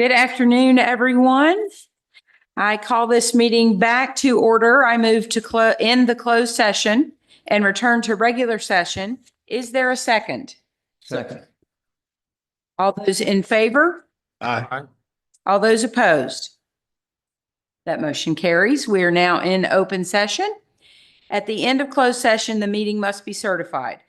Good afternoon, everyone. I call this meeting back to order. I move to end the closed session and return to regular session. Is there a second? Second. All those in favor? Aye. All those opposed? That motion carries. We are now in open session. At the end of closed session, the meeting must be certified.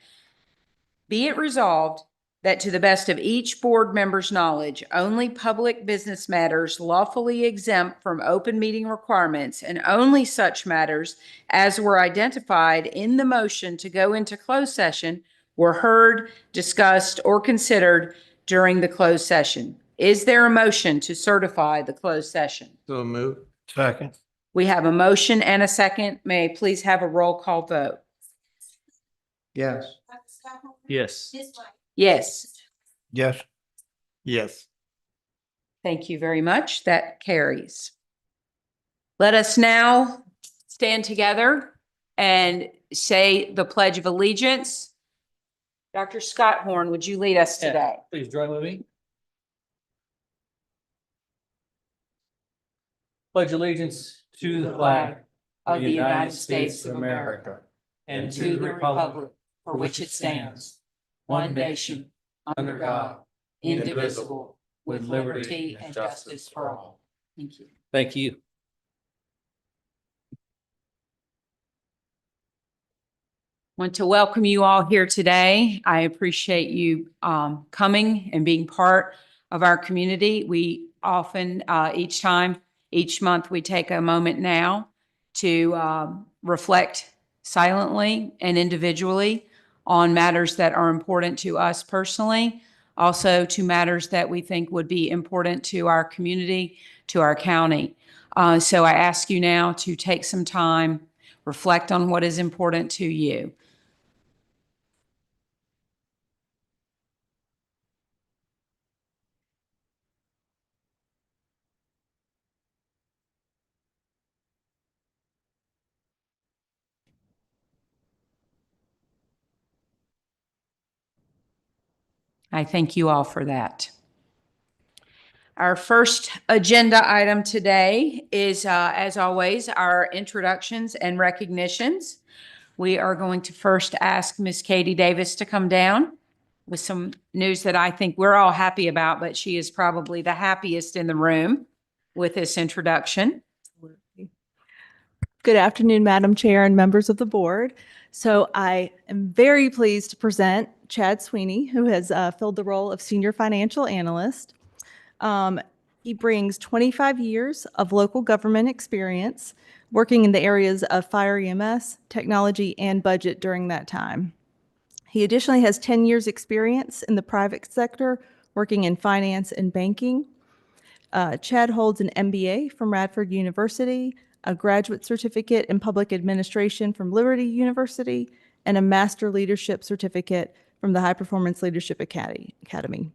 Be it resolved that to the best of each board member's knowledge, only public business matters lawfully exempt from open meeting requirements and only such matters as were identified in the motion to go into closed session were heard, discussed, or considered during the closed session. Is there a motion to certify the closed session? So move. Second. We have a motion and a second. May I please have a roll call vote? Yes. Yes. Yes. Yes. Yes. Thank you very much. That carries. Let us now stand together and say the Pledge of Allegiance. Dr. Scott Horn, would you lead us today? Please join with me. Pledge allegiance to the flag Of the United States of America and to the republic for which it stands, one nation, under God, indivisible, with liberty and justice for all. Thank you. Thank you. Want to welcome you all here today. I appreciate you coming and being part of our community. We often, each month, we take a moment now to reflect silently and individually on matters that are important to us personally, also to matters that we think would be important to our community, to our county. So I ask you now to take some time, reflect on what is important to you. I thank you all for that. Our first agenda item today is, as always, our introductions and recognitions. We are going to first ask Miss Katie Davis to come down with some news that I think we're all happy about, but she is probably the happiest in the room with this introduction. Good afternoon, Madam Chair and members of the board. So I am very pleased to present Chad Sweeney, who has filled the role of Senior Financial Analyst. He brings 25 years of local government experience, working in the areas of fire EMS, technology, and budget during that time. He additionally has 10 years experience in the private sector, working in finance and banking. Chad holds an MBA from Radford University, a graduate certificate in public administration from Liberty University, and a master leadership certificate from the High Performance Leadership Academy.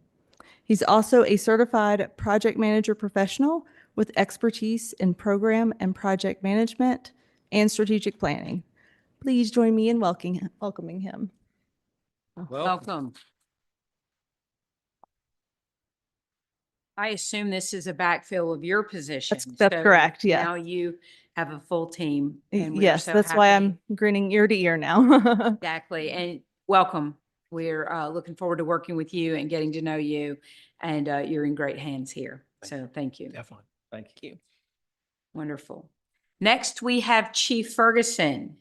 He's also a certified project manager professional with expertise in program and project management and strategic planning. Please join me in welcoming him. Welcome. I assume this is a backfill of your position. That's So correct, yeah. Now you have a full team. and we are Yes, so that's why happy. I'm grinning ear to ear now. Exactly. And welcome. We're looking forward to working with you and getting to know you. And you're in great hands here. So thank you. Definitely. Thank you. Wonderful. Next, we have Chief Ferguson.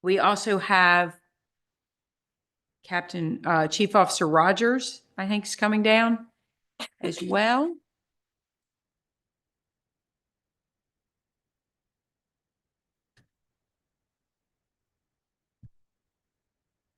We also have Chief Officer Rogers, I think, is coming down as well.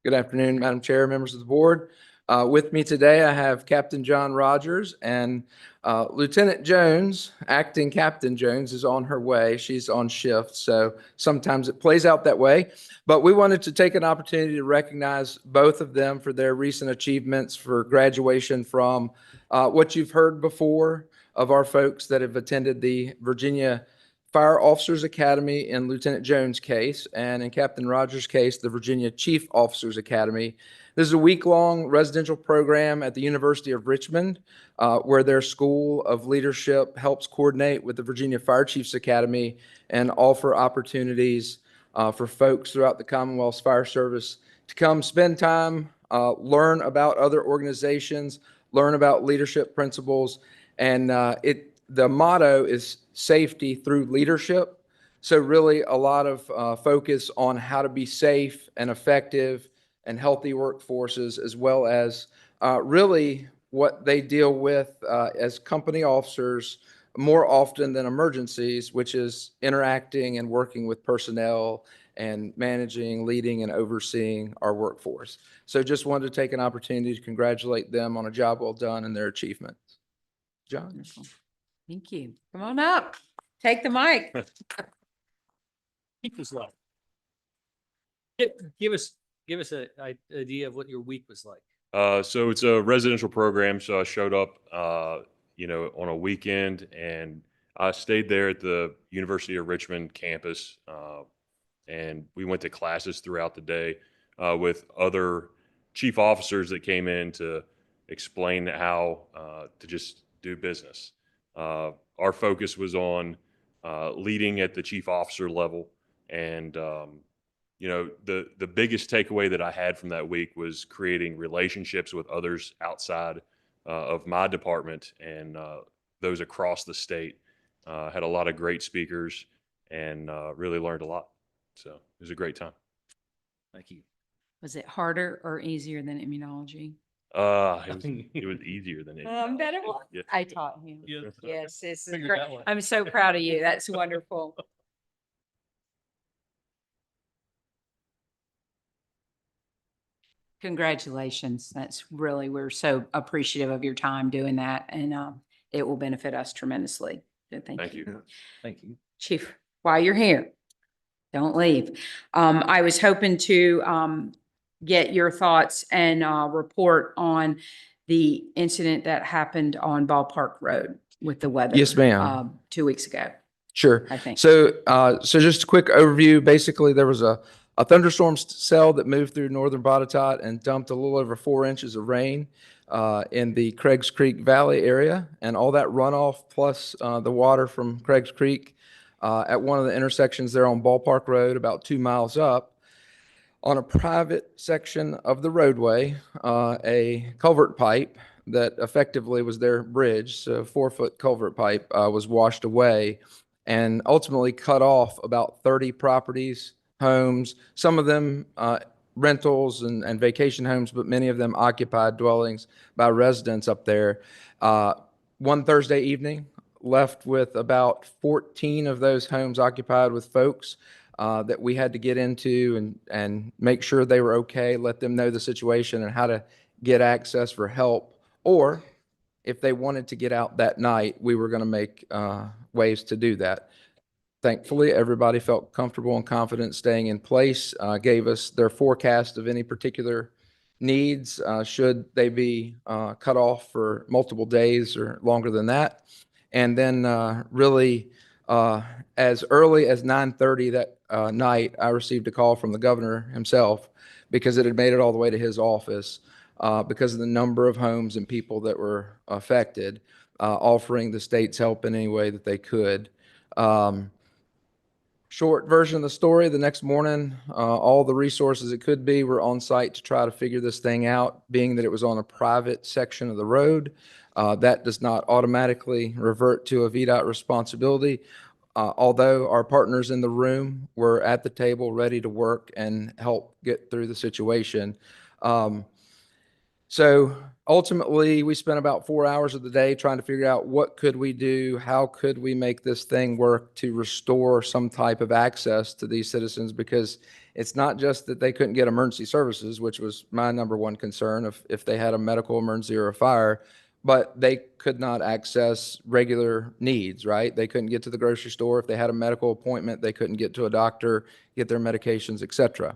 Good afternoon, Madam Chair, members of the board. With me today, I have Captain John Rogers and Lieutenant Jones, acting Captain Jones, is on her way. She's on shift, so sometimes it plays out that way. But we wanted to take an opportunity to recognize both of them for their recent achievements for graduation from what you've heard before of our folks that have attended the Virginia Fire Officers Academy in Lieutenant Jones' case, and in Captain Rogers' case, the Virginia Chief Officers Academy. This is a week-long residential program at the University of Richmond, where their School of Leadership helps coordinate with the Virginia Fire Chiefs Academy and offer opportunities for folks throughout the Commonwealth's fire service to come spend time, learn about other organizations, learn about leadership principles, and the motto is safety through leadership. So really a lot of focus on how to be safe and effective and healthy workforces, as well as really what they deal with as company officers more often than emergencies, which is interacting and working with personnel and managing, leading, and overseeing our workforce. So just wanted to take an opportunity to congratulate them on a job well done and their achievements. John? Wonderful. Thank you. Come on up. Take the mic. Week was like. Give us an idea of what your week was like. So it's a residential program. So I showed up, on a weekend, and I stayed there at the University of Richmond campus. And we went to classes throughout the day with other chief officers that came in to explain how to just do business. Our focus was on leading at the chief officer level, and the biggest takeaway that I had from that week was creating relationships with others outside of my department and those across the state. Had a lot of great speakers and really learned a lot. So it was a great time. Thank you. Was it harder or easier than immunology? It was easier than it. Bet it was. Yeah. I taught him. Yeah. Yes, this is Figured great. that one. I'm so proud of you. That's wonderful. Congratulations. That's really, we're so appreciative of your time doing that, and it will benefit us tremendously. So Thank you. Thank you. Chief, while you're here, don't leave. I was hoping to get your thoughts and report on the incident that happened on Ballpark Road with the weather. Yes, ma'am. 2 weeks ago, Sure. I think. So just a quick overview. Basically, there was a thunderstorm cell that moved through northern Botetourt and dumped a little over 4 inches of rain in the Craigs Creek Valley area, and all that runoff plus the water from Craigs Creek at one of the intersections there on Ballpark Road, about 2 miles up, on a private section of the roadway, a culvert pipe that effectively was their bridge, so a 4-foot culvert pipe was washed away and ultimately cut off about 30 properties, homes, some of them rentals and vacation homes, but many of them occupied dwellings by residents up there. One Thursday evening, left with about 14 of those homes occupied with folks that we had to get into and make sure they were okay, let them know the situation and how to get access for help. Or if they wanted to get out that night, we were going to make ways to do that. Thankfully, everybody felt comfortable and confident staying in place, gave us their forecast of any particular needs should they be cut off for multiple days or longer than that. And then really as early as 9:30 that night, I received a call from the governor himself because it had made it all the way to his office because of the number of homes and people that were affected, offering the state's help in any way that they could. Short version of the story, the next morning, all the resources it could be were on site to try to figure this thing out, being that it was on a private section of the road. That does not automatically revert to a VDOT responsibility, although our partners in the room were at the table ready to work and help get through the situation. So ultimately, we spent about 4 hours of the day trying to figure out what could we do, how could we make this thing work to restore some type of access to these citizens, because it's not just that they couldn't get emergency services, which was my number one concern if they had a medical emergency or a fire, but they could not access regular needs, right? They couldn't get to the grocery store. If they had a medical appointment, they couldn't get to a doctor, get their medications, et cetera.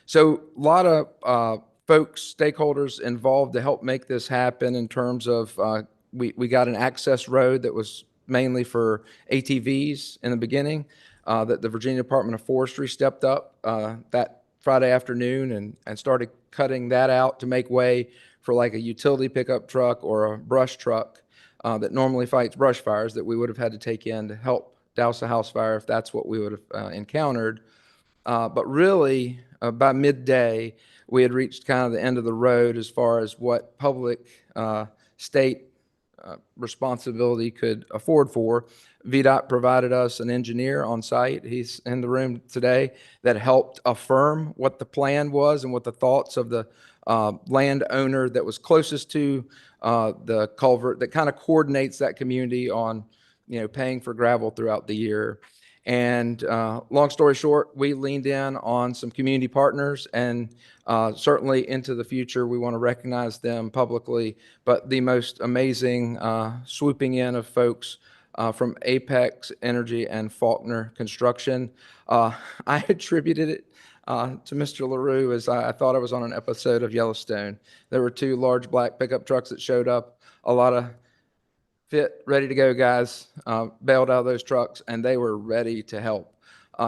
So a lot of folks, stakeholders involved to help make this happen in terms of we got an access road that was mainly for ATVs in the beginning, that the Virginia Department of Forestry stepped up that Friday afternoon and started cutting that out to make way for like a utility pickup truck or a brush truck that normally fights brush fires that we would have had to take in to help douse a house fire if that's what we would have encountered. But really, by midday, we had reached kind of the end of the road as far as what public state responsibility could afford for. VDOT provided us an engineer on site. He's in the room today that helped affirm what the plan was and what the thoughts of the landowner that was closest to the culvert that kind of coordinates that community on, paying for gravel throughout the year. And long story short, we leaned in on some community partners, and certainly into the future, we want to recognize them publicly. But the most amazing swooping in of folks from Apex Energy and Faulkner Construction. I attributed it to Mr. LaRue as I thought I was on an episode of Yellowstone. There were two large black pickup trucks that showed up, a lot of fit, ready to go guys, bailed out of those trucks, and they were ready to help.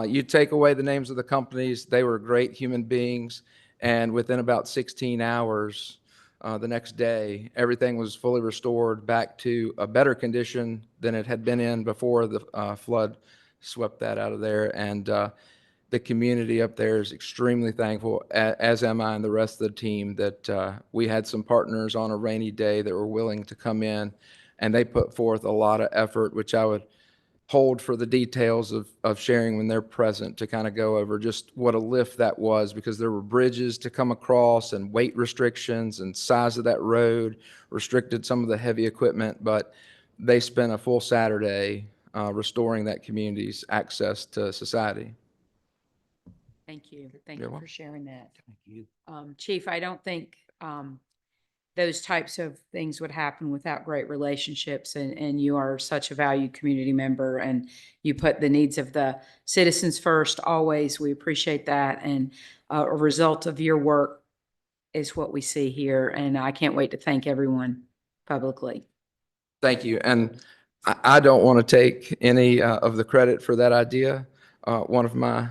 You take away the names of the companies, they were great human beings, and within about 16 hours, the next day, everything was fully restored back to a better condition than it had been in before the flood swept that out of there. And the community up there is extremely thankful, as am I and the rest of the team, that we had some partners on a rainy day that were willing to come in, and they put forth a lot of effort, which I would hold for the details of sharing when they're present, to kind of go over just what a lift that was, because there were bridges to come across and weight restrictions and size of that road restricted some of the heavy equipment, but they spent a full Saturday restoring that community's access to society. Thank you. Thank You're you for welcome. sharing that. Thank you. Chief, I don't think those types of things would happen without great relationships, and you are such a valued community member, and you put the needs of the citizens first always. We appreciate that, and a result of your work is what we see here, and I can't wait to thank everyone publicly. Thank you. And I don't want to take any of the credit for that idea. One of my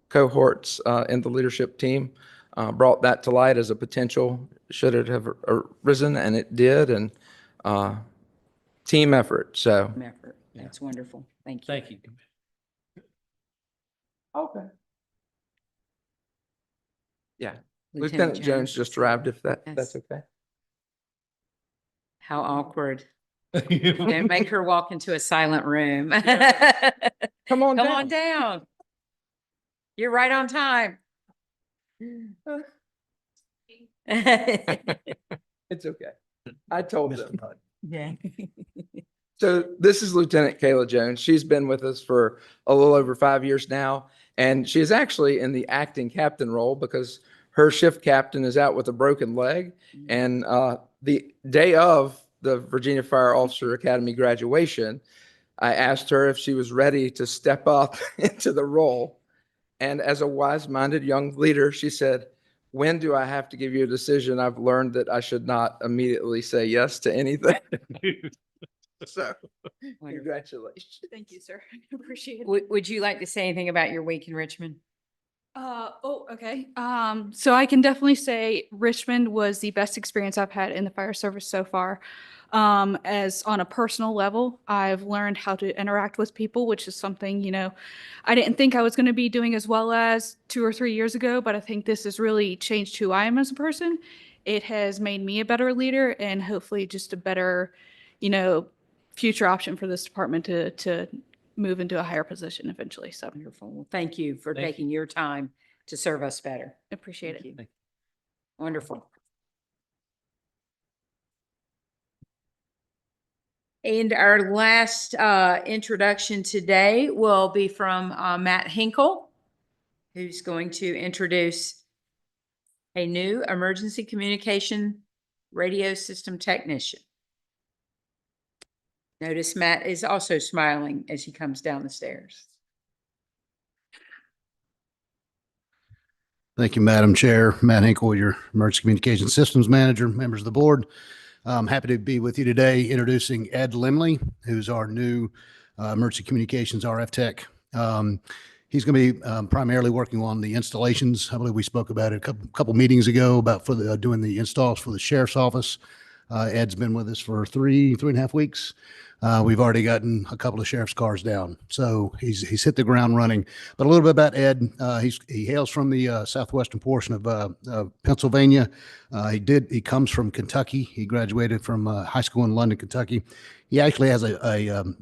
cohorts in the leadership team brought that to light as a potential, should it have arisen, and it did, and team effort. So, Effort. That's wonderful. Thank you. Thank you. okay. Yeah. Lieutenant Jones just arrived, if that's Yes. okay. How awkward. Don't make her walk into a silent room. Come on Come down. on down. You're right on time. It's okay. I told them. Mr. Bud. Yeah. So this is Lieutenant Kayla Jones. She's been with us for a little over 5 years now, and she is actually in the acting captain role because her shift captain is out with a broken leg. And the day of the Virginia Fire Officer Academy graduation, I asked her if she was ready to step up into the role. And as a wise-minded young leader, she said, "When do I have to give you a decision? I've learned that I should not immediately say yes to anything." So, Wonderful. congratulations. Thank you, sir. I appreciate it. Would you like to say anything about your week in Richmond? Okay. So I can definitely say Richmond was the best experience I've had in the fire service so far. As on a personal level, I've learned how to interact with people, which is something, I didn't think I was going to be doing as well as 2 or 3 years ago, but I think this has really changed who I am as a person. It has made me a better leader and hopefully just a better, future option for this department to move into a higher position eventually. So Wonderful. Well, thank you for Thank you. taking your time to serve us better. appreciate it. Thank you. Wonderful. And our last introduction today will be from Matt Hinkle, who's going to introduce a new emergency communication radio system technician. Notice Matt is also smiling as he comes down the stairs. Thank you, Madam Chair. Matt Hinkle, your Emergency Communication Systems Manager, members of the board. I'm happy to be with you today introducing Ed Limley, who's our new emergency communications RF tech. He's going to be primarily working on the installations. I believe we spoke about it a couple meetings ago about doing the installs for the sheriff's office. Ed's been with us for three and a half weeks. We've already gotten a couple of sheriff's cars down, so he's hit the ground running. But a little bit about Ed. He hails from the southwestern portion of Pennsylvania. He comes from Kentucky. He graduated from high school in London, Kentucky. He actually has a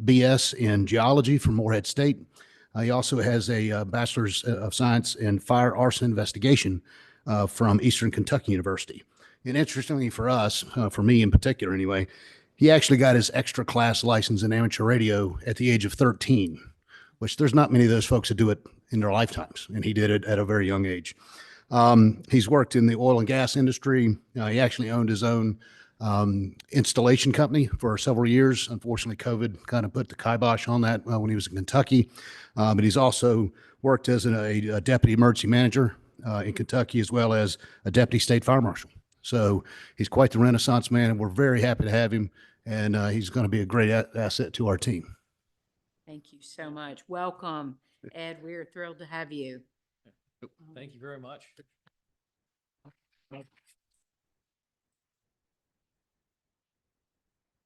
BS in geology from Morehead State. He also has a bachelor's of science in fire arson investigation from Eastern Kentucky University. And interestingly for us, for me in particular anyway, he actually got his extra class license in amateur radio at the age of 13, which there's not many of those folks that do it in their lifetimes. And he did it at a very young age. He's worked in the oil and gas industry. He actually owned his own installation company for several years. Unfortunately, COVID kind of put the kibosh on that when he was in Kentucky. But he's also worked as a deputy emergency manager in Kentucky, as well as a deputy state fire marshal. So he's quite the Renaissance man, and we're very happy to have him. And he's going to be a great asset to our team. Thank you so much. Welcome, Ed. We're thrilled to have you. Thank you very much.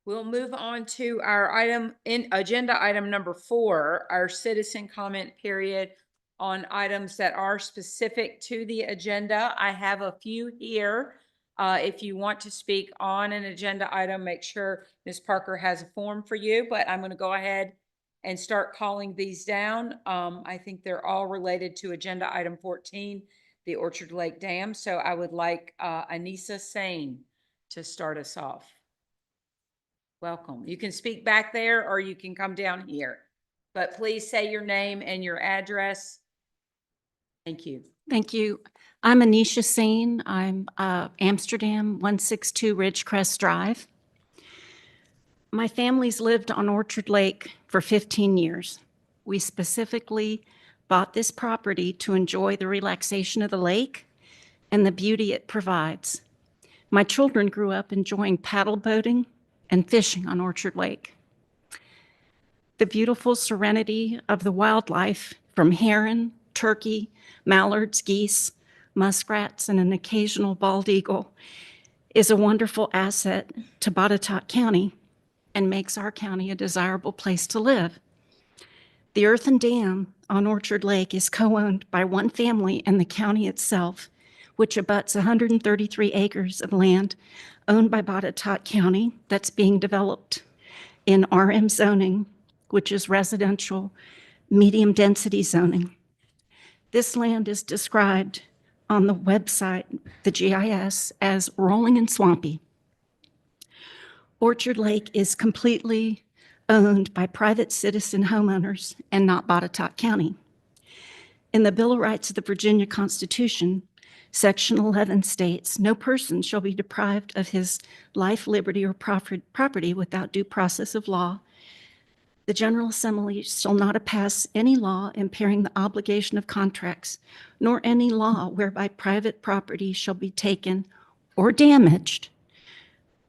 We'll move on to our agenda item number 4, our citizen comment period on items that are specific to the agenda. I have a few here. If you want to speak on an agenda item, make sure Ms. Parker has a form for you, but I'm going to go ahead and start calling these down. I think they're all related to agenda item 14, the Orchard Lake Dam. So I would like Anissa Sane to start us off. Welcome. You can speak back there or you can come down here, but please say your name and your address. Thank you. Thank you. I'm Anisha Sane. I'm Amsterdam 162 Ridgecrest Drive. My family's lived on Orchard Lake for 15 years. We specifically bought this property to enjoy the relaxation of the lake and the beauty it provides. My children grew up enjoying paddle boating and fishing on Orchard Lake. The beautiful serenity of the wildlife from heron, turkey, mallards, geese, muskrats, and an occasional bald eagle is a wonderful asset to Botetourt County and makes our county a desirable place to live. The earthen dam on Orchard Lake is co-owned by one family and the county itself, which abuts 133 acres of land owned by Botetourt County that's being developed in RM zoning, which is residential medium density zoning. This land is described on the website, the GIS, as rolling and swampy. Orchard Lake is completely owned by private citizen homeowners and not Botetourt County. In the Bill of Rights of the Virginia Constitution, Section 11 states, "No person shall be deprived of his life, liberty, or property without due process of law. The General Assembly shall not pass any law impairing the obligation of contracts, nor any law whereby private property shall be taken or damaged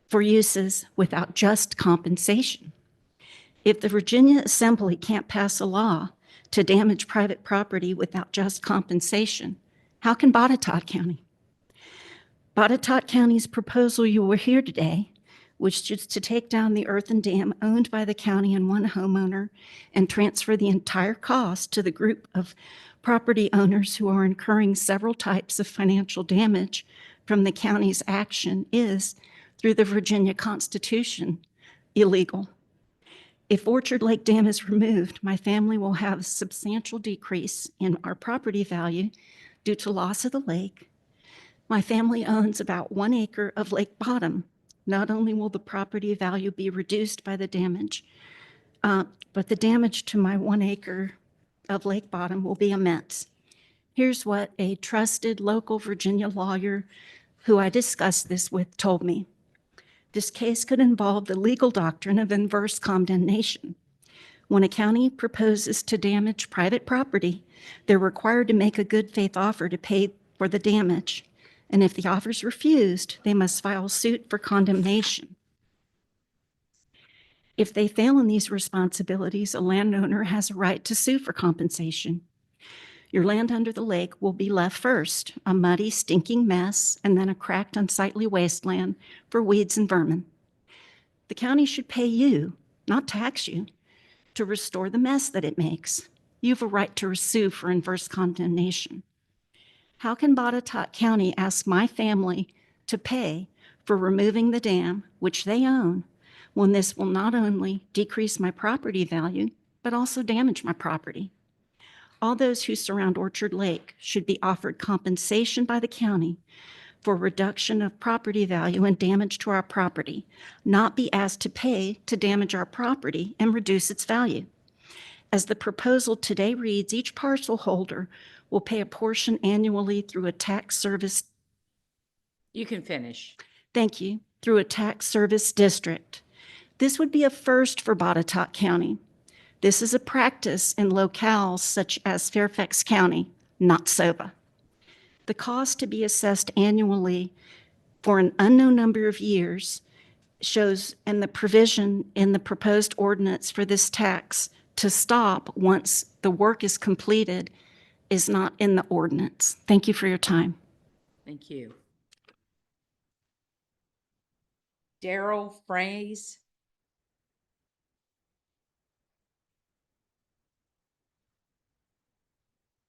for uses without just compensation." If the Virginia Assembly can't pass a law to damage private property without just compensation, how can Botetourt County? Botetourt County's proposal you will hear today, which is to take down the earthen dam owned by the county and one homeowner and transfer the entire cost to the group of property owners who are incurring several types of financial damage from the county's action, is, through the Virginia Constitution, illegal. If Orchard Lake Dam is removed, my family will have a substantial decrease in our property value due to loss of the lake. My family owns about 1 acre of lake bottom. Not only will the property value be reduced by the damage, but the damage to my 1 acre of lake bottom will be immense. Here's what a trusted local Virginia lawyer who I discussed this with told me. This case could involve the legal doctrine of inverse condemnation. When a county proposes to damage private property, they're required to make a good faith offer to pay for the damage. And if the offer is refused, they must file suit for condemnation. If they fail in these responsibilities, a landowner has a right to sue for compensation. Your land under the lake will be left first, a muddy, stinking mess, and then a cracked, unsightly wasteland for weeds and vermin. The county should pay you, not tax you, to restore the mess that it makes. You have a right to sue for inverse condemnation. How can Botetourt County ask my family to pay for removing the dam, which they own, when this will not only decrease my property value, but also damage my property? All those who surround Orchard Lake should be offered compensation by the county for reduction of property value and damage to our property, not be asked to pay to damage our property and reduce its value. As the proposal today reads, each parcel holder will pay a portion annually through a tax service. You can finish. Thank you. Through a tax service district. This would be a first for Botetourt County. This is a practice in locales such as Fairfax County, not SOBA. The cost to be assessed annually for an unknown number of years shows, and the provision in the proposed ordinance for this tax to stop once the work is completed is not in the ordinance. Thank you for your time. Thank you. Daryl Fraze.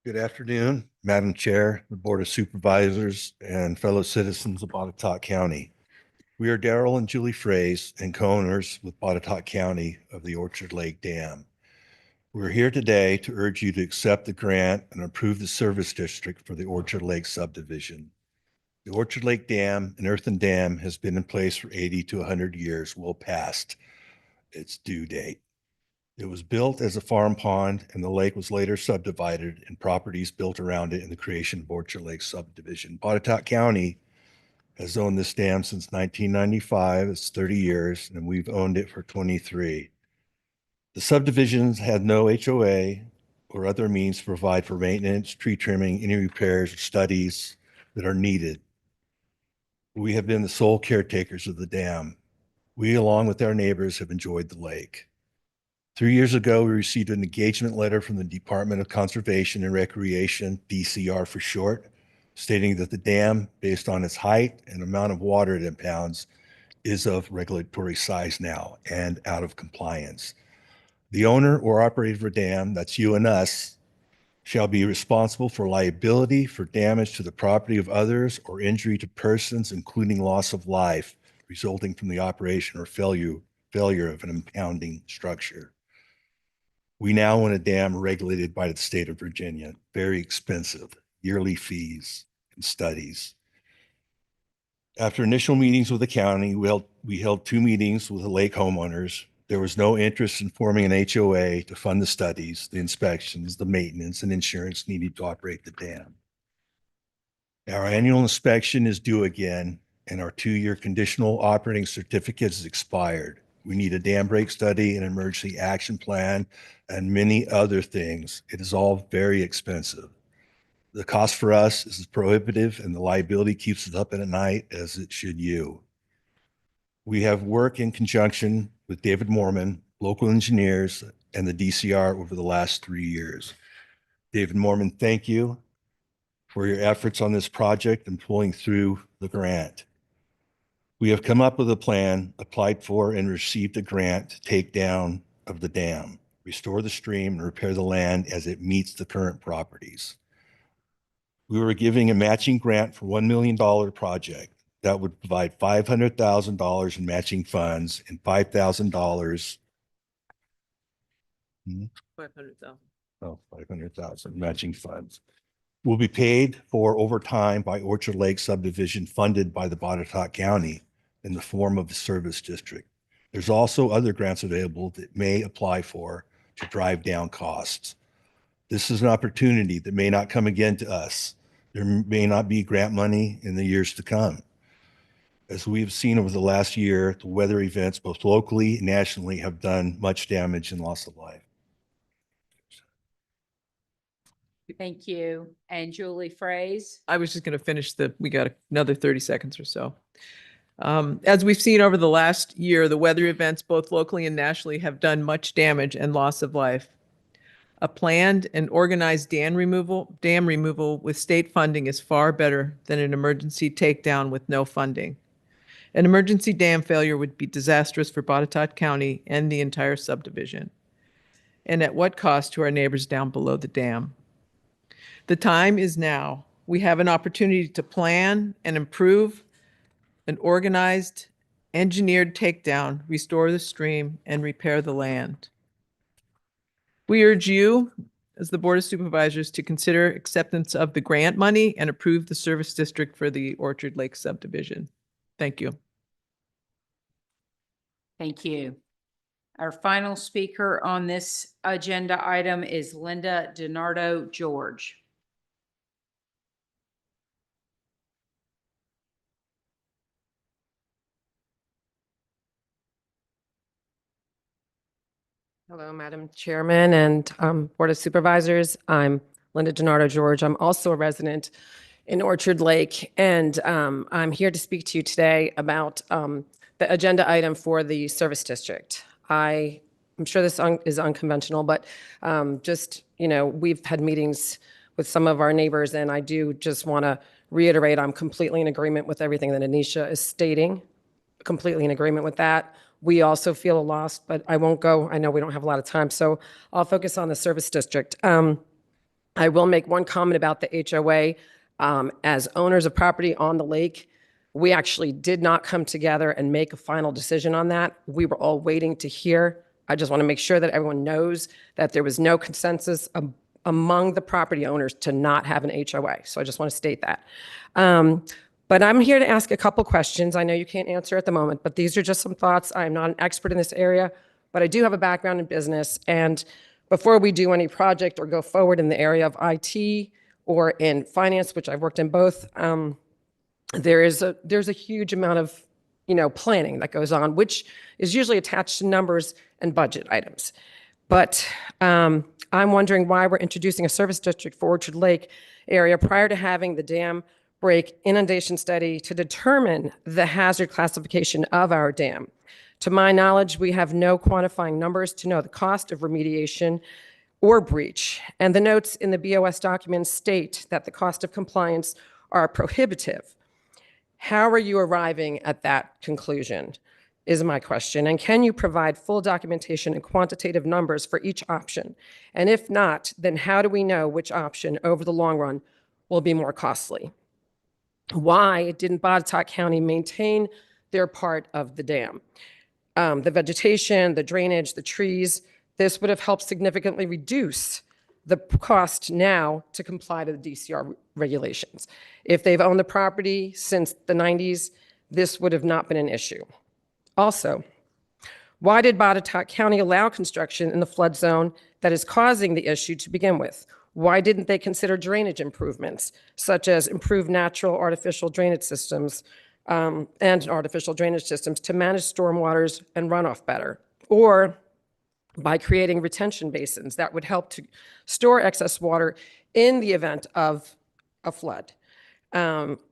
Good afternoon, Madam Chair, the Board of Supervisors, and fellow citizens of Botetourt County. We are Daryl and Julie Fraze and co-owners with Botetourt County of the Orchard Lake Dam. We're here today to urge you to accept the grant and approve the service district for the Orchard Lake subdivision. The Orchard Lake Dam, an earthen dam, has been in place for 80 to 100 years, well past its due date. It was built as a farm pond, and the lake was later subdivided and properties built around it in the creation of Orchard Lake subdivision. Botetourt County has owned this dam since 1995. It's 30 years, and we've owned it for 23. The subdivisions had no HOA or other means to provide for maintenance, tree trimming, any repairs or studies that are needed. We have been the sole caretakers of the dam. We, along with our neighbors, have enjoyed the lake. 3 years ago, we received an engagement letter from the Department of Conservation and Recreation, DCR for short, stating that the dam, based on its height and amount of water it impounds, is of regulatory size now and out of compliance. The owner or operator of a dam, that's you and us, shall be responsible for liability for damage to the property of others or injury to persons, including loss of life resulting from the operation or failure of an impounding structure. We now own a dam regulated by the state of Virginia. Very expensive, yearly fees and studies. After initial meetings with the county, we held 2 meetings with the lake homeowners. There was no interest in forming an HOA to fund the studies, the inspections, the maintenance, and insurance needed to operate the dam. Our annual inspection is due again, and our 2-year conditional operating certificate is expired. We need a dam break study, an emergency action plan, and many other things. It is all very expensive. The cost for us is prohibitive, and the liability keeps us up at night, as it should you. We have worked in conjunction with David Mormon, local engineers, and the DCR over the last 3 years. David Mormon, thank you for your efforts on this project and pulling through the grant. We have come up with a plan, applied for and received a grant to take down of the dam, restore the stream, and repair the land as it meets the current properties. We were giving a matching grant for $1 million project that would provide $500,000 in matching funds and $5,000. 500,000. Oh, 500,000 matching funds will be paid for over time by Orchard Lake subdivision funded by the Botetourt County in the form of a service district. There's also other grants available that may apply for to drive down costs. This is an opportunity that may not come again to us. There may not be grant money in the years to come. As we have seen over the last year, the weather events, both locally and nationally, have done much damage and loss of life. Thank you. And Julie Fraze. I was just going to finish we got another 30 seconds or so. As we've seen over the last year, the weather events, both locally and nationally, have done much damage and loss of life. A planned and organized dam removal with state funding is far better than an emergency takedown with no funding. An emergency dam failure would be disastrous for Botetourt County and the entire subdivision. And at what cost to our neighbors down below the dam? The time is now. We have an opportunity to plan and improve an organized, engineered takedown, restore the stream, and repair the land. We urge you, as the Board of Supervisors, to consider acceptance of the grant money and approve the service district for the Orchard Lake subdivision. Thank you. Thank you. Our final speaker on this agenda item is Linda DiNardo George. Hello, Madam Chairman and Board of Supervisors. I'm Linda DiNardo George. I'm also a resident in Orchard Lake, and I'm here to speak to you today about the agenda item for the service district. I'm sure this is unconventional, but we've had meetings with some of our neighbors, and I do just want to reiterate, I'm completely in agreement with everything that Anisha is stating, completely in agreement with that. We also feel lost, but I won't go. I know we don't have a lot of time, so I'll focus on the service district. I will make one comment about the HOA. As owners of property on the lake, we actually did not come together and make a final decision on that. We were all waiting to hear. I just want to make sure that everyone knows that there was no consensus among the property owners to not have an HOA. So I just want to state that. But I'm here to ask a couple questions. I know you can't answer at the moment, but these are just some thoughts. I'm not an expert in this area, but I do have a background in business. And before we do any project or go forward in the area of IT or in finance, which I've worked in both, there's a huge amount of planning that goes on, which is usually attached to numbers and budget items. But I'm wondering why we're introducing a service district for Orchard Lake area prior to having the dam break inundation study to determine the hazard classification of our dam. To my knowledge, we have no quantifying numbers to know the cost of remediation or breach. And the notes in the BOS documents state that the cost of compliance are prohibitive. How are you arriving at that conclusion is my question. And can you provide full documentation and quantitative numbers for each option? And if not, then how do we know which option over the long run will be more costly? Why didn't Botetourt County maintain their part of the dam? The vegetation, the drainage, the trees, this would have helped significantly reduce the cost now to comply to the DCR regulations. If they've owned the property since the 90s, this would have not been an issue. Also, why did Botetourt County allow construction in the flood zone that is causing the issue to begin with? Why didn't they consider drainage improvements, such as improved natural artificial drainage systems to manage stormwaters and runoff better? Or by creating retention basins that would help to store excess water in the event of a flood?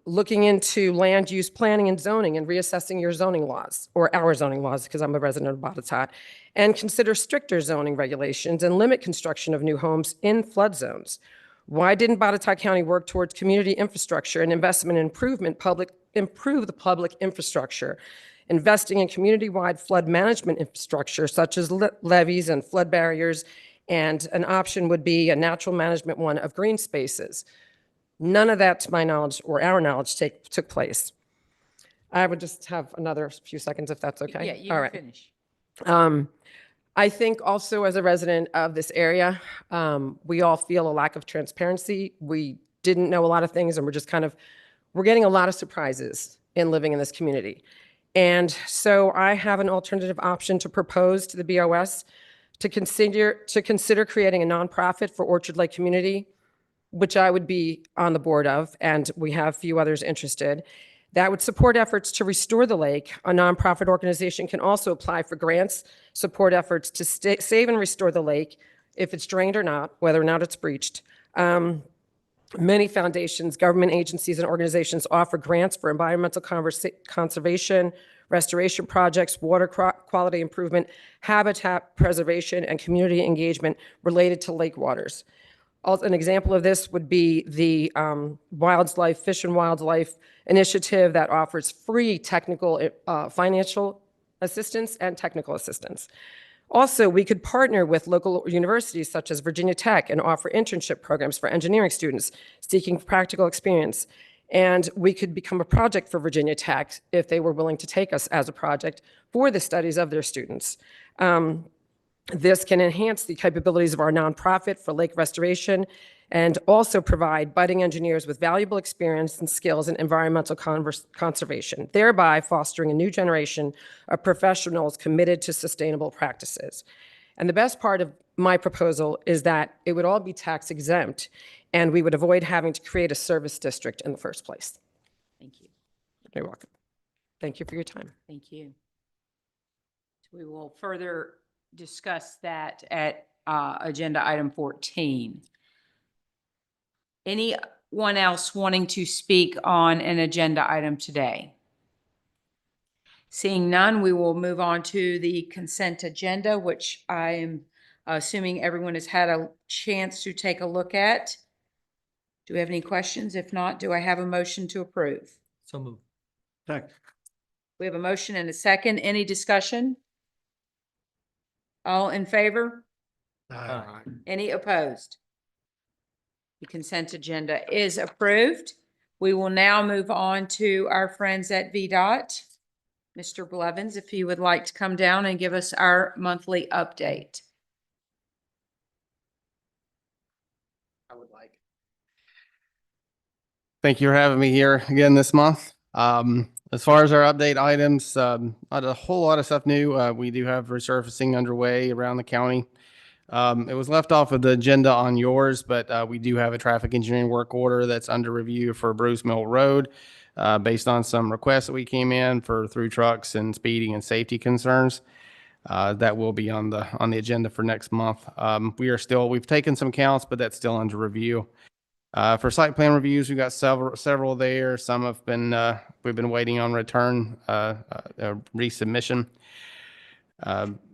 Looking into land use planning and zoning and reassessing your zoning laws, or our zoning laws, because I'm a resident of Botetourt, and consider stricter zoning regulations and limit construction of new homes in flood zones. Why didn't Botetourt County work towards community infrastructure and investment in improve the public infrastructure, investing in community-wide flood management infrastructure, such as levees and flood barriers, and an option would be a natural management one of green spaces? None of that, to my knowledge, or our knowledge, took place. I would just have another few seconds if that's okay. Yeah, you All can right. finish. I think also as a resident of this area, we all feel a lack of transparency. We didn't know a lot of things, and we're getting a lot of surprises in living in this community. And so I have an alternative option to propose to the BOS to consider creating a nonprofit for Orchard Lake community, which I would be on the board of, and we have a few others interested, that would support efforts to restore the lake. A nonprofit organization can also apply for grants, support efforts to save and restore the lake if it's drained or not, whether or not it's breached. Many foundations, government agencies, and organizations offer grants for environmental conservation, restoration projects, water quality improvement, habitat preservation, and community engagement related to lake waters. Also, an example of this would be the Fish and Wildlife Initiative that offers free technical, financial assistance and technical assistance. Also, we could partner with local universities such as Virginia Tech and offer internship programs for engineering students seeking practical experience. And we could become a project for Virginia Tech if they were willing to take us as a project for the studies of their students. This can enhance the capabilities of our nonprofit for lake restoration and also provide budding engineers with valuable experience and skills in environmental conservation, thereby fostering a new generation of professionals committed to sustainable practices. And the best part of my proposal is that it would all be tax exempt, and we would avoid having to create a service district in the first place. Thank you. You're welcome. Thank you for your time. Thank you. We will further discuss that at agenda item 14. Anyone else wanting to speak on an agenda item today? Seeing none, we will move on to the consent agenda, which I am assuming everyone has had a chance to take a look at. Do we have any questions? If not, do I have a motion to approve? So moved. Second. We have a motion and a second. Any discussion? All in favor? Aye. Any opposed? The consent agenda is approved. We will now move on to our friends at VDOT. Mr. Blevins, if you would like to come down and give us our monthly update. I would like. Thank you for having me here again this month. As far as our update items, not a whole lot of stuff new. We do have resurfacing underway around the county. It was left off of the agenda on yours, but we do have a traffic engineering work order that's under review for Bruce Mill Road, based on some requests that we came in for through trucks and speeding and safety concerns. That will be on the agenda for next month. We've taken some counts, but that's still under review. For site plan reviews, we've got several there. Some have been, we've been waiting on return, resubmission.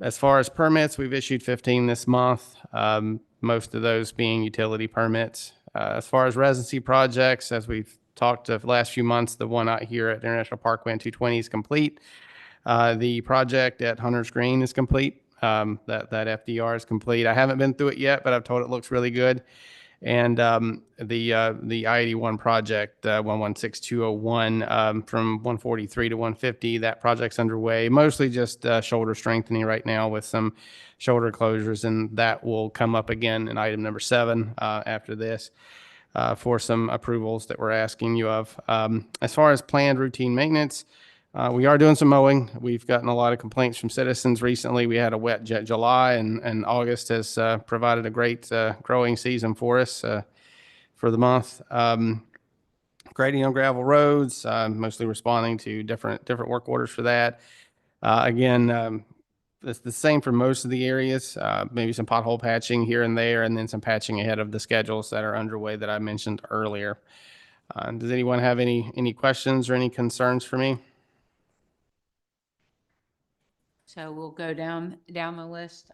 As far as permits, we've issued 15 this month, most of those being utility permits. As far as residency projects, as we've talked the last few months, the one out here at International Parkway and 220 is complete. The project at Hunter's Green is complete. That FDR is complete. I haven't been through it yet, but I've told it looks really good. And the I-81 project, 116201, from 143 to 150, that project's underway. Mostly just shoulder strengthening right now with some shoulder closures, and that will come up again in item number 7 after this for some approvals that we're asking you of. As far as planned routine maintenance, we are doing some mowing. We've gotten a lot of complaints from citizens recently. We had a wet July, and August has provided a great growing season for us for the month. Grading on gravel roads, mostly responding to different work orders for that. Again, it's the same for most of the areas, maybe some pothole patching here and there, and then some patching ahead of the schedules that are underway that I mentioned earlier. Does anyone have any questions or any concerns for me? So we'll go down the list.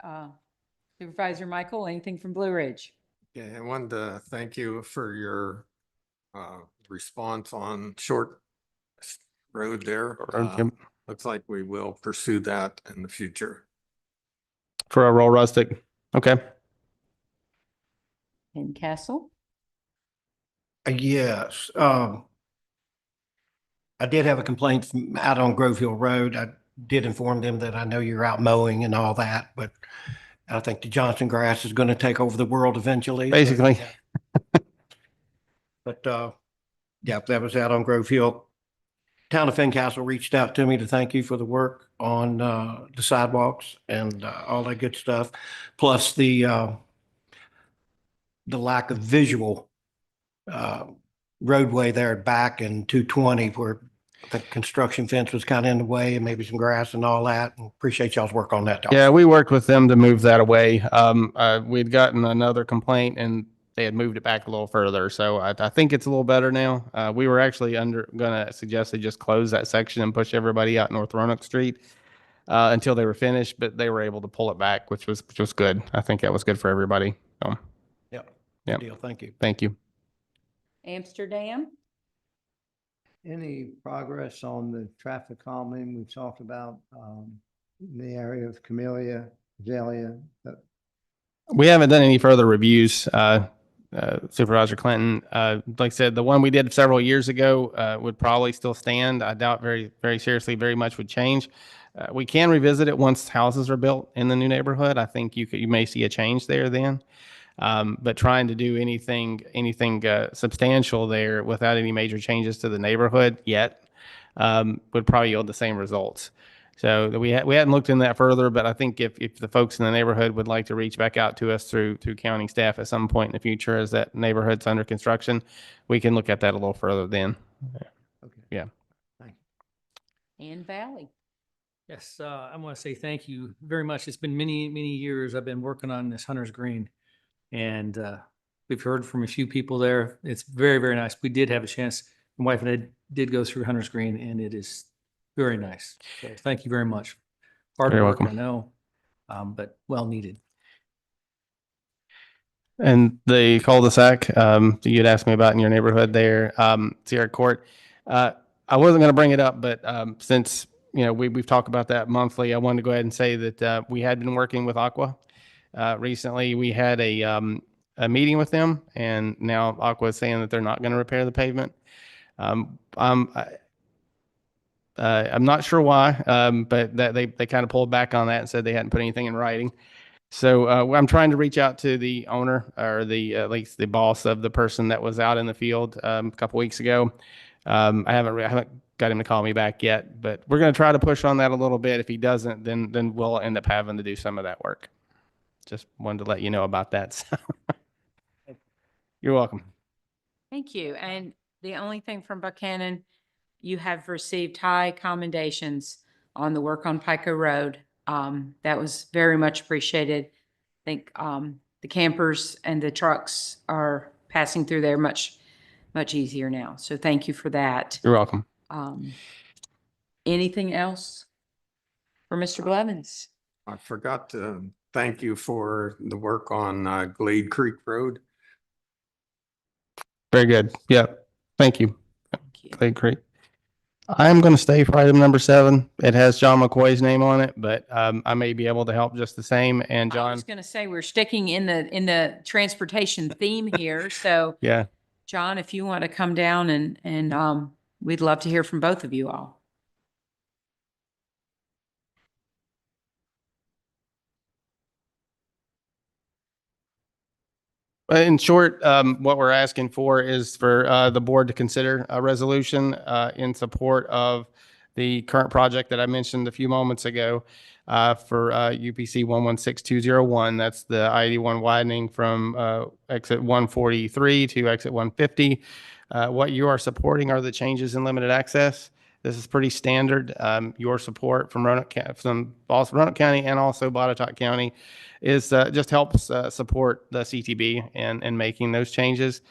Supervisor Michael, anything from Blue Ridge? Yeah, I wanted to thank you for your response on Short Road there. Looks like we will pursue that in the future. For a roll rustic. Okay. In Castle? Yes. I did have a complaint from out on Grove Hill Road. I did inform them that I know you're out mowing and all that, but I think the Johnson grass is going to take over the world eventually. Basically. But yeah, that was out on Grove Hill. Town of Fincastle reached out to me to thank you for the work on the sidewalks and all that good stuff. Plus the lack of visual roadway there at back and 220 where the construction fence was kind of in the way and maybe some grass and all that. And appreciate y'all's work on that. Yeah, we worked with them to move that away. We'd gotten another complaint, and they had moved it back a little further. So I think it's a little better now. We were actually gonna suggest they just close that section and push everybody out North Roanoke Street until they were finished, but they were able to pull it back, which was good. I think that was good for everybody. So, Yep. Yep. Good deal. Thank you. thank you. Amsterdam? Any progress on the traffic calming we talked about in the area of Camellia, Azalea? We haven't done any further reviews, Supervisor Clinton. Like I said, the one we did several years ago would probably still stand. I doubt very seriously very much would change. We can revisit it once houses are built in the new neighborhood. I think you may see a change there then. But trying to do anything substantial there without any major changes to the neighborhood yet would probably yield the same results. So we hadn't looked in that further, but I think if the folks in the neighborhood would like to reach back out to us through county staff at some point in the future as that neighborhood's under construction, we can look at that a little further then. Okay. Yeah. Thank you. And Valley? Yes, I want to say thank you very much. It's been many, many years I've been working on this Hunter's Green. And we've heard from a few people there. It's very, very nice. We did have a chance. My wife and I did go through Hunter's Green, and it is very nice. So thank you very much. Hard You're work, welcome. I know, but well needed. And the cul-de-sac that you'd asked me about in your neighborhood there, Sierra Court. I wasn't going to bring it up, but since we've talked about that monthly, I wanted to go ahead and say that we had been working with Aqua. Recently, we had a meeting with them, and now Aqua is saying that they're not going to repair the pavement. I'm not sure why, but that they kind of pulled back on that and said they hadn't put anything in writing. So I'm trying to reach out to the owner or at least the boss of the person that was out in the field a couple weeks ago. I haven't got him to call me back yet, but we're going to try to push on that a little bit. If he doesn't, then we'll end up having to do some of that work. Just wanted to let you know about that. So. You're welcome. Thank you. And the only thing from Buchanan, you have received high commendations on the work on Pico Road. That was very much appreciated. I think the campers and the trucks are passing through there much easier now. So thank you for that. You're welcome. Anything else for Mr. Blevins? I forgot to thank you for the work on Glade Creek Road. Very good. Yeah. Thank you. Thank you. Glade Creek. I'm going to stay for item number 7. It has John McCoy's name on it, but I may be able to help just the same. And I John, was going to say we're sticking in the transportation theme here. So yeah. John, if you want to come down and we'd love to hear from both of you all. In short, what we're asking for is for the board to consider a resolution in support of the current project that I mentioned a few moments ago for UPC 116201. That's the I-81 widening from exit 143 to exit 150. What you are supporting are the changes in limited access. This is pretty standard. Your support from Roanoke County and also Botetourt County is just helps support the CTB and making those changes.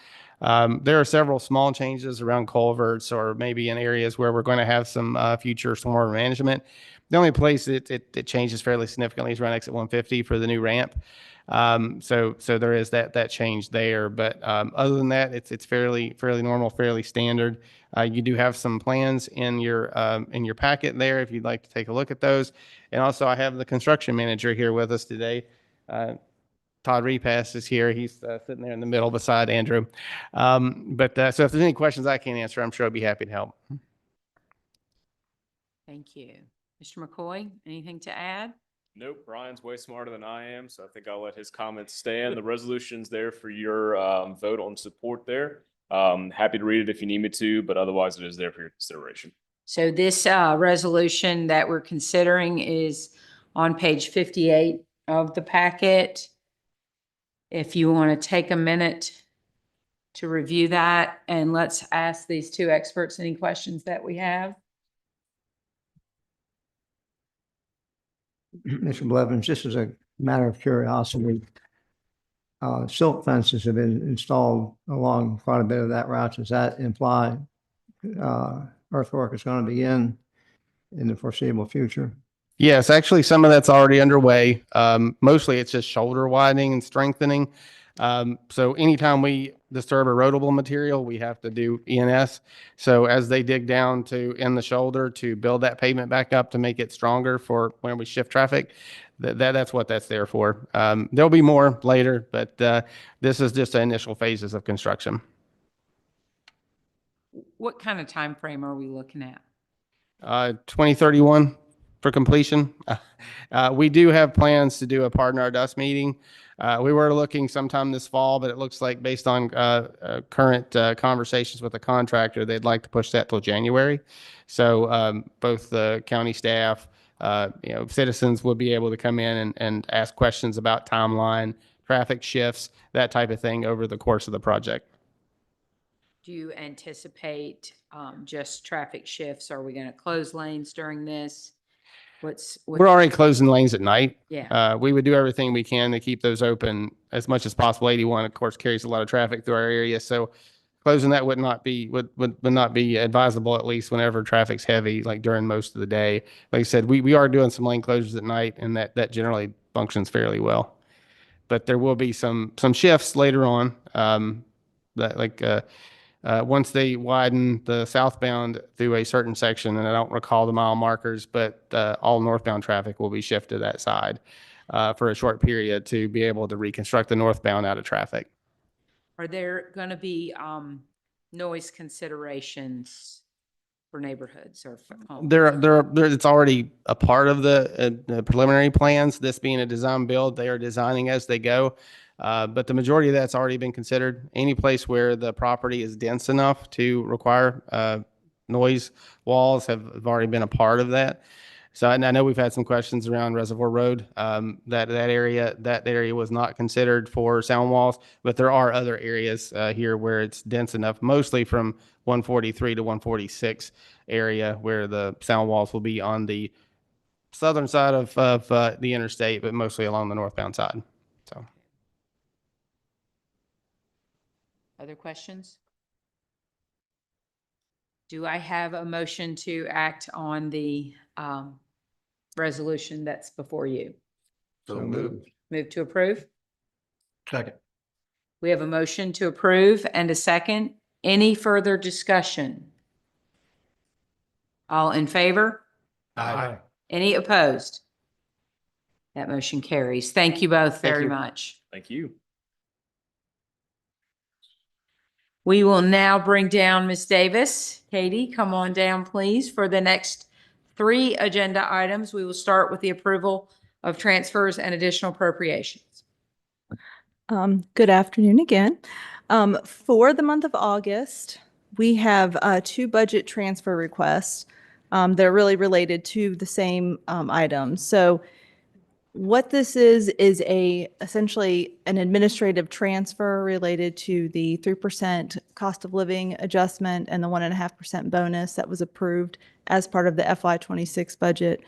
There are several small changes around culverts or maybe in areas where we're going to have some future stormwater management. The only place it changes fairly significantly is around exit 150 for the new ramp. So there is that change there, but other than that, it's fairly normal, fairly standard. You do have some plans in your packet there if you'd like to take a look at those. And also, I have the construction manager here with us today. Todd Repass is here. He's sitting there in the middle beside Andrew. So if there's any questions I can't answer, I'm sure I'd be happy to help. Thank you. Mr. McCoy, anything to add? Nope, Brian's way smarter than I am, so I think I'll let his comments stand. The resolution's there for your vote on support there. Happy to read it if you need me to, but otherwise it is there for your consideration. So this resolution that we're considering is on page 58 of the packet. If you want to take a minute to review that, and let's ask these two experts any questions that we have. Mr. Blevins, this is a matter of curiosity. silt fences have been installed along quite a bit of that route. Does that imply earthwork is going to begin in the foreseeable future? Yes, actually, some of that's already underway. Mostly it's just shoulder widening and strengthening. So anytime we disturb erodible material, we have to do ENS. So as they dig down to in the shoulder to build that pavement back up to make it stronger for when we shift traffic, that's what that's there for. There'll be more later, but this is just the initial phases of construction. What kind of time frame are we looking at? 2031 for completion. We do have plans to do a Pardon Our Dust meeting. We were looking sometime this fall, but it looks like based on current conversations with the contractor, they'd like to push that till January. So both the county staff, citizens will be able to come in and ask questions about timeline, traffic shifts, that type of thing over the course of the project. Do you anticipate just traffic shifts? Are we going to close lanes during this? We're already closing lanes at night. Yeah. We would do everything we can to keep those open as much as possible. 81, of course, carries a lot of traffic through our area, so closing that would not be advisable, at least whenever traffic's heavy, like during most of the day. Like I said, we are doing some lane closures at night, and that generally functions fairly well. But there will be some shifts later on. Once they widen the southbound through a certain section, and I don't recall the mile markers, but all northbound traffic will be shifted to that side for a short period to be able to reconstruct the northbound out of traffic. Are there going to be noise considerations for neighborhoods or for homes? It's already a part of the preliminary plans. This being a design build, they are designing as they go. But the majority of that's already been considered. Any place where the property is dense enough to require noise walls have already been a part of that. So I know we've had some questions around Reservoir Road. That area was not considered for sound walls, but there are other areas here where it's dense enough, mostly from 143 to 146 area, where the sound walls will be on the southern side of the interstate, but mostly along the northbound side. So. Other questions? Do I have a motion to act on the resolution that's before you? So moved. Move to approve? Second. We have a motion to approve and a second. Any further discussion? All in favor? Aye. Any opposed? That motion carries. Thank you both very much. Thank you. We will now bring down Ms. Davis. Katie, come on down, please, for the next 3 agenda items. We will start with the approval of transfers and additional appropriations. Good afternoon again. For the month of August, we have 2 budget transfer requests. They're really related to the same items. So what this is essentially an administrative transfer related to the 3% cost of living adjustment and the 1.5% bonus that was approved as part of the FY26 budget.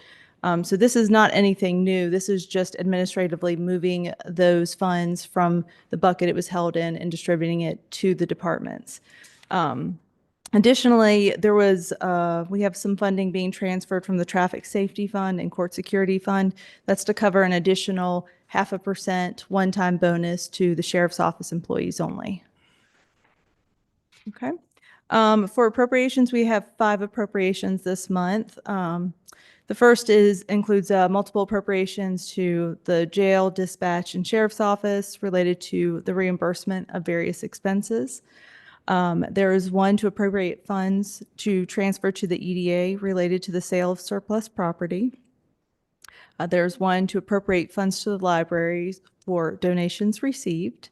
So this is not anything new. This is just administratively moving those funds from the bucket it was held in and distributing it to the departments. Additionally, we have some funding being transferred from the Traffic Safety Fund and Court Security Fund. That's to cover an additional 0.5% one-time bonus to the Sheriff's Office employees only. Okay. For appropriations, we have 5 appropriations this month. The first includes multiple appropriations to the jail, dispatch, and Sheriff's Office related to the reimbursement of various expenses. There is one to appropriate funds to transfer to the EDA related to the sale of surplus property. There's one to appropriate funds to the libraries for donations received.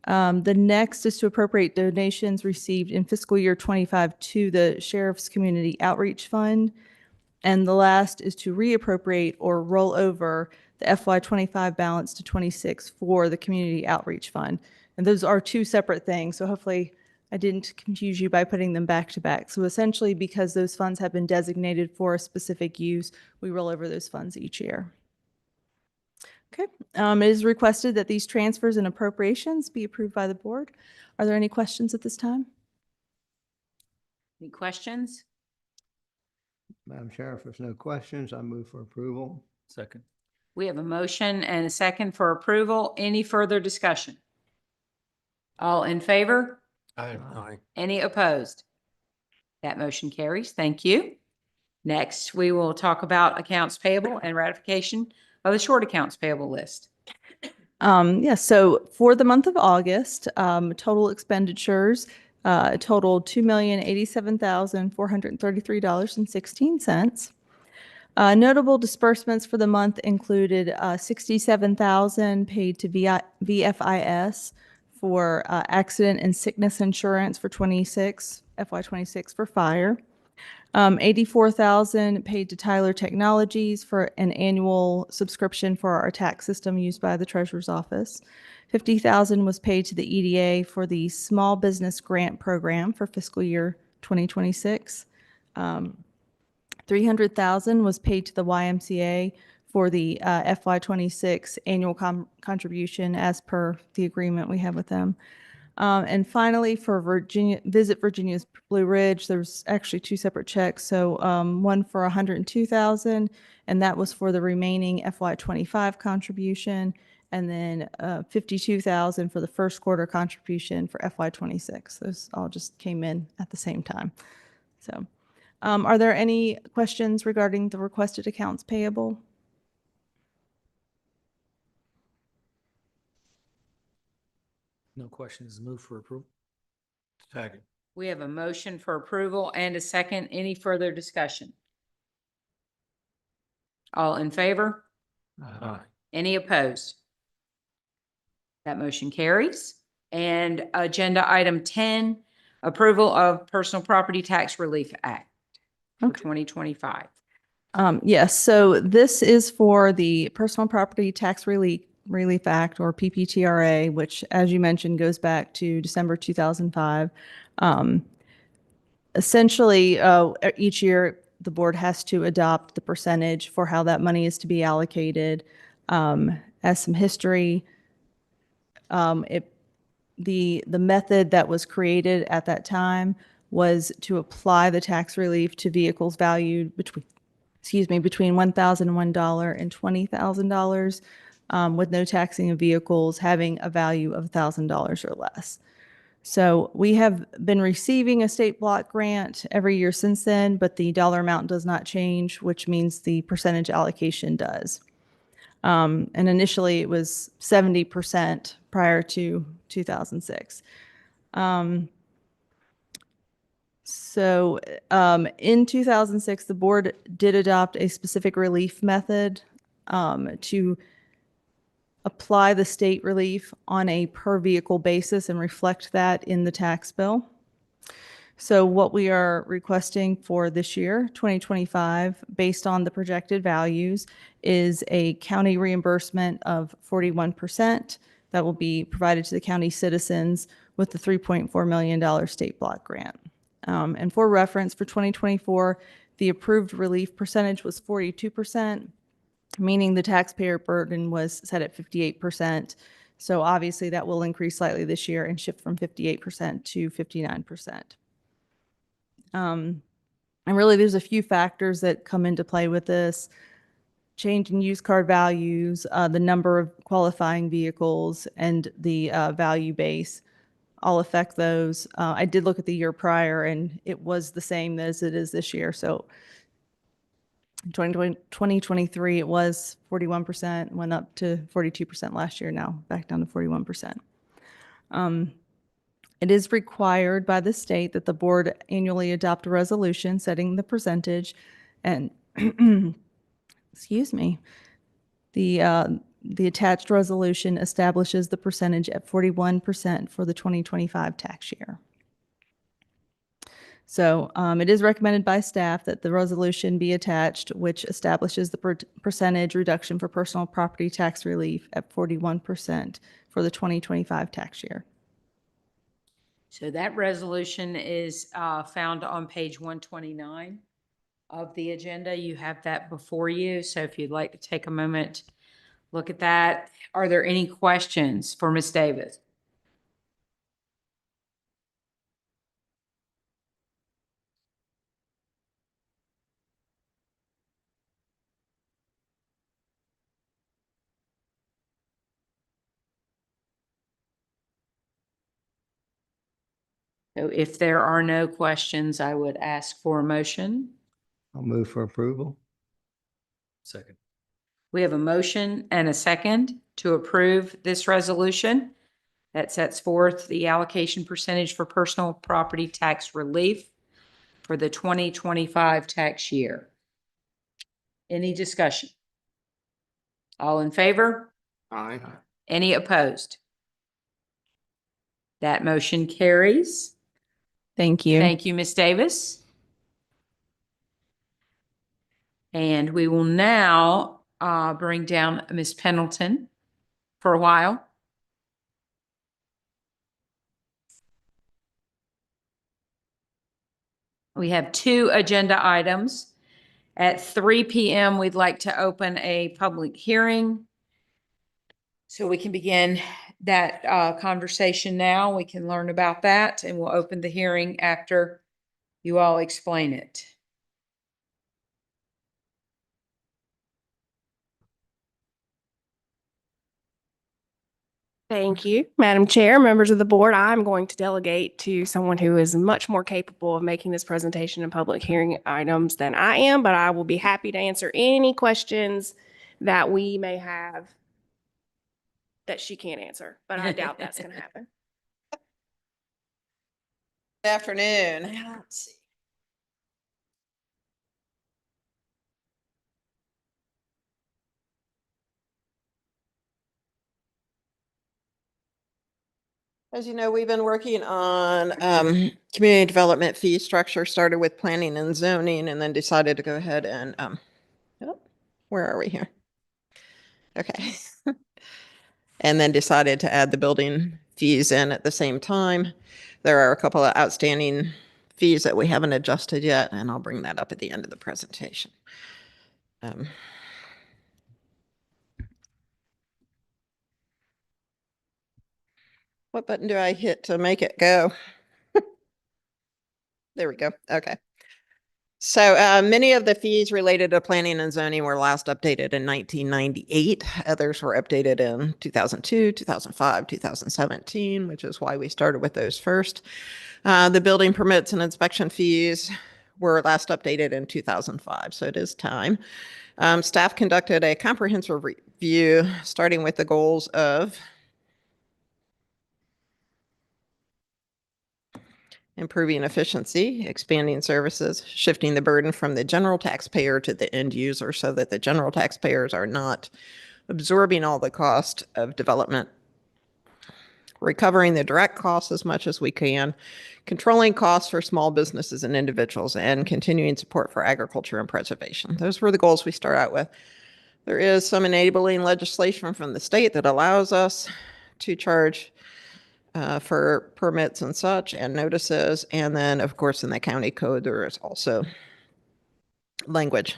The next is to appropriate donations received in fiscal year 25 to the Sheriff's Community Outreach Fund. And the last is to reappropriate or roll over the FY25 balance to 26 for the Community Outreach Fund. And those are 2 separate things. So hopefully I didn't confuse you by putting them back to back. So essentially, because those funds have been designated for a specific use, we roll over those funds each year. Okay. It is requested that these transfers and appropriations be approved by the board. Are there any questions at this time? Any questions? Madam Chair, if there's no questions, I move for approval. Second. We have a motion and a second for approval. Any further discussion? All in favor? Aye. Any opposed? That motion carries. Thank you. Next, we will talk about accounts payable and ratification of the short accounts payable list. Yes, so for the month of August, total expenditures totaled $2,087,433.16. Notable disbursements for the month included $67,000 paid to VFIS for accident and sickness insurance for FY26 for fire. $84,000 paid to Tyler Technologies for an annual subscription for our tax system used by the Treasurer's Office. $50,000 was paid to the EDA for the Small Business Grant Program for fiscal year 2026. $300,000 was paid to the YMCA for the FY26 annual contribution as per the agreement we have with them. And finally, for Visit Virginia's Blue Ridge, there's actually two separate checks. So one for $102,000, and that was for the remaining FY25 contribution, and then $52,000 for the first quarter contribution for FY26. Those all just came in at the same time. So are there any questions regarding the requested accounts payable? No questions. Move for approval. Second. We have a motion for approval and a second. Any further discussion? All in favor? Aye. Any opposed? That motion carries. And agenda item 10, approval of Personal Property Tax Relief Act for 2025. Yes, so this is for the Personal Property Tax Relief Act, or PPTRA, which, as you mentioned, goes back to December 2005. Essentially, each year, the board has to adopt the percentage for how that money is to be allocated. As some history, the method that was created at that time was to apply the tax relief to vehicles valued between $1,001 and $20,000, with no taxing of vehicles having a value of $1,000 or less. So we have been receiving a state block grant every year since then, but the dollar amount does not change, which means the percentage allocation does. And initially it was 70% prior to 2006. In 2006, the board did adopt a specific relief method to apply the state relief on a per vehicle basis and reflect that in the tax bill. So what we are requesting for this year, 2025, based on the projected values, is a county reimbursement of 41% that will be provided to the county citizens with the $3.4 million state block grant. And for reference, for 2024, the approved relief percentage was 42%, meaning the taxpayer burden was set at 58%. So obviously that will increase slightly this year and shift from 58% to 59%. And really there's a few factors that come into play with this. Change in used car values, the number of qualifying vehicles, and the value base all affect those. I did look at the year prior and it was the same as it is this year. So 2023, it was 41%, went up to 42% last year, now back down to 41%. It is required by the state that the board annually adopt a resolution setting the percentage, and excuse me, the attached resolution establishes the percentage at 41% for the 2025 tax year. So it is recommended by staff that the resolution be attached, which establishes the percentage reduction for personal property tax relief at 41% for the 2025 tax year. So that resolution is found on page 129 of the agenda. You have that before you. So if you'd like to take a moment Look at that. Are there any questions for Ms. Davis? So if there are no questions, I would ask for a motion. I'll move for approval. Second. We have a motion and a second to approve this resolution that sets forth the allocation percentage for personal property tax relief for the 2025 tax year. Any discussion? All in favor? Aye. Any opposed? That motion carries. Thank you. Thank you, Ms. Davis. And we will now bring down Ms. Pendleton for a while. We have 2 agenda items. At 3 p.m., we'd like to open a public hearing. So we can begin that conversation now. We can learn about that, and we'll open the hearing after you all explain it. Thank you, Madam Chair, members of the board. I'm going to delegate to someone who is much more capable of making this presentation and public hearing items than I am, but I will be happy to answer any questions that we may have that she can't answer, but I doubt that's going to happen. Good afternoon. Let's see. As you know, we've been working on community development fee structure, started with planning and zoning, and then decided to go ahead and, where are we here? Okay. And then decided to add the building fees in at the same time. There are a couple of outstanding fees that we haven't adjusted yet, and I'll bring that up at the end of the presentation. What button do I hit to make it go? There we go. Okay. So many of the fees related to planning and zoning were last updated in 1998. Others were updated in 2002, 2005, 2017, which is why we started with those first. The building permits and inspection fees were last updated in 2005, so it is time. Staff conducted a comprehensive review, starting with the goals of improving efficiency, expanding services, shifting the burden from the general taxpayer to the end user so that the general taxpayers are not absorbing all the cost of development, recovering the direct costs as much as we can, controlling costs for small businesses and individuals, and continuing support for agriculture and preservation. Those were the goals we start out with. There is some enabling legislation from the state that allows us to charge for permits and such and notices. And then, of course, in the county code, there is also language.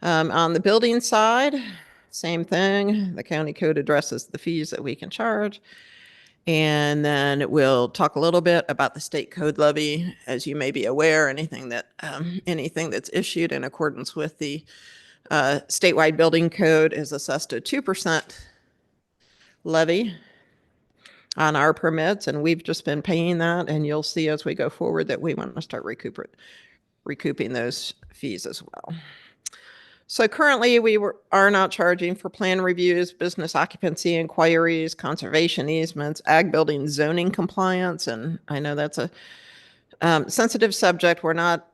On the building side, same thing. The county code addresses the fees that we can charge. And then we'll talk a little bit about the state code levy. As you may be aware, anything that's issued in accordance with the statewide building code is assessed a 2% levy on our permits, and we've just been paying that, and you'll see as we go forward that we want to start recouping those fees as well. So currently we are not charging for plan reviews, business occupancy inquiries, conservation easements, ag building zoning compliance, and I know that's a sensitive subject. We're not,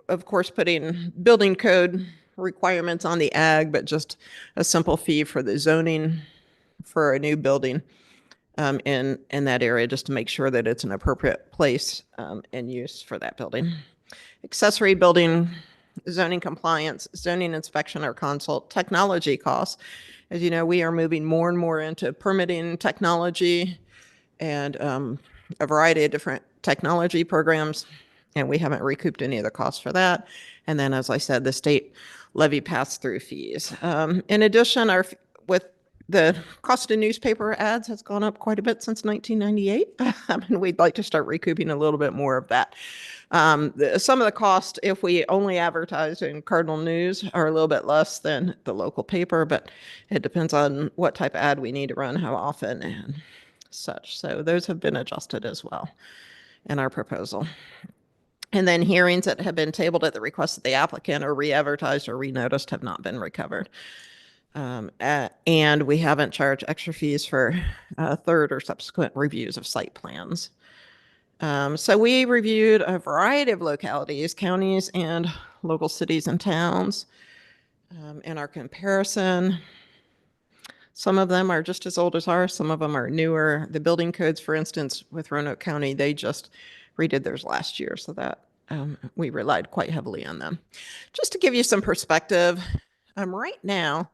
of course, putting building code requirements on the ag, but just a simple fee for the zoning for a new building in that area, just to make sure that it's an appropriate place and use for that building. Accessory building zoning compliance, zoning inspection or consult, technology costs. As you know, we are moving more and more into permitting technology and a variety of different technology programs, and we haven't recouped any of the costs for that. And then, as I said, the state levy pass-through fees. In addition, with the cost of newspaper ads has gone up quite a bit since 1998. And we'd like to start recouping a little bit more of that. Some of the cost, if we only advertise in Cardinal News, are a little bit less than the local paper, but it depends on what type of ad we need to run, how often, and such. So those have been adjusted as well in our proposal. And then hearings that have been tabled at the request of the applicant or re-advertised or re-noticed have not been recovered. And we haven't charged extra fees for third or subsequent reviews of site plans. So we reviewed a variety of localities, counties, and local cities and towns. In our comparison, some of them are just as old as ours. Some of them are newer. The building codes, for instance, with Roanoke County, they just redid theirs last year. So that we relied quite heavily on them. Just to give you some perspective, right now,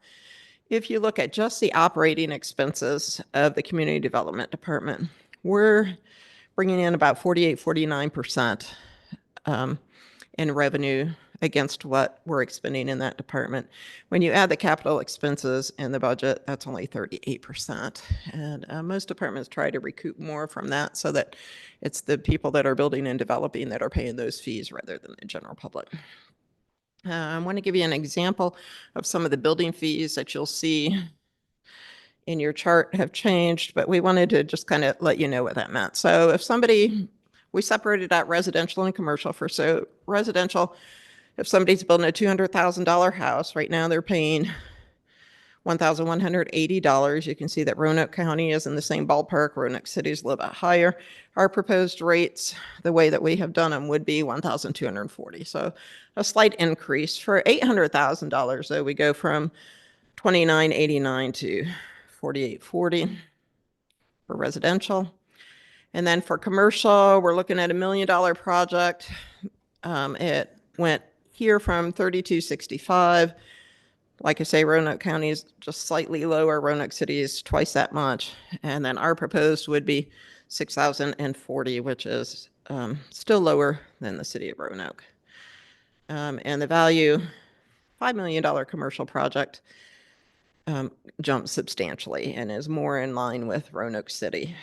if you look at just the operating expenses of the Community Development Department, we're bringing in about 49% in revenue against what we're expending in that department. When you add the capital expenses in the budget, that's only 38%. And most departments try to recoup more from that so that it's the people that are building and developing that are paying those fees rather than the general public. I want to give you an example of some of the building fees that you'll see in your chart have changed, but we wanted to just kind of let you know what that meant. So if somebody, we separated out residential and commercial for, so residential, if somebody's building a $200,000 house, right now they're paying $1,180. You can see that Roanoke County is in the same ballpark. Roanoke City is a little bit higher. Our proposed rates, the way that we have done them, would be $1,240. So a slight increase. For $800,000, though, we go from $2,989 to $4,840 for residential. And then for commercial, we're looking at $1 million project. It went here from $3,265. Like I say, Roanoke County is just slightly lower. Roanoke City is twice that much. And then our proposed would be $6,040, which is still lower than the city of Roanoke. And the value, $5 million commercial project, jumps substantially and is more in line with Roanoke City.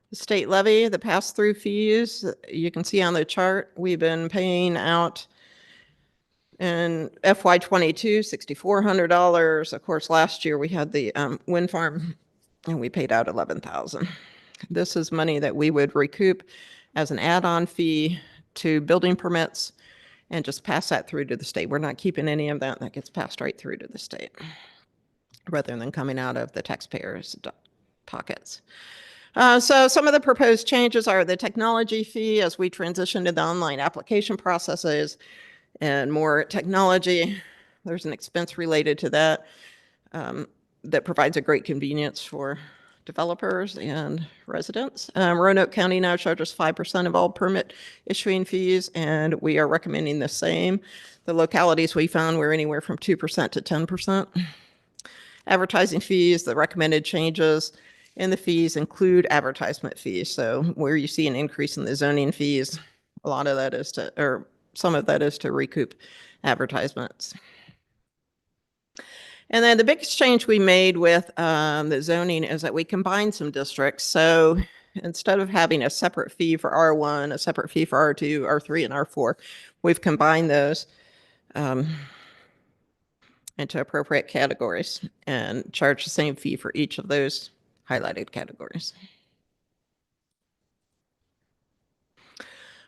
The state levy, the pass-through fees, you can see on the chart, we've been paying out in FY22, $6,400. Of course, last year we had the wind farm and we paid out $11,000. This is money that we would recoup as an add-on fee to building permits and just pass that through to the state. We're not keeping any of that. That gets passed right through to the state rather than coming out of the taxpayers' pockets. So some of the proposed changes are the technology fee as we transition to the online application processes and more technology. There's an expense related to that that provides a great convenience for developers and residents. Roanoke County now charges 5% of all permit issuing fees, and we are recommending the same. The localities we found were anywhere from 2% to 10%. Advertising fees, the recommended changes in the fees include advertisement fees. So where you see an increase in the zoning fees, a lot of that is to, or some of that is to recoup advertisements. And then the biggest change we made with the zoning is that we combined some districts. So instead of having a separate fee for R1, a separate fee for R2, R3, and R4, we've combined those into appropriate categories and charge the same fee for each of those highlighted categories.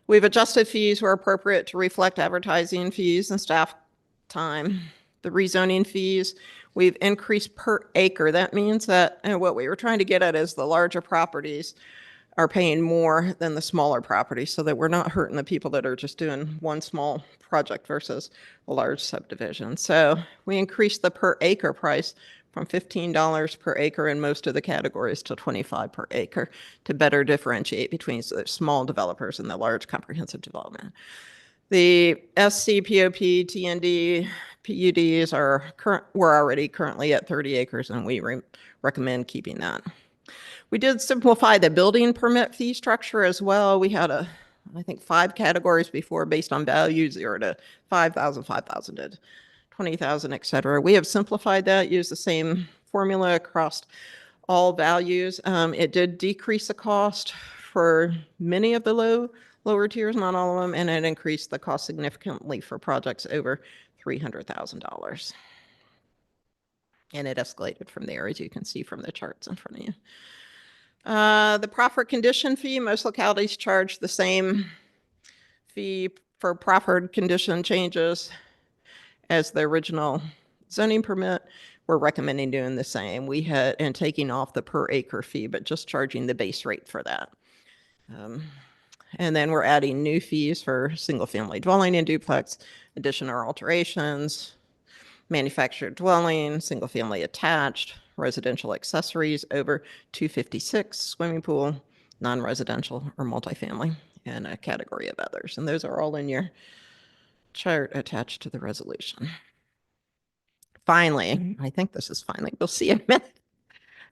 We've adjusted fees where appropriate to reflect advertising fees and staff time. The rezoning fees, we've increased per acre. That means that what we were trying to get at is the larger properties are paying more than the smaller properties so that we're not hurting the people that are just doing one small project versus a large subdivision. So we increased the per acre price from $15 per acre in most of the categories to $25 per acre to better differentiate between the small developers and the large comprehensive development. The SC, POP, TND, PUDs we're already currently at 30 acres and we recommend keeping that. We did simplify the building permit fee structure as well. We had a I think 5 categories before based on value, 0 to 5,000, 5,000 to 20,000, et cetera. We have simplified that, used the same formula across all values. It did decrease the cost for many of the lower tiers, not all of them, and it increased the cost significantly for projects over $300,000. And it escalated from there, as you can see from the charts in front of you. The proffered condition fee, most localities charge the same fee for proffered condition changes as the original zoning permit. We're recommending doing the same. We had, and taking off the per acre fee, but just charging the base rate for that. And then we're adding new fees for single family dwelling and duplex, addition or alterations, manufactured dwelling, single family attached, residential accessories over 256, swimming pool, non-residential or multifamily, and a category of others. And those are all in your chart attached to the resolution. Finally, I think this is finally, we'll see in a minute.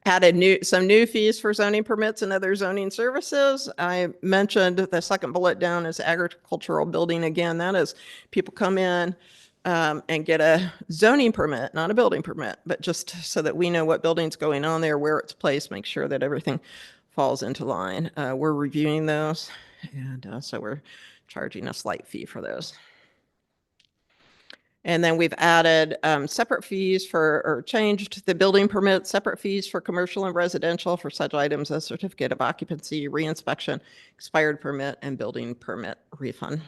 Added some new fees for zoning permits and other zoning services. I mentioned the second bullet down is agricultural building. Again, that is people come in and get a zoning permit, not a building permit, but just so that we know what building's going on there, where it's placed, make sure that everything falls into line. We're reviewing those, and so we're charging a slight fee for those. And then we've added separate fees for, or changed the building permit, separate fees for commercial and residential for such items as certificate of occupancy, reinspection, expired permit, and building permit refund.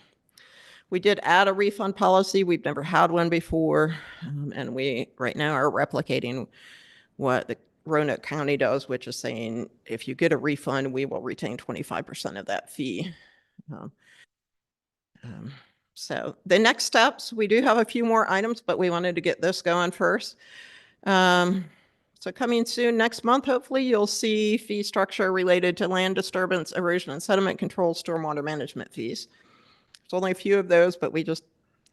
We did add a refund policy. We've never had one before. And we right now are replicating what the Roanoke County does, which is saying if you get a refund, we will retain 25% of that fee. So the next steps, we do have a few more items, but we wanted to get this going first. So coming soon next month, hopefully you'll see fee structure related to land disturbance, erosion and sediment control, stormwater management fees. There's only a few of those, but we just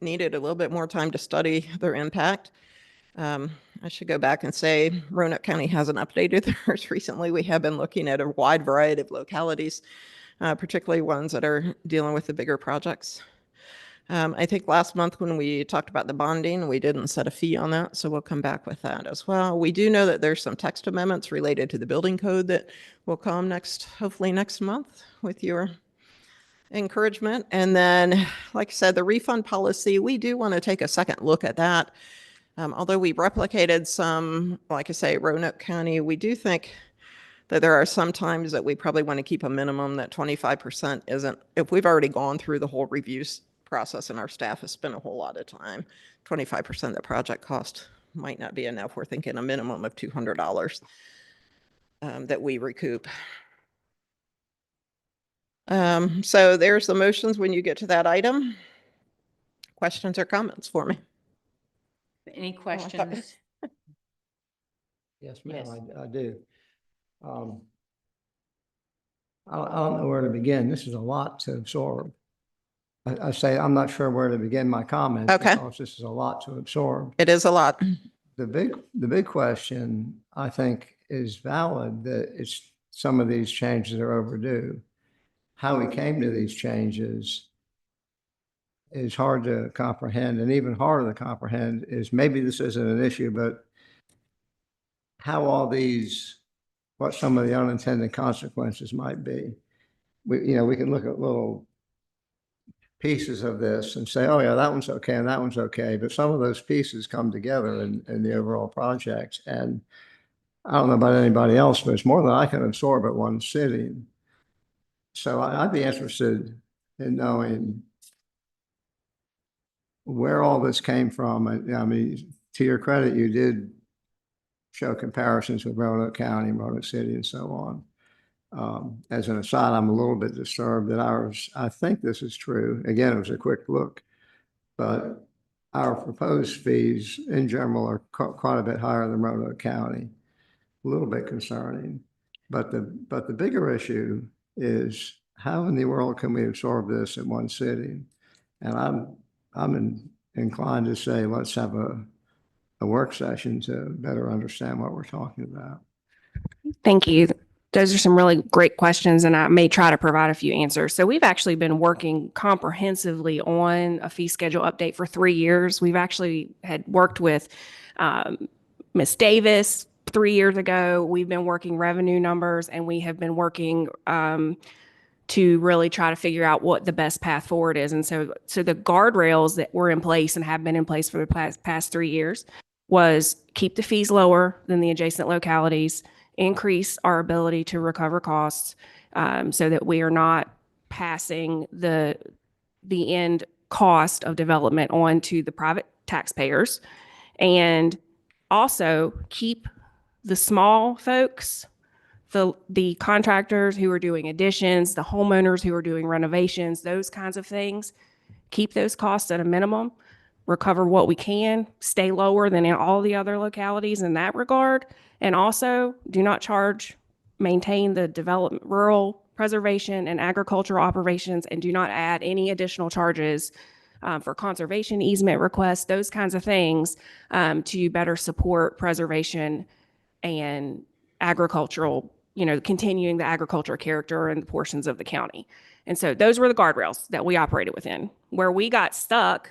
needed a little bit more time to study their impact. I should go back and say Roanoke County hasn't updated theirs recently. We have been looking at a wide variety of localities, particularly ones that are dealing with the bigger projects. I think last month when we talked about the bonding, we didn't set a fee on that, so we'll come back with that as well. We do know that there's some text amendments related to the building code that will come hopefully next month with your encouragement. And then, like I said, the refund policy, we do want to take a second look at that. Although we replicated some, like I say, Roanoke County, we do think that there are some times that we probably want to keep a minimum that 25% isn't, if we've already gone through the whole reviews process and our staff has spent a whole lot of time, 25% of the project cost might not be enough. We're thinking a minimum of $200 that we recoup. So there's the motions when you get to that item. Questions or comments for me? Any questions? Yes, ma'am, I do. I don't know where to begin. This is a lot to absorb. I say I'm not sure where to begin my comments. Okay. Because this is a lot to absorb. It is a lot. The big question, I think, is valid, that some of these changes are overdue. How we came to these changes is hard to comprehend, and even harder to comprehend is maybe this isn't an issue, but how all these, what some of the unintended consequences might be. We can look at little pieces of this and say, oh yeah, that one's okay and that one's okay, but some of those pieces come together in the overall project. And I don't know about anybody else, but it's more than I can absorb at one sitting. So I'd be interested in knowing where all this came from. I mean, to your credit, you did show comparisons with Roanoke County, Roanoke City, and so on. As an aside, I'm a little bit disturbed that ours, I think this is true. Again, it was a quick look, but our proposed fees in general are quite a bit higher than Roanoke County. A little bit concerning, but the bigger issue is how in the world can we absorb this in one sitting? And I'm inclined to say let's have a work session to better understand what we're talking about. Thank you. Those are some really great questions, and I may try to provide a few answers. So we've actually been working comprehensively on a fee schedule update for 3 years. We've actually had worked with Ms. Davis 3 years ago. We've been working revenue numbers, and we have been working to really try to figure out what the best path forward is. And so the guardrails that were in place and have been in place for the past 3 years was keep the fees lower than the adjacent localities, increase our ability to recover costs, so that we are not passing the end cost of development on to the private taxpayers, and also keep the small folks, the contractors who are doing additions, the homeowners who are doing renovations, those kinds of things, keep those costs at a minimum, recover what we can, stay lower than in all the other localities in that regard, and also do not maintain the development, rural preservation and agricultural operations, and do not add any additional charges for conservation easement requests, those kinds of things, to better support preservation and agricultural, continuing the agricultural character in the portions of the county. And so those were the guardrails that we operated within. Where we got stuck,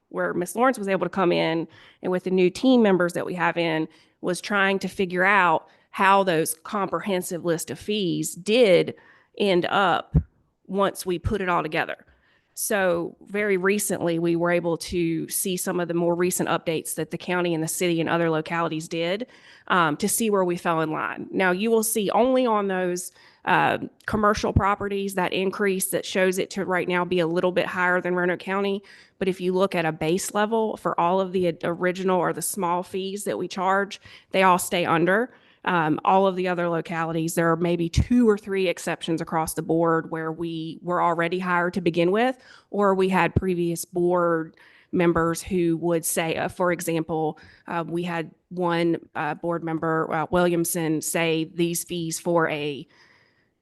where Ms. Lawrence was able to come in, and with the new team members that we have in, was trying to figure out how those comprehensive list of fees did end up once we put it all together. So very recently, we were able to see some of the more recent updates that the county and the city and other localities did, to see where we fell in line. Now, you will see only on those commercial properties that increase that shows it to right now be a little bit higher than Roanoke County. But if you look at a base level for all of the original or the small fees that we charge, they all stay under. All of the other localities, there are maybe 2 or 3 exceptions across the board where we were already higher to begin with, or we had previous board members who would say, for example, we had one board member, Williamson, say these fees for a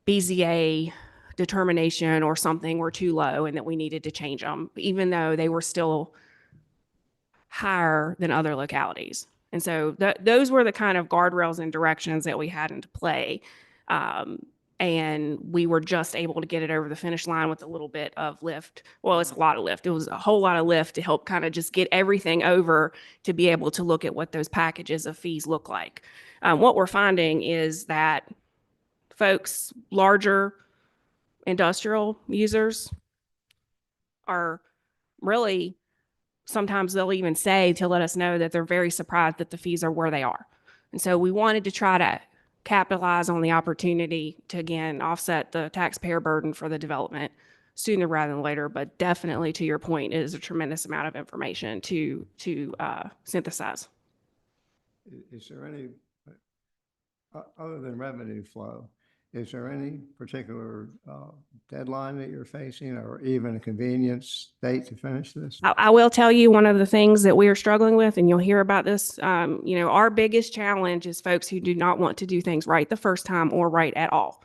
BZA determination or something were too low and that we needed to change them, even though they were still higher than other localities. And so those were the kind of guardrails and directions that we had into play. And we were just able to get it over the finish line with a little bit of lift. Well, it's a lot of lift. It was a whole lot of lift to help kind of just get everything over to be able to look at what those packages of fees look like. What we're finding is that folks, larger industrial users, are really, sometimes they'll even say to let us know that they're very surprised that the fees are where they are. And so we wanted to try to capitalize on the opportunity to, again, offset the taxpayer burden for the development sooner rather than later. But definitely, to your point, it is a tremendous amount of information to synthesize. Is there any, other than revenue flow, is there any particular deadline that you're facing, or even a convenience date to finish this? I will tell you one of the things that we are struggling with, and you'll hear about this, our biggest challenge is folks who do not want to do things right the first time or right at all.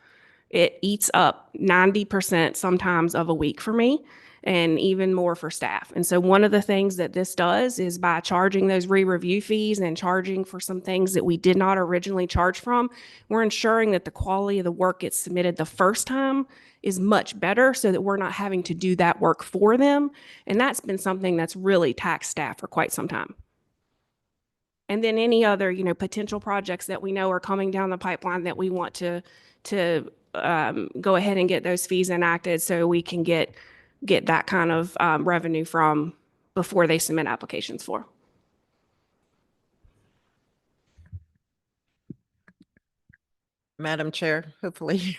It eats up 90% sometimes of a week for me, and even more for staff. And so one of the things that this does is, by charging those re-review fees and charging for some things that we did not originally charge from, we're ensuring that the quality of the work gets submitted the first time is much better, so that we're not having to do that work for them. And that's been something that's really taxed staff for quite some time. And then any other, potential projects that we know are coming down the pipeline that we want to go ahead and get those fees enacted so we can get that kind of revenue from before they submit applications for. Madam Chair, hopefully,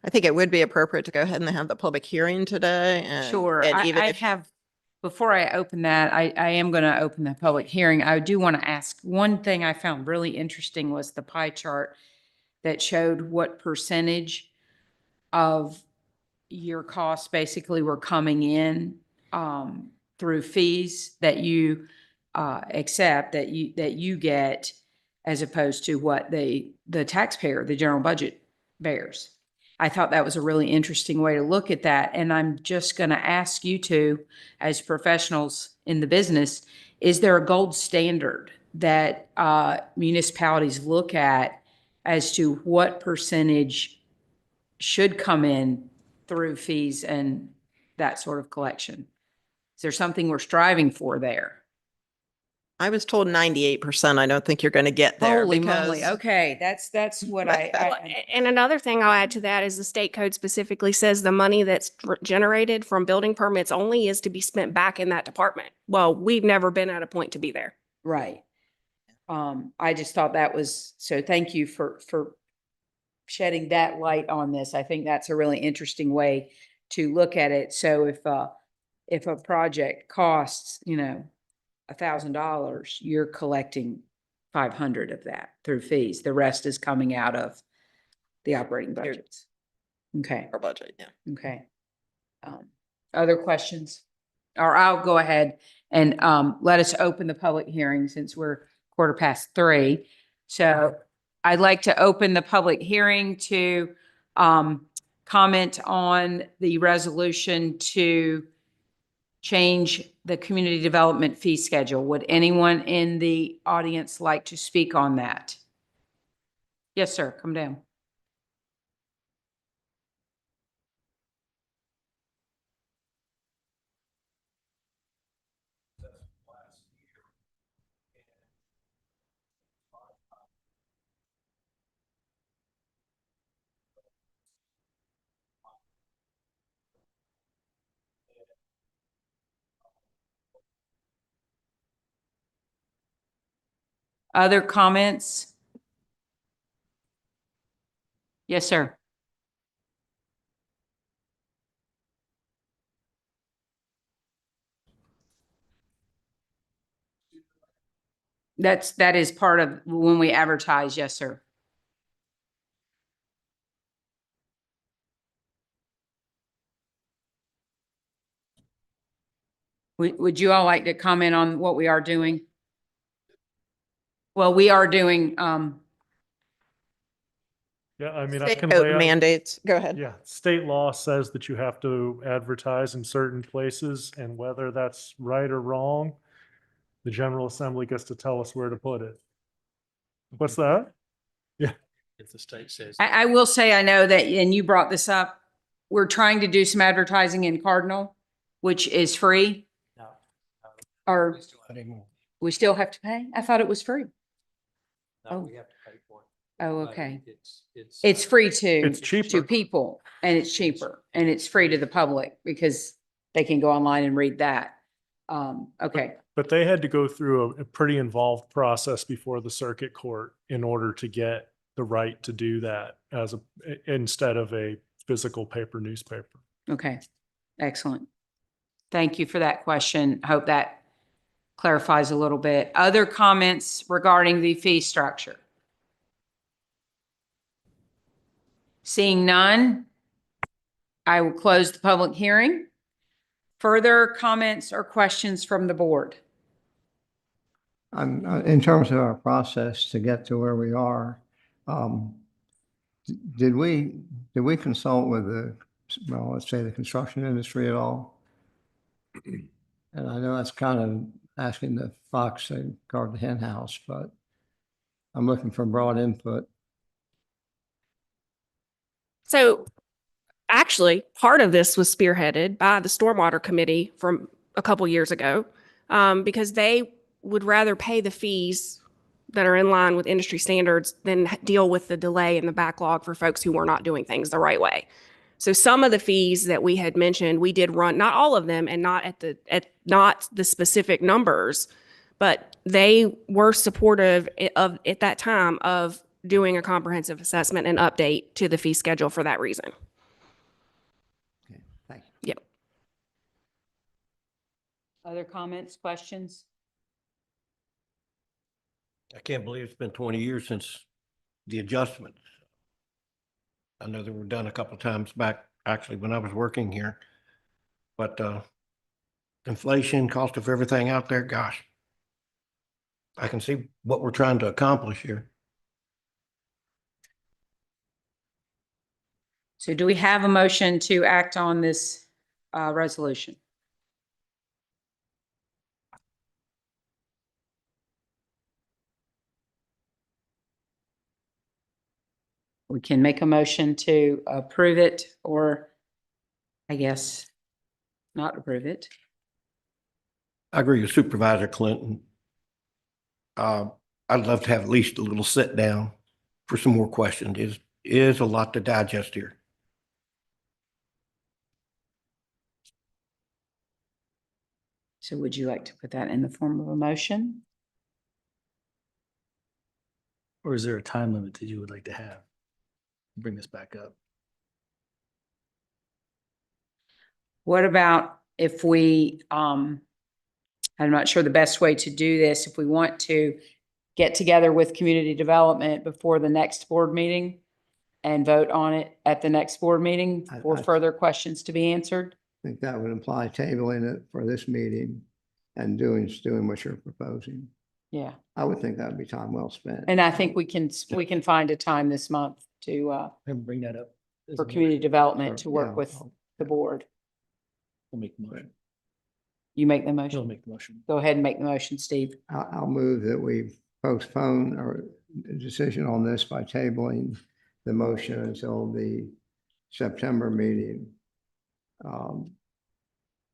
I think it would be appropriate to go ahead and have the public hearing today. And, Sure. And Before I open that, I am going to open the public hearing. I do want to ask, one thing I found really interesting was the pie chart that showed what percentage of your costs basically were coming in through fees that you accept, that you get, as opposed to what the taxpayer, the general budget, bears. I thought that was a really interesting way to look at that. And I'm just going to ask you two, as professionals in the business, is there a gold standard that municipalities look at as to what percentage should come in through fees and that sort of collection? Is there something we're striving for there? I was told 98%. I don't think you're going to get there Holy moly. because Okay, that's what And another thing I'll add to that is the state code specifically says the money that's generated from building permits only is to be spent back in that department. Well, we've never been at a point to be there. Right. I just thought that was, so thank you for shedding that light on this. I think that's a really interesting way to look at it. So if a project costs, $1,000, you're collecting 500 of that through fees. The rest is coming out of the operating budgets. Okay. our budget, yeah. Okay. Other questions? Or I'll go ahead and let us open the public hearing since we're 3:15. So I'd like to open the public hearing to comment on the resolution to change the community development fee schedule. Would anyone in the audience like to speak on that? Yes, sir. Come down. Other comments? Yes, sir. That is part of when we advertise. Yes, sir. Would you all like to comment on what we are doing? Well, we are doing, Yeah, I mean, I State can code lay out. mandates. Go ahead. Yeah, state law says that you have to advertise in certain places, and whether that's right or wrong, the General Assembly gets to tell us where to put it. What's that? Yeah. If the state says. I will say, I know that, and you brought this up, we're trying to do some advertising in Cardinal, which is free. No. Or we still have to pay? I thought it was free. No, we have to pay for it. Oh, But okay. It's It's free to. It's cheaper. To people, and it's cheaper, and it's free to the public because they can go online and read that. Okay. But they had to go through a pretty involved process before the circuit court in order to get the right to do that instead of a physical paper newspaper. Okay. Excellent. Thank you for that question. Hope that clarifies a little bit. Other comments regarding the fee structure? Seeing none, I will close the public hearing. Further comments or questions from the board? In terms of our process to get to where we are, did we consult with let's say the construction industry at all? And I know that's kind of asking the fox to guard the hen house, but I'm looking for broad input. So actually, part of this was spearheaded by the Stormwater Committee from a couple years ago, because they would rather pay the fees that are in line with industry standards than deal with the delay and the backlog for folks who were not doing things the right way. So some of the fees that we had mentioned, we did run, not all of them and not not the specific numbers, but they were supportive of at that time of doing a comprehensive assessment and update to the fee schedule for that reason. Okay, thank you. Yep. Other comments, questions? I can't believe it's been 20 years since the adjustments. I know they were done a couple of times back, actually, when I was working here. But inflation, cost of everything out there, gosh. I can see what we're trying to accomplish here. So do we have a motion to act on this resolution? We can make a motion to approve it, or I guess not approve it. I agree with Supervisor Clinton. I'd love to have at least a little sit down for some more questions. Is a lot to digest here. So would you like to put that in the form of a motion? Or is there a time limit that you would like to have? Bring this back up. What about if we, I'm not sure the best way to do this, if we want to get together with community development before the next board meeting and vote on it at the next board meeting for further questions to be answered? I think that would imply tabling it for this meeting and doing what you're proposing. Yeah. I would think that would be time well spent. And I think we can find a time this month to, And bring that up. as for a community motion. development to work Yeah. with the board. We'll make the motion. You make the He'll motion. make the motion. Go ahead and make the motion, Steve. I'll move that we postpone our decision on this by tabling the motion until the September meeting,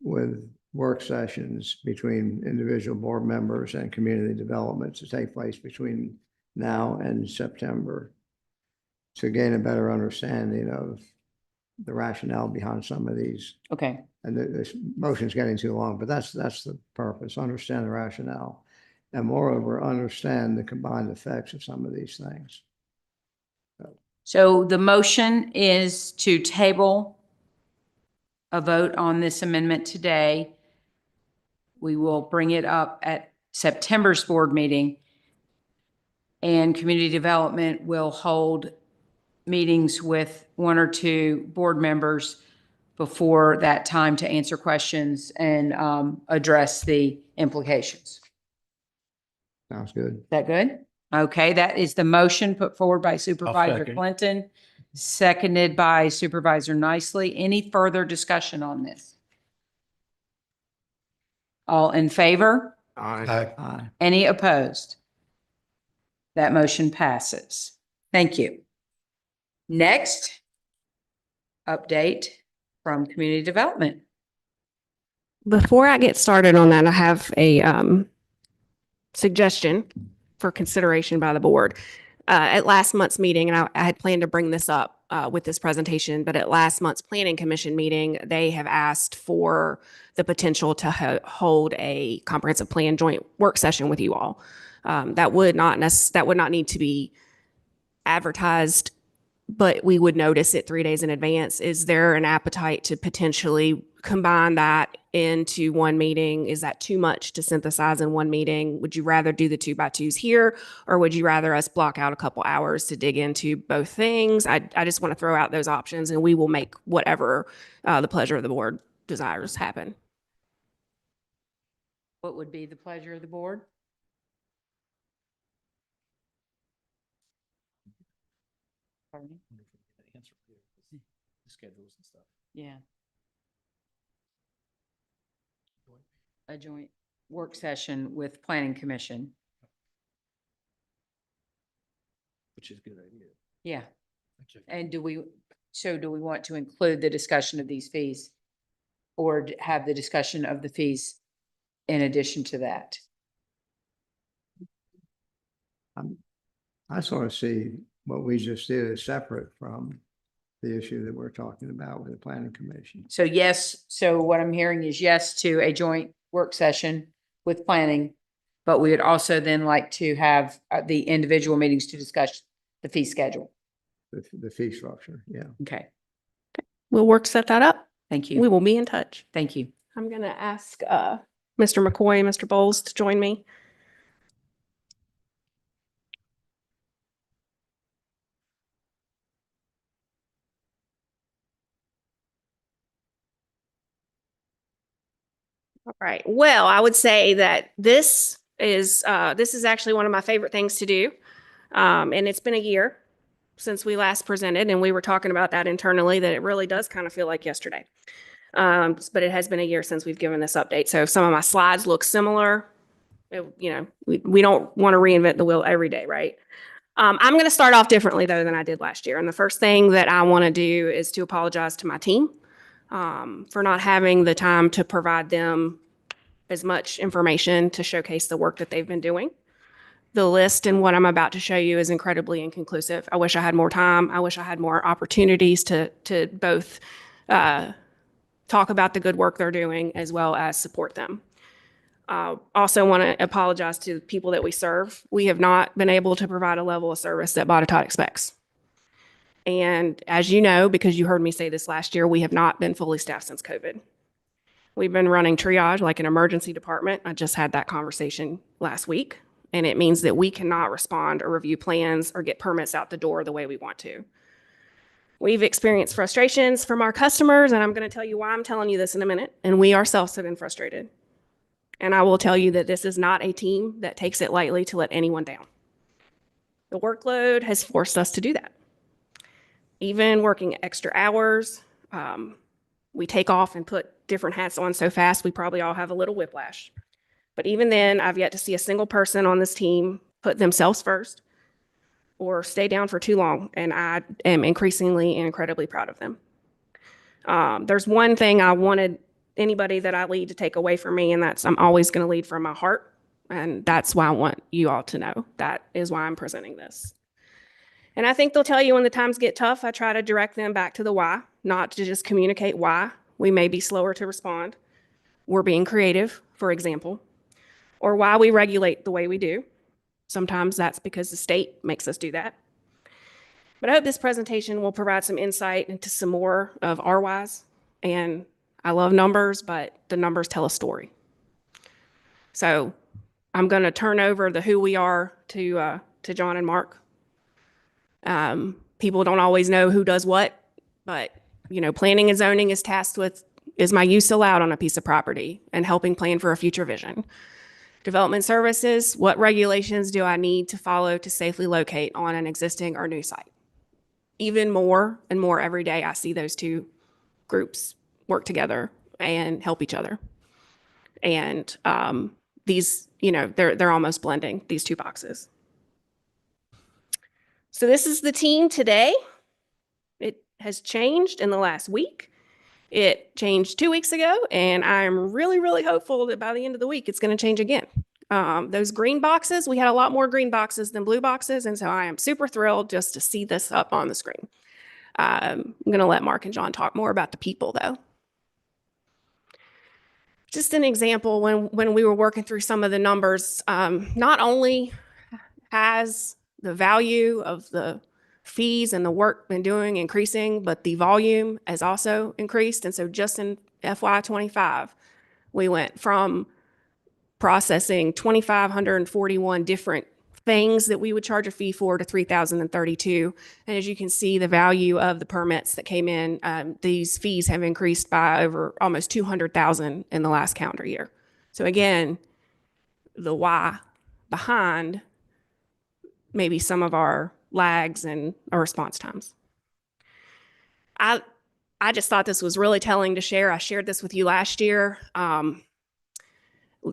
with work sessions between individual board members and community development to take place between now and September to gain a better understanding of the rationale behind some of these. Okay. And this motion's getting too long, but that's the purpose, understand the rationale. And moreover, understand the combined effects of some of these things. So the motion is to table a vote on this amendment today. We will bring it up at September's board meeting. And community development will hold meetings with one or two board members before that time to answer questions and address the implications. Sounds good. Is that good? Okay, that is the motion put forward by Supervisor second. Clinton, seconded by Supervisor Nicely. Any further discussion on this? All in favor? Aye. Any opposed? That motion passes. Thank you. Next, update from community development. Before I get started on that, I have a suggestion for consideration by the board. At last month's meeting, and I had planned to bring this up with this presentation, but at last month's Planning Commission meeting, they have asked for the potential to hold a comprehensive plan joint work session with you all. That would not need to be advertised, but we would notice it 3 days in advance. Is there an appetite to potentially combine that into one meeting? Is that too much to synthesize in one meeting? Would you rather do the 2x2s here, or would you rather us block out a couple hours to dig into both things? I just want to throw out those options, and we will make whatever the pleasure of the board desires happen. What would be the pleasure of the board? Pardon me? Schedules and stuff. Yeah. A joint work session with Planning Commission. Which is a good idea. Yeah. And do we want to include the discussion of these fees? Or have the discussion of the fees in addition to that? I sort of see what we just did as separate from the issue that we're talking about with the Planning Commission. So yes, so what I'm hearing is yes to a joint work session with planning, but we would also then like to have the individual meetings to discuss the fee schedule. The fee structure, yeah. Okay, We'll set that up. thank you. We will be in touch. Thank you. I'm going to ask Mr. McCoy, Mr. Bowles to join me. All right. Well, I would say that this is actually one of my favorite things to do. And it's been a year since we last presented, and we were talking about that internally, that it really does kind of feel like yesterday. But it has been a year since we've given this update. So some of my slides look similar. We don't want to reinvent the wheel every day, right? I'm going to start off differently though than I did last year. And the first thing that I want to do is to apologize to my team for not having the time to provide them as much information to showcase the work that they've been doing. The list and what I'm about to show you is incredibly inconclusive. I wish I had more time. I wish I had more opportunities to both talk about the good work they're doing as well as support them. Also want to apologize to the people that we serve. We have not been able to provide a level of service that Botetourt expects. And as you know, because you heard me say this last year, we have not been fully staffed since COVID. We've been running triage like an emergency department. I just had that conversation last week. And it means that we cannot respond or review plans or get permits out the door the way we want to. We've experienced frustrations from our customers, and I'm going to tell you why I'm telling you this in a minute. And we ourselves have been frustrated. And I will tell you that this is not a team that takes it lightly to let anyone down. The workload has forced us to do that. Even working extra hours, we take off and put different hats on so fast, we probably all have a little whiplash. But even then, I've yet to see a single person on this team put themselves first or stay down for too long, and I am increasingly and incredibly proud of them. There's one thing I wanted anybody that I lead to take away from me, and that's I'm always going to lead from my heart, and that's why I want you all to know. That is why I'm presenting this. And I think they'll tell you when the times get tough, I try to direct them back to the why, not to just communicate why we may be slower to respond. We're being creative, for example, or why we regulate the way we do. Sometimes that's because the state makes us do that. But I hope this presentation will provide some insight into some more of our whys. And I love numbers, but the numbers tell a story. So I'm going to turn over the who we are to John and Mark. People don't always know who does what, but planning and zoning is tasked with, is my use allowed on a piece of property, and helping plan for a future vision. Development services, what regulations do I need to follow to safely locate on an existing or new site? Even more and more every day, I see those two groups work together and help each other. And these, they're almost blending, these two boxes. So this is the team today. It has changed in the last week. It changed 2 weeks ago, and I'm really, really hopeful that by the end of the week, it's going to change again. Those green boxes, we had a lot more green boxes than blue boxes, and so I am super thrilled just to see this up on the screen. I'm going to let Mark and John talk more about the people, though. Just an example, when we were working through some of the numbers, not only has the value of the fees and the work been doing increasing, but the volume has also increased. And so just in FY25, we went from processing 2,541 different things that we would charge a fee for to 3,032. And as you can see, the value of the permits that came in, these fees have increased by over almost 200,000 in the last calendar year. So again, the why behind maybe some of our lags and our response times. I just thought this was really telling to share. I shared this with you last year.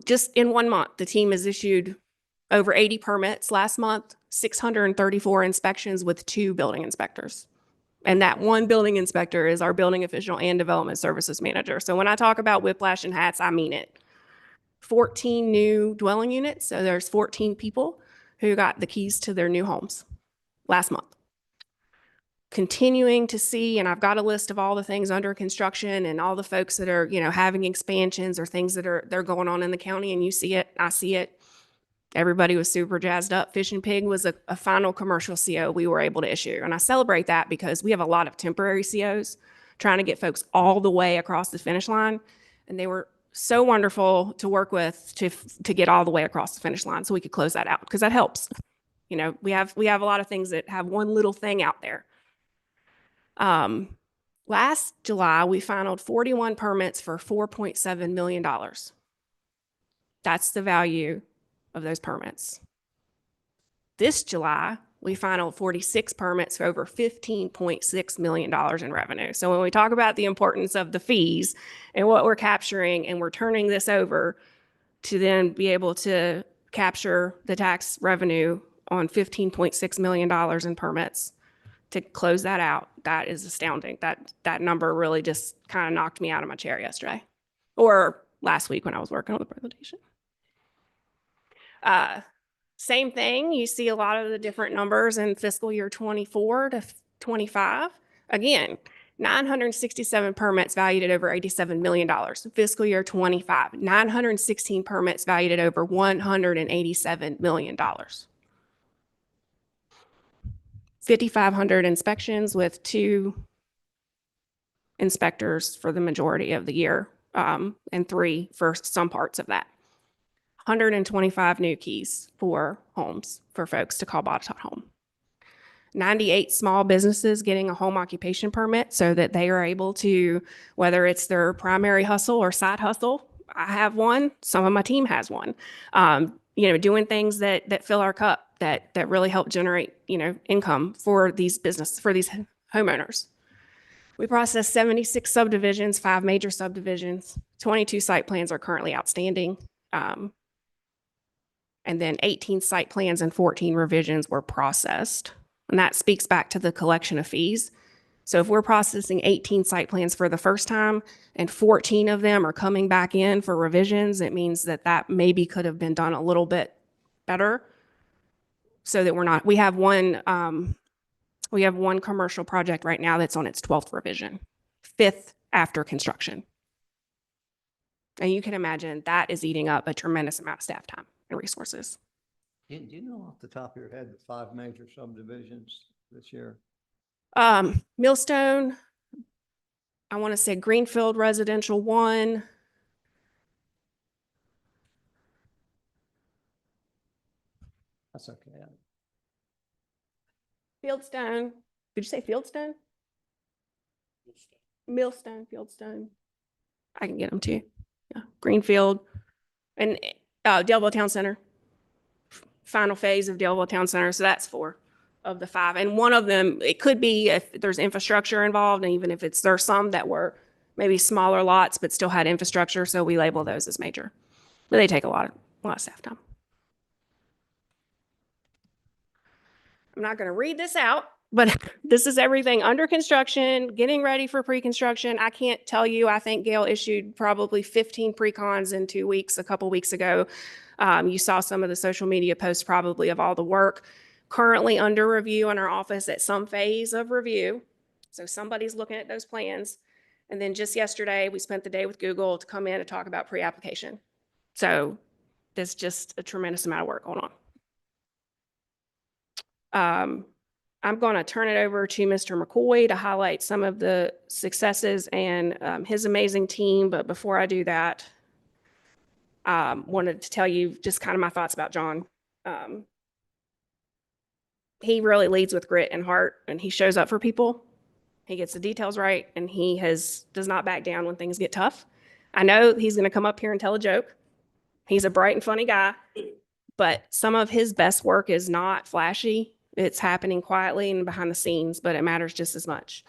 Just in 1 month, the team has issued over 80 permits last month, 634 inspections with 2 building inspectors. And that one building inspector is our building official and development services manager. So when I talk about whiplash and hats, I mean it. 14 new dwelling units. So there's 14 people who got the keys to their new homes last month. Continuing to see, and I've got a list of all the things under construction and all the folks that are, having expansions or things that they're going on in the county, and you see it, I see it. Everybody was super jazzed up. Fish and Pig was a final commercial CO we were able to issue. And I celebrate that because we have a lot of temporary COs trying to get folks all the way across the finish line. And they were so wonderful to work with to get all the way across the finish line so we could close that out, because that helps. We have a lot of things that have one little thing out there. Last July, we finalized 41 permits for $4.7 million. That's the value of those permits. This July, we finalized 46 permits for over $15.6 million in revenue. So when we talk about the importance of the fees and what we're capturing, and we're turning this over to then be able to capture the tax revenue on $15.6 million in permits to close that out. That is astounding. That number really just kind of knocked me out of my chair yesterday or last week when I was working on the presentation. Same thing. You see a lot of the different numbers in fiscal year 24 to 25. Again, 967 permits valued at over $87 million. Fiscal year 25, 916 permits valued at over $187 million. 5,500 inspections with 2 inspectors for the majority of the year, and 3 for some parts of that. 125 new keys for homes for folks to call Botetourt home. 98 small businesses getting a home occupation permit so that they are able to, whether it's their primary hustle or side hustle. I have one, some of my team has one, doing things that fill our cup, that really help generate, income for these homeowners. We processed 76 subdivisions, 5 major subdivisions, 22 site plans are currently outstanding. And then 18 site plans and 14 revisions were processed. And that speaks back to the collection of fees. So if we're processing 18 site plans for the first time and 14 of them are coming back in for revisions, it means that maybe could have been done a little bit better so that we have one commercial project right now that's on its 12th revision, 5th after construction. And you can imagine that is eating up a tremendous amount of staff time and resources. Do you know off the top of your head the 5 major subdivisions this year? Millstone, I want to say Greenfield Residential 1. That's okay. Fieldstone. Did you say Fieldstone? Millstone, Fieldstone. I can get them to you. Yeah. Greenfield and Delville Town Center. Final phase of Delville Town Center. So that's 4 of the 5. And one of them, it could be if there's infrastructure involved, and even if there's some that were maybe smaller lots but still had infrastructure, so we label those as major. But they take a lot of staff time. I'm not going to read this out, but this is everything under construction, getting ready for pre-construction. I can't tell you, I think Gail issued probably 15 pre-cons in 2 weeks, a couple weeks ago. You saw some of the social media posts probably of all the work currently under review in our office at some phase of review. So somebody's looking at those plans. And then just yesterday, we spent the day with Google to come in and talk about pre-application. So there's just a tremendous amount of work going on. I'm going to turn it over to Mr. McCoy to highlight some of the successes and his amazing team. But before I do that, wanted to tell you just kind of my thoughts about John. He really leads with grit and heart, and he shows up for people. He gets the details right, and he does not back down when things get tough. I know he's going to come up here and tell a joke. He's a bright and funny guy, but some of his best work is not flashy. It's happening quietly and behind the scenes, but it matters just as much.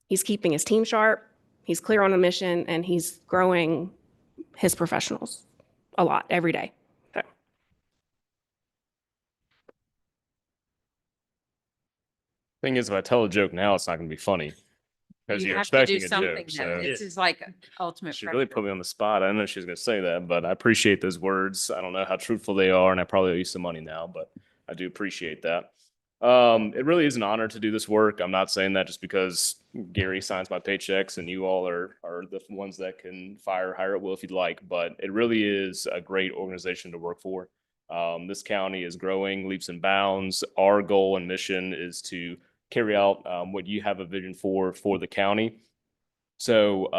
He's keeping his team sharp. He's clear on the mission, and he's growing his professionals a lot every day. So. Thing is, if I tell a joke now, it's not going to be funny because You you're have to do expecting a something. joke. So This is like ultimate she really pressure. put me on the spot. I didn't know she was going to say that, but I appreciate those words. I don't know how truthful they are, and I probably owe you some money now, but I do appreciate that. It really is an honor to do this work. I'm not saying that just because Gary signs my paychecks and you all are the ones that can hire at will if you'd like, but it really is a great organization to work for. This county is growing leaps and bounds. Our goal and mission is to carry out what you have a vision for the county. So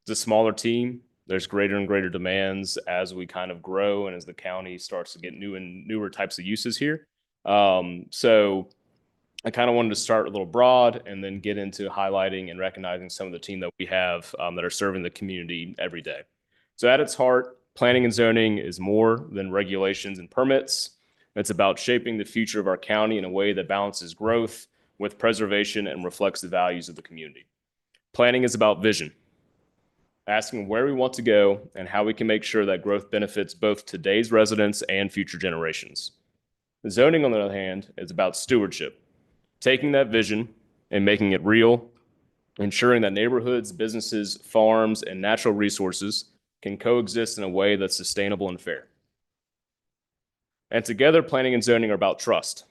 it's a smaller team. There's greater and greater demands as we kind of grow and as the county starts to get newer types of uses here. So I kind of wanted to start a little broad and then get into highlighting and recognizing some of the team that we have that are serving the community every day. So at its heart, planning and zoning is more than regulations and permits. It's about shaping the future of our county in a way that balances growth with preservation and reflects the values of the community. Planning is about vision, asking where we want to go and how we can make sure that growth benefits both today's residents and future generations. Zoning, on the other hand, is about stewardship, taking that vision and making it real, ensuring that neighborhoods, businesses, farms, and natural resources can coexist in a way that's sustainable and fair. And together, planning and zoning are about trust.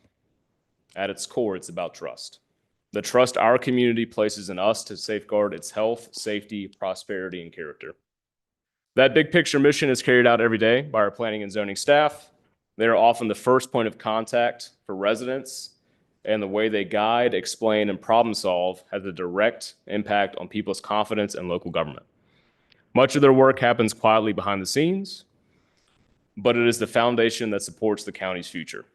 At its core, it's about trust. The trust our community places in us to safeguard its health, safety, prosperity, and character. That big picture mission is carried out every day by our planning and zoning staff. They are often the first point of contact for residents, and the way they guide, explain, and problem solve has a direct impact on people's confidence in local government. Much of their work happens quietly behind the scenes, but it is the foundation that supports the county's future.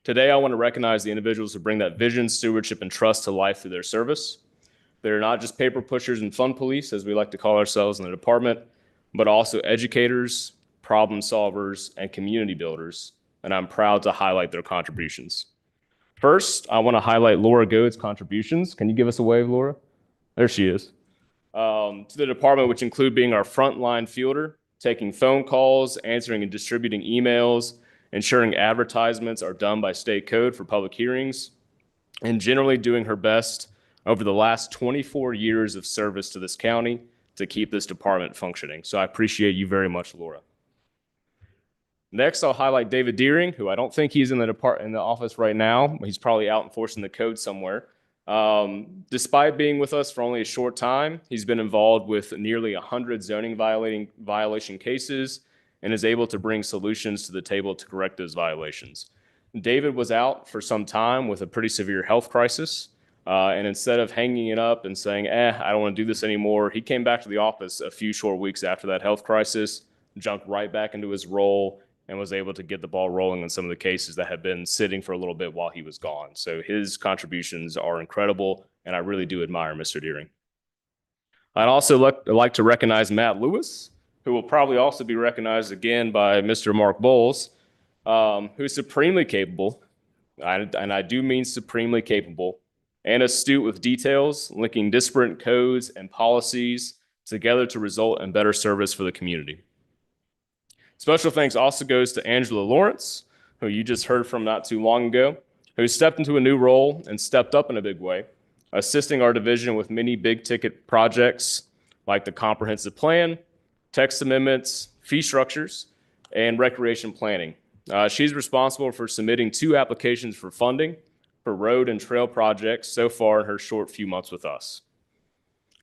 Today, I want to recognize the individuals who bring that vision, stewardship, and trust to life through their service. They're not just paper pushers and fun police, as we like to call ourselves in the department, but also educators, problem solvers, and community builders, and I'm proud to highlight their contributions. First, I want to highlight Laura Goad's contributions. Can you give us a wave, Laura? There she is. To the department, which include being our frontline fielder, taking phone calls, answering and distributing emails, ensuring advertisements are done by state code for public hearings, and generally doing her best over the last 24 years of service to this county to keep this department functioning. So I appreciate you very much, Laura. Next, I'll highlight David Deering, who I don't think he's in the office right now. He's probably out enforcing the code somewhere. Despite being with us for only a short time, he's been involved with nearly 100 zoning violation cases and is able to bring solutions to the table to correct those violations. David was out for some time with a pretty severe health crisis. And instead of hanging it up and saying, I don't want to do this anymore, he came back to the office a few short weeks after that health crisis, jumped right back into his role, and was able to get the ball rolling on some of the cases that had been sitting for a little bit while he was gone. So his contributions are incredible, and I really do admire Mr. Deering. I'd also like to recognize Matt Lewis, who will probably also be recognized again by Mr. Mark Bowles, who's supremely capable, and I do mean supremely capable, and astute with details, linking disparate codes and policies together to result in better service for the community. Special thanks also goes to Angela Lawrence, who you just heard from not too long ago, who stepped into a new role and stepped up in a big way, assisting our division with many big ticket projects like the comprehensive plan, text amendments, fee structures, and recreation planning. She's responsible for submitting 2 applications for funding for road and trail projects so far in her short few months with us.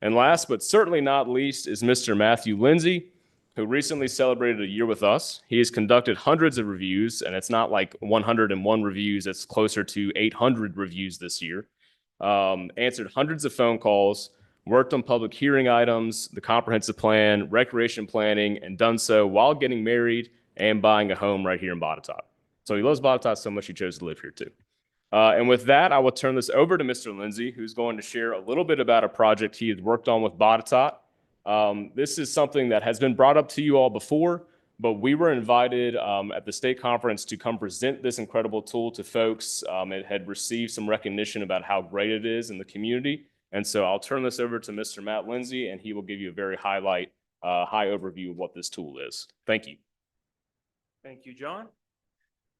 And last but certainly not least is Mr. Matthew Lindsay, who recently celebrated a year with us. He has conducted hundreds of reviews, and it's not like 101 reviews, it's closer to 800 reviews this year. Answered hundreds of phone calls, worked on public hearing items, the comprehensive plan, recreation planning, and done so while getting married and buying a home right here in Botetourt. So he loves Botetourt so much he chose to live here too. And with that, I will turn this over to Mr. Lindsay, who's going to share a little bit about a project he has worked on with Botetourt. This is something that has been brought up to you all before, but we were invited at the state conference to come present this incredible tool to folks. It had received some recognition about how great it is in the community. And so I'll turn this over to Mr. Matt Lindsay, and he will give you a very high overview of what this tool is. Thank you. Thank you, John.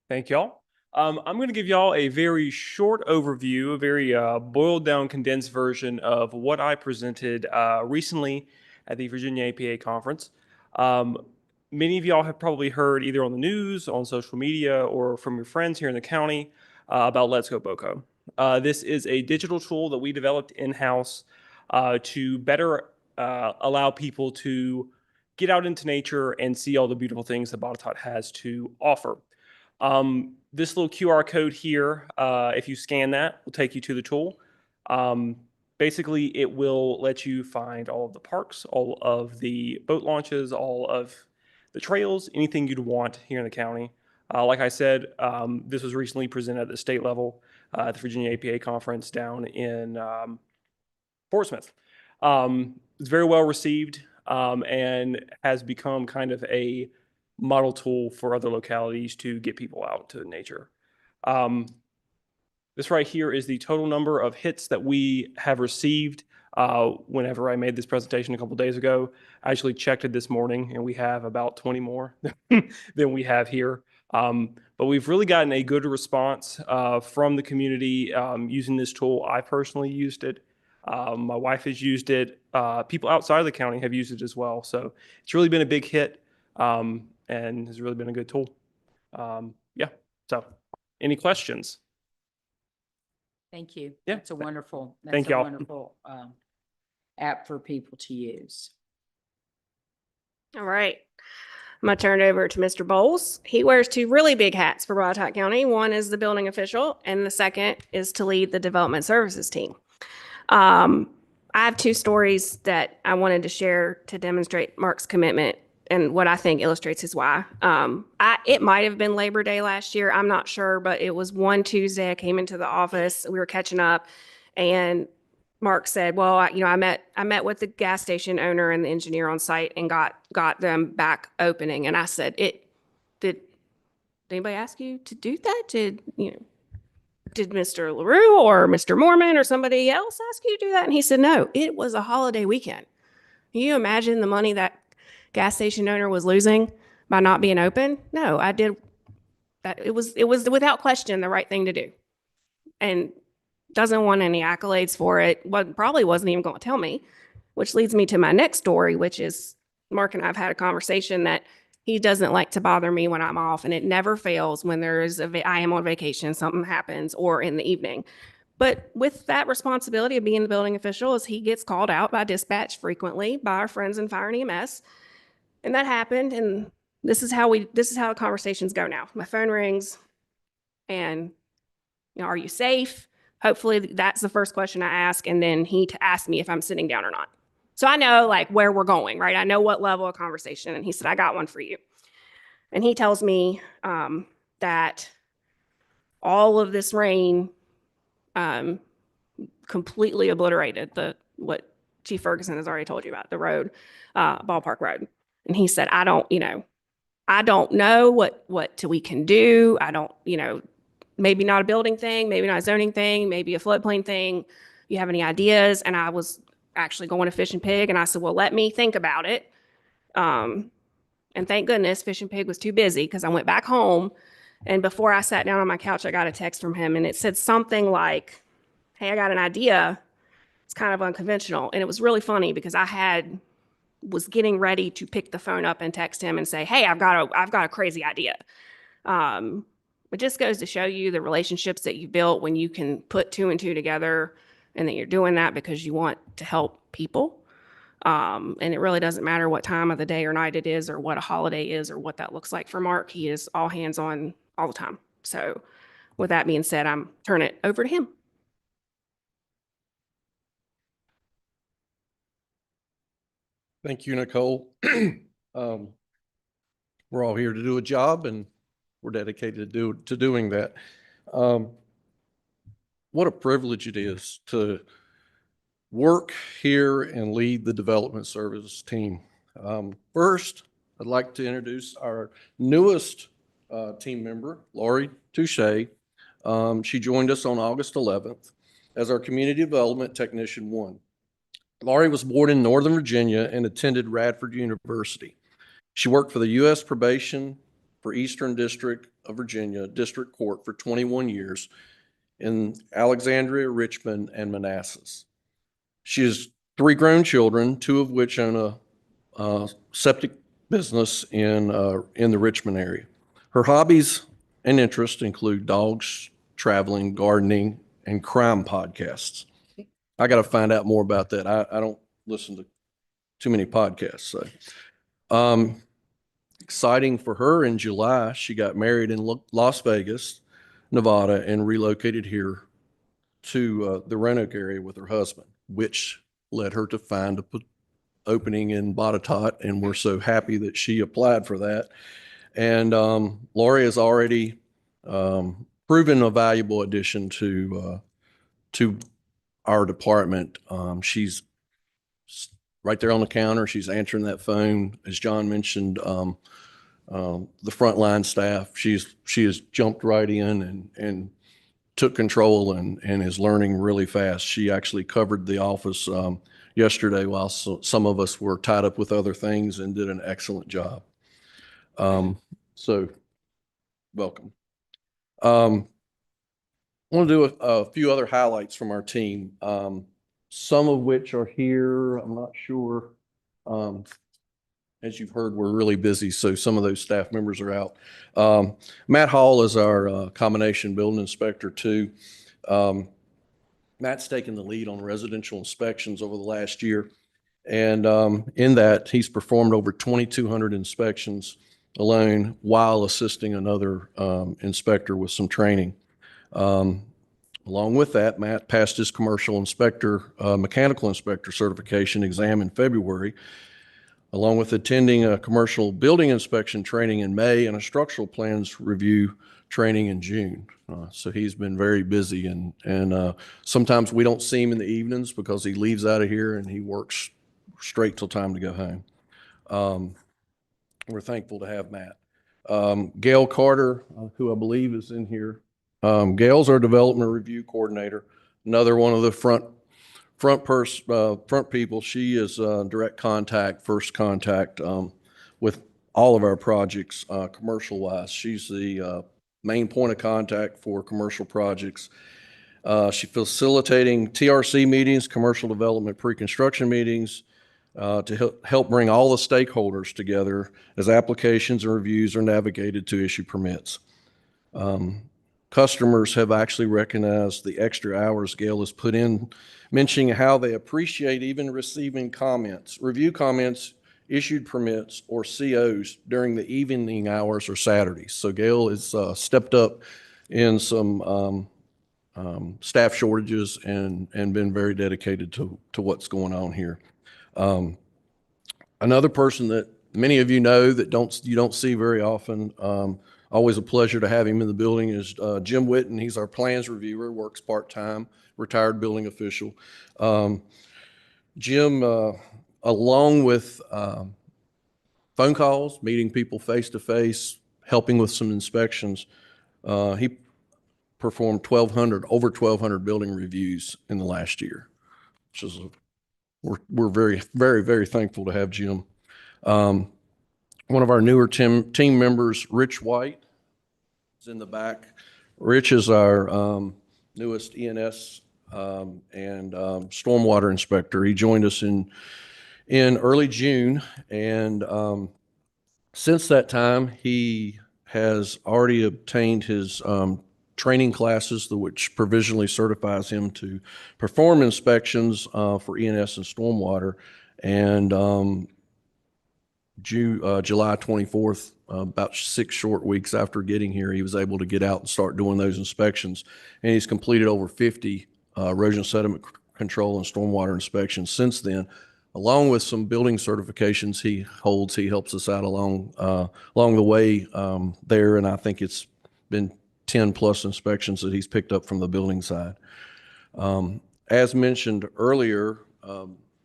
Thank y'all. I'm going to give y'all a very short overview, a very boiled down, condensed version of what I presented recently at the Virginia APA conference. Many of y'all have probably heard either on the news, on social media, or from your friends here in the county about Let's Go BoCo. This is a digital tool that we developed in-house to better allow people to get out into nature and see all the beautiful things that Botetourt has to offer. This little QR code here, if you scan that, will take you to the tool. Basically, it will let you find all of the parks, all of the boat launches, all of the trails, anything you'd want here in the county. Like I said, this was recently presented at the state level at the Virginia APA conference down in Fort Smith. It's very well received and has become kind of a model tool for other localities to get people out to nature. This right here is the total number of hits that we have received whenever I made this presentation a couple days ago. I actually checked it this morning, and we have about 20 more than we have here. But we've really gotten a good response from the community using this tool. I personally used it. My wife has used it. People outside of the county have used it as well. So it's really been a big hit and has really been a good tool. Yeah. So any questions? Thank you. Yeah. That's a wonderful, Thank that's a y'all. wonderful app for people to use. All right. I'm going to turn it over to Mr. Bowles. He wears two really big hats for Botetourt County. One is the building official, and the second is to lead the development services team. I have two stories that I wanted to share to demonstrate Mark's commitment and what I think illustrates his why. It might have been Labor Day last year. I'm not sure, but it was one Tuesday. I came into the office. We were catching up, and Mark said, "Well, I met with the gas station owner and the engineer on site and got them back opening." And I said, Did anybody ask you to do that? Did Mr. LaRue or Mr. Mormon or somebody else ask you to do that?" And he said, "No, it was a holiday weekend. Can you imagine the money that gas station owner was losing by not being open? No, I did that. It was without question the right thing to do." And doesn't want any accolades for it. Probably wasn't even going to tell me, which leads me to my next story, which is Mark and I have had a conversation that he doesn't like to bother me when I'm off, and it never fails when I am on vacation, something happens, or in the evening. But with that responsibility of being the building official is he gets called out by dispatch frequently by our friends in fire and EMS. And that happened, and this is how the conversations go now. My phone rings and, are you safe? Hopefully that's the first question I ask. And then he asks me if I'm sitting down or not. So I know like where we're going, right? I know what level of conversation. And he said, "I got one for you." And he tells me that all of this rain completely obliterated what Chief Ferguson has already told you about, the road, Ballpark Road. And he said, I don't know what we can do. I don't, maybe not a building thing, maybe not a zoning thing, maybe a floodplain thing. You have any ideas? And I was actually going to Fish and Pig, and I said, "Well, let me think about it." And thank goodness Fish and Pig was too busy, because I went back home, and before I sat down on my couch, I got a text from him, and it said something like, "Hey, I got an idea. It's kind of unconventional." And it was really funny because was getting ready to pick the phone up and text him and say, "Hey, I've got a crazy idea." It just goes to show you the relationships that you built when you can put two and two together, and that you're doing that because you want to help people. And it really doesn't matter what time of the day or night it is, or what a holiday is, or what that looks like for Mark. He is all hands on all the time. So with that being said, I'm turning it over to him. Thank you, Nicole. We're all here to do a job, and we're dedicated to doing that. What a privilege it is to work here and lead the development services team. First, I'd like to introduce our newest team member, Lori Touche. She joined us on August 11th as our Community Development Technician 1. Laurie was born in Northern Virginia and attended Radford University. She worked for the U.S. Probation for Eastern District of Virginia District Court for 21 years in Alexandria, Richmond, and Manassas. She has 3 grown children, 2 of which own a septic business in the Richmond area. Her hobbies and interests include dogs, traveling, gardening, and crime podcasts. I got to find out more about that. I don't listen to too many podcasts. So, exciting for her, in July, she got married in Las Vegas, Nevada, and relocated here to the Roanoke area with her husband, which led her to find an opening in Botetourt, and we're so happy that she applied for that. And Lori has already proven a valuable addition to our department. She's right there on the counter. She's answering that phone. As John mentioned, the frontline staff, she has jumped right in and took control and is learning really fast. She actually covered the office yesterday while some of us were tied up with other things, and did an excellent job. So welcome. I want to do a few other highlights from our team, some of which are here. I'm not sure. As you've heard, we're really busy, so some of those staff members are out. Matt Hall is our combination building inspector too. Matt's taken the lead on residential inspections over the last year. And in that, he's performed over 2,200 inspections alone while assisting another inspector with some training. Along with that, Matt passed his commercial inspector, mechanical inspector certification exam in February, along with attending a commercial building inspection training in May and a structural plans review training in June. So he's been very busy, and sometimes we don't see him in the evenings because he leaves out of here and he works straight till time to go home. We're thankful to have Matt. Gail Carter, who I believe is in here. Gail's our development review coordinator, another one of the front people. She is direct contact, first contact with all of our projects, commercial wise. She's the main point of contact for commercial projects. She's facilitating TRC meetings, commercial development pre-construction meetings, to help bring all the stakeholders together as applications and reviews are navigated to issue permits. Customers have actually recognized the extra hours Gail has put in, mentioning how they appreciate even receiving comments, review comments, issued permits, or COs during the evening hours or Saturdays. So Gail has stepped up in some staff shortages and been very dedicated to what's going on here. Another person that many of you know that you don't see very often, always a pleasure to have him in the building, is Jim Witten. He's our plans reviewer, works part-time, retired building official. Jim, along with phone calls, meeting people face-to-face, helping with some inspections, he performed over 1,200 building reviews in the last year, which is we're very, very, very thankful to have Jim. One of our newer team members, Rich White, is in the back. Rich is our newest ENS and stormwater inspector. He joined us in early June, and since that time, he has already obtained his training classes, which provisionally certifies him to perform inspections for ENS and stormwater. And July 24th, about 6 short weeks after getting here, he was able to get out and start doing those inspections. And he's completed over 50 erosion sediment control and stormwater inspections since then, along with some building certifications he holds. He helps us out along the way there, and I think it's been 10 plus inspections that he's picked up from the building side. As mentioned earlier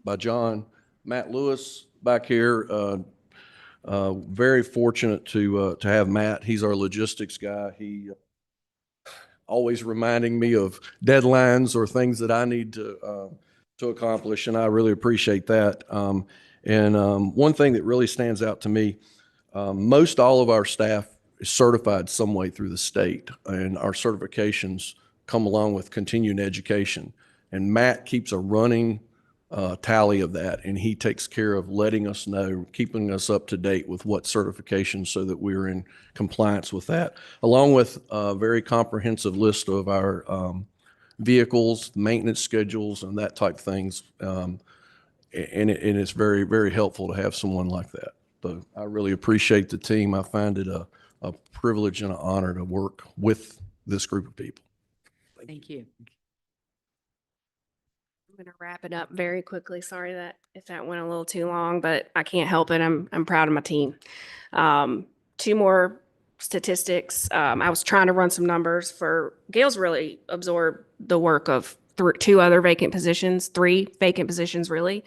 by John, Matt Lewis back here, very fortunate to have Matt. He's our logistics guy. He always reminding me of deadlines or things that I need to accomplish, and I really appreciate that. One thing that really stands out to me, most all of our staff is certified some way through the state, and our certifications come along with continuing education. And Matt keeps a running tally of that, and he takes care of letting us know, keeping us up to date with what certifications so that we're in compliance with that, along with a very comprehensive list of our vehicles, maintenance schedules, and that type of things. And it's very, very helpful to have someone like that. So I really appreciate the team. I find it a privilege and an honor to work with this group of people. Thank you. I'm going to wrap it up very quickly. Sorry that if that went a little too long, but I can't help it. I'm proud of my team. 2 more statistics. I was trying to run some numbers for Gail's really absorbed the work of 2 other vacant positions, 3 vacant positions really.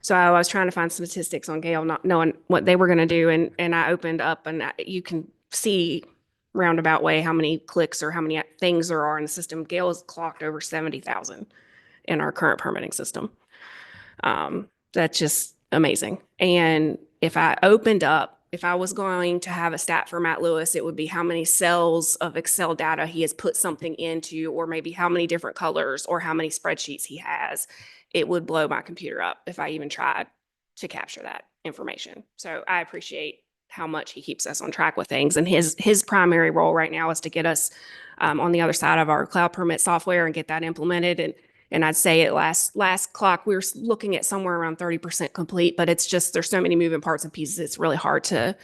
So I was trying to find statistics on Gail, not knowing what they were going to do. And I opened up, and you can see roundabout way how many clicks or how many things there are in the system. Gail has clocked over 70,000 in our current permitting system. That's just amazing. And if I opened up If I was going to have a stat for Matt Lewis, it would be how many cells of Excel data he has put something into, or maybe how many different colors, or how many spreadsheets he has. It would blow my computer up if I even tried to capture that information. So I appreciate how much he keeps us on track with things. And his primary role right now is to get us on the other side of our cloud permit software and get that implemented. And I'd say at last clock, we were looking at somewhere around 30% complete, but it's just, there's so many moving parts and pieces. It's really hard to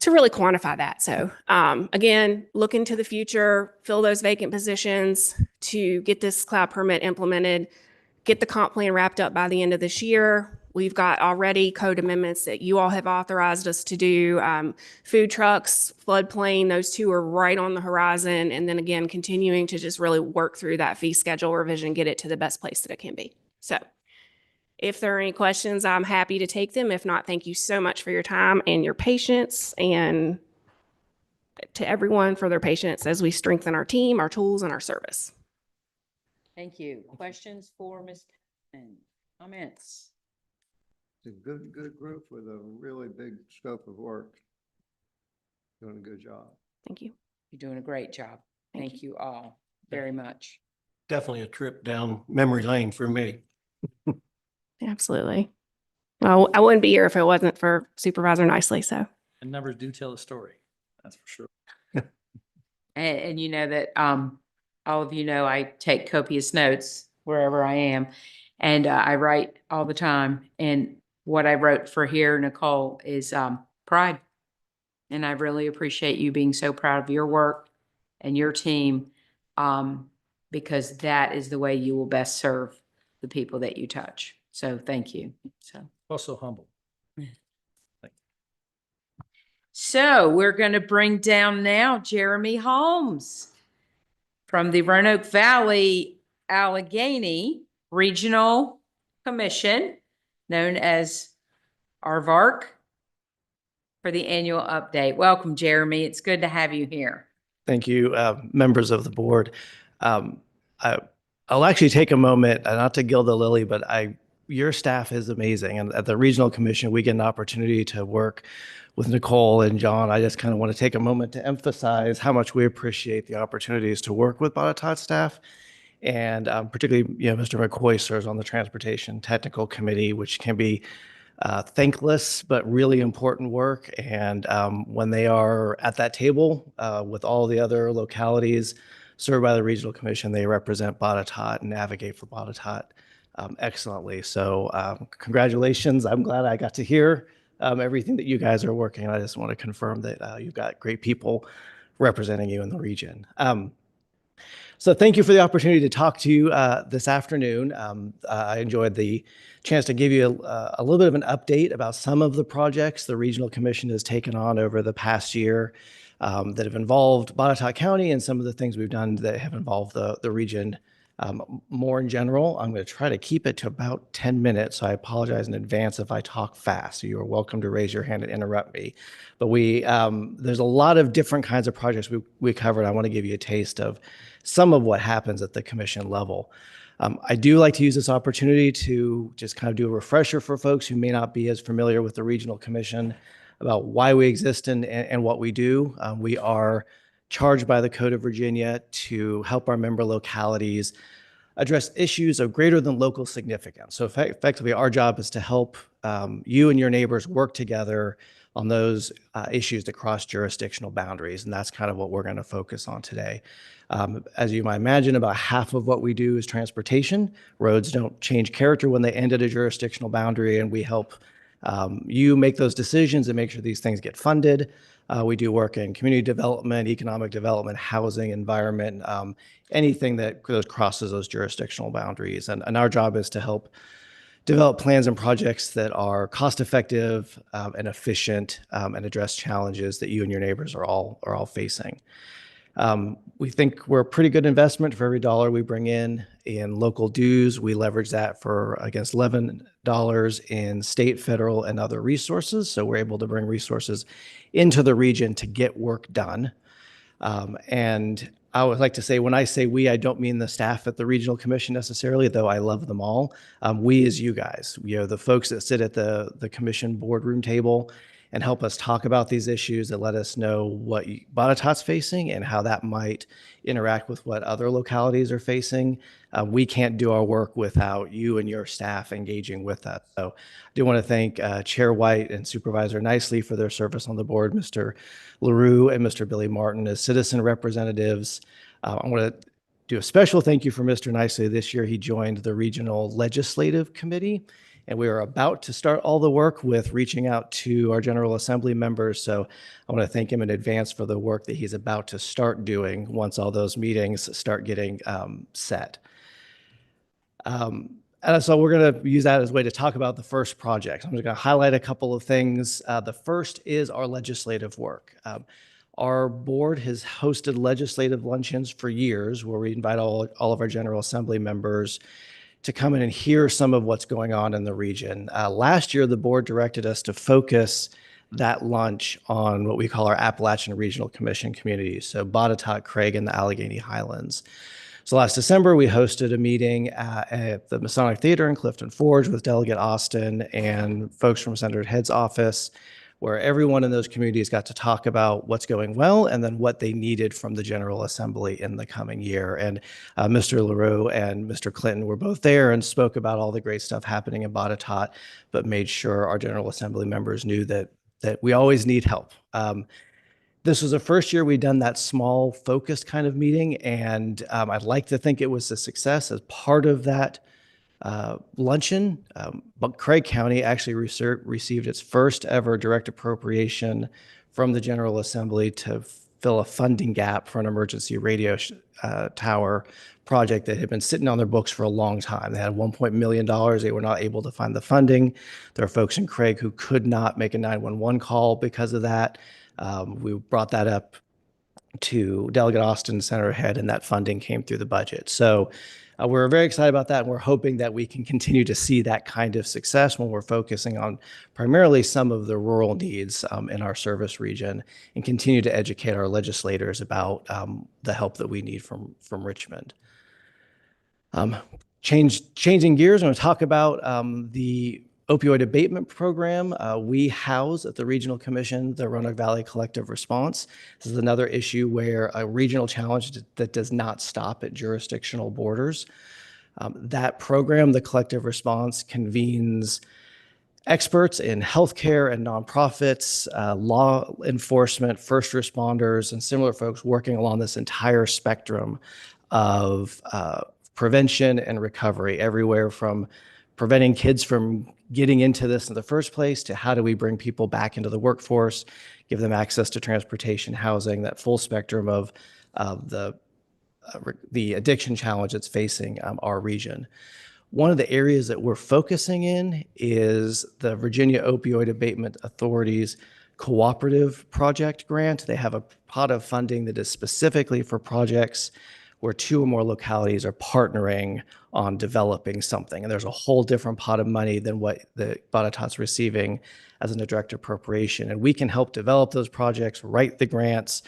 really quantify that. So again, look into the future, fill those vacant positions to get this cloud permit implemented, get the comp plan wrapped up by the end of this year. We've got already code amendments that you all have authorized us to do. Food trucks, floodplain, those two are right on the horizon. And then again, continuing to just really work through that fee schedule revision, get it to the best place that it can be. So if there are any questions, I'm happy to take them. If not, thank you so much for your time and your patience, and to everyone for their patience as we strengthen our team, our tools, and our service. Thank you. Questions for Ms. Kaplan? Comments? It's a good group with a really big scope of work. Doing a good job. Thank you. You're doing a great job. Thank you all very much. Definitely a trip down memory lane for me. Absolutely. Well, I wouldn't be here if it wasn't for Supervisor Nicely. So. And numbers do tell a story. That's for sure. And you know that all of you know I take copious notes wherever I am, and I write all the time. And what I wrote for here, Nicole, is pride. And I really appreciate you being so proud of your work and your team, because that is the way you will best serve the people that you touch. So thank you. So Also humble. So we're going to bring down now Jeremy Holmes from the Roanoke Valley Allegheny Regional Commission, known as RVARC, for the annual update. Welcome, Jeremy. It's good to have you here. Thank you, members of the board. I'll actually take a moment, not to gild the lily, but your staff is amazing. And at the Regional Commission, we get an opportunity to work with Nicole and John. I just kind of want to take a moment to emphasize how much we appreciate the opportunities to work with Botetourt staff. And particularly, Mr. McCoy serves on the Transportation Technical Committee, which can be thankless but really important work. And when they are at that table with all the other localities served by the Regional Commission, they represent Botetourt and advocate for Botetourt excellently. So congratulations. I'm glad I got to hear everything that you guys are working. I just want to confirm that you've got great people representing you in the region. So thank you for the opportunity to talk to you this afternoon. I enjoyed the chance to give you a little bit of an update about some of the projects the Regional Commission has taken on over the past year that have involved Botetourt County, and some of the things we've done that have involved the region more in general. I'm going to try to keep it to about 10 minutes, so I apologize in advance if I talk fast. So you are welcome to raise your hand and interrupt me. But there's a lot of different kinds of projects we covered. I want to give you a taste of some of what happens at the commission level. I do like to use this opportunity to just kind of do a refresher for folks who may not be as familiar with the Regional Commission about why we exist and what we do. We are charged by the Code of Virginia to help our member localities address issues of greater than local significance. So effectively, our job is to help you and your neighbors work together on those issues that cross jurisdictional boundaries. And that's kind of what we're going to focus on today. As you might imagine, about half of what we do is transportation. Roads don't change character when they end at a jurisdictional boundary, and we help you make those decisions and make sure these things get funded. We do work in community development, economic development, housing, environment, anything that crosses those jurisdictional boundaries. And our job is to help develop plans and projects that are cost-effective and efficient and address challenges that you and your neighbors are all facing. We think we're a pretty good investment for every dollar we bring in local dues. We leverage that for against $11 in state, federal, and other resources. So we're able to bring resources into the region to get work done. And I would like to say, when I say we, I don't mean the staff at the Regional Commission necessarily, though I love them all. We as you guys, the folks that sit at the commission boardroom table and help us talk about these issues and let us know what Botetourt's facing and how that might interact with what other localities are facing. We can't do our work without you and your staff engaging with us. So I do want to thank Chair White and Supervisor Nicely for their service on the board, Mr. LaRue and Mr. Billy Martin as citizen representatives. I want to do a special thank you for Mr. Nicely. This year he joined the Regional Legislative Committee, and we are about to start all the work with reaching out to our General Assembly members. So I want to thank him in advance for the work that he's about to start doing once all those meetings start getting set. And so we're going to use that as a way to talk about the first project. I'm just going to highlight a couple of things. The first is our legislative work. Our board has hosted legislative luncheons for years where we invite all of our General Assembly members to come in and hear some of what's going on in the region. Last year, the board directed us to focus that lunch on what we call our Appalachian Regional Commission communities, so Botetourt, Craig, and the Allegheny Highlands. So last December, we hosted a meeting at the Masonic Theater in Clifton Forge with Delegate Austin and folks from Senator Head's office, where everyone in those communities got to talk about what's going well and then what they needed from the General Assembly in the coming year. And Mr. LaRue and Mr. Clinton were both there and spoke about all the great stuff happening in Botetourt, but made sure our General Assembly members knew that we always need help. This was the first year we'd done that small focused kind of meeting, and I'd like to think it was a success. As part of that luncheon, but Craig County actually received its first ever direct appropriation from the General Assembly to fill a funding gap for an emergency radio tower project that had been sitting on their books for a long time. They had $1 million. They were not able to find the funding. There are folks in Craig who could not make a 911 call because of that. We brought that up to Delegate Austin, Senator Head, and that funding came through the budget. So we're very excited about that, and we're hoping that we can continue to see that kind of success when we're focusing on primarily some of the rural needs in our service region and continue to educate our legislators about the help that we need from Richmond. Changing gears, I'm going to talk about the opioid abatement program. We house at the Regional Commission the Roanoke Valley Collective Response. This is another issue where a regional challenge that does not stop at jurisdictional borders. That program, the Collective Response, convenes experts in healthcare and nonprofits, law enforcement, first responders, and similar folks working along this entire spectrum of prevention and recovery, everywhere from preventing kids from getting into this in the first place to how do we bring people back into the workforce, give them access to transportation, housing, that full spectrum of the addiction challenge that's facing our region. One of the areas that we're focusing in is the Virginia Opioid Abatement Authority's cooperative project grant. They have a pot of funding that is specifically for projects where two or more localities are partnering on developing something. And there's a whole different pot of money than what the Botetourt's receiving as a direct appropriation. And we can help develop those projects, write the grants,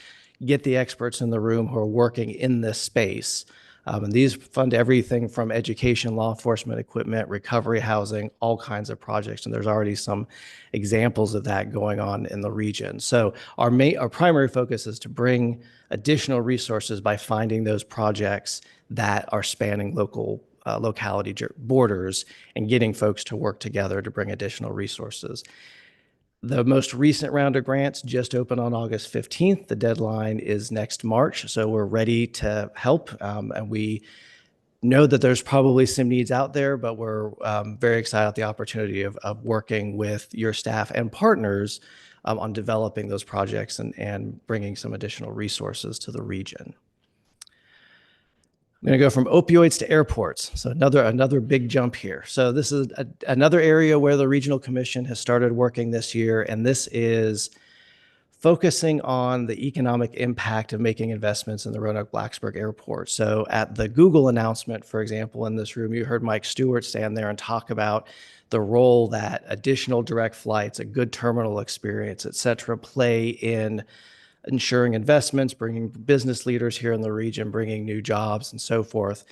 get the experts in the room who are working in this space. And these fund everything from education, law enforcement, equipment, recovery, housing, all kinds of projects. And there's already some examples of that going on in the region. So our primary focus is to bring additional resources by finding those projects that are spanning locality borders and getting folks to work together to bring additional resources. The most recent round of grants just opened on August 15th. The deadline is next March, so we're ready to help. And we know that there's probably some needs out there, but we're very excited about the opportunity of working with your staff and partners on developing those projects and bringing some additional resources to the region. I'm going to go from opioids to airports. So another big jump here. So this is another area where the Regional Commission has started working this year, and this is focusing on the economic impact of making investments in the Roanoke-Blacksburg Airport. So at the Google announcement, for example, in this room, you heard Mike Stewart stand there and talk about the role that additional direct flights, a good terminal experience, et cetera, play in ensuring investments, bringing business leaders here in the region, bringing new jobs and so forth.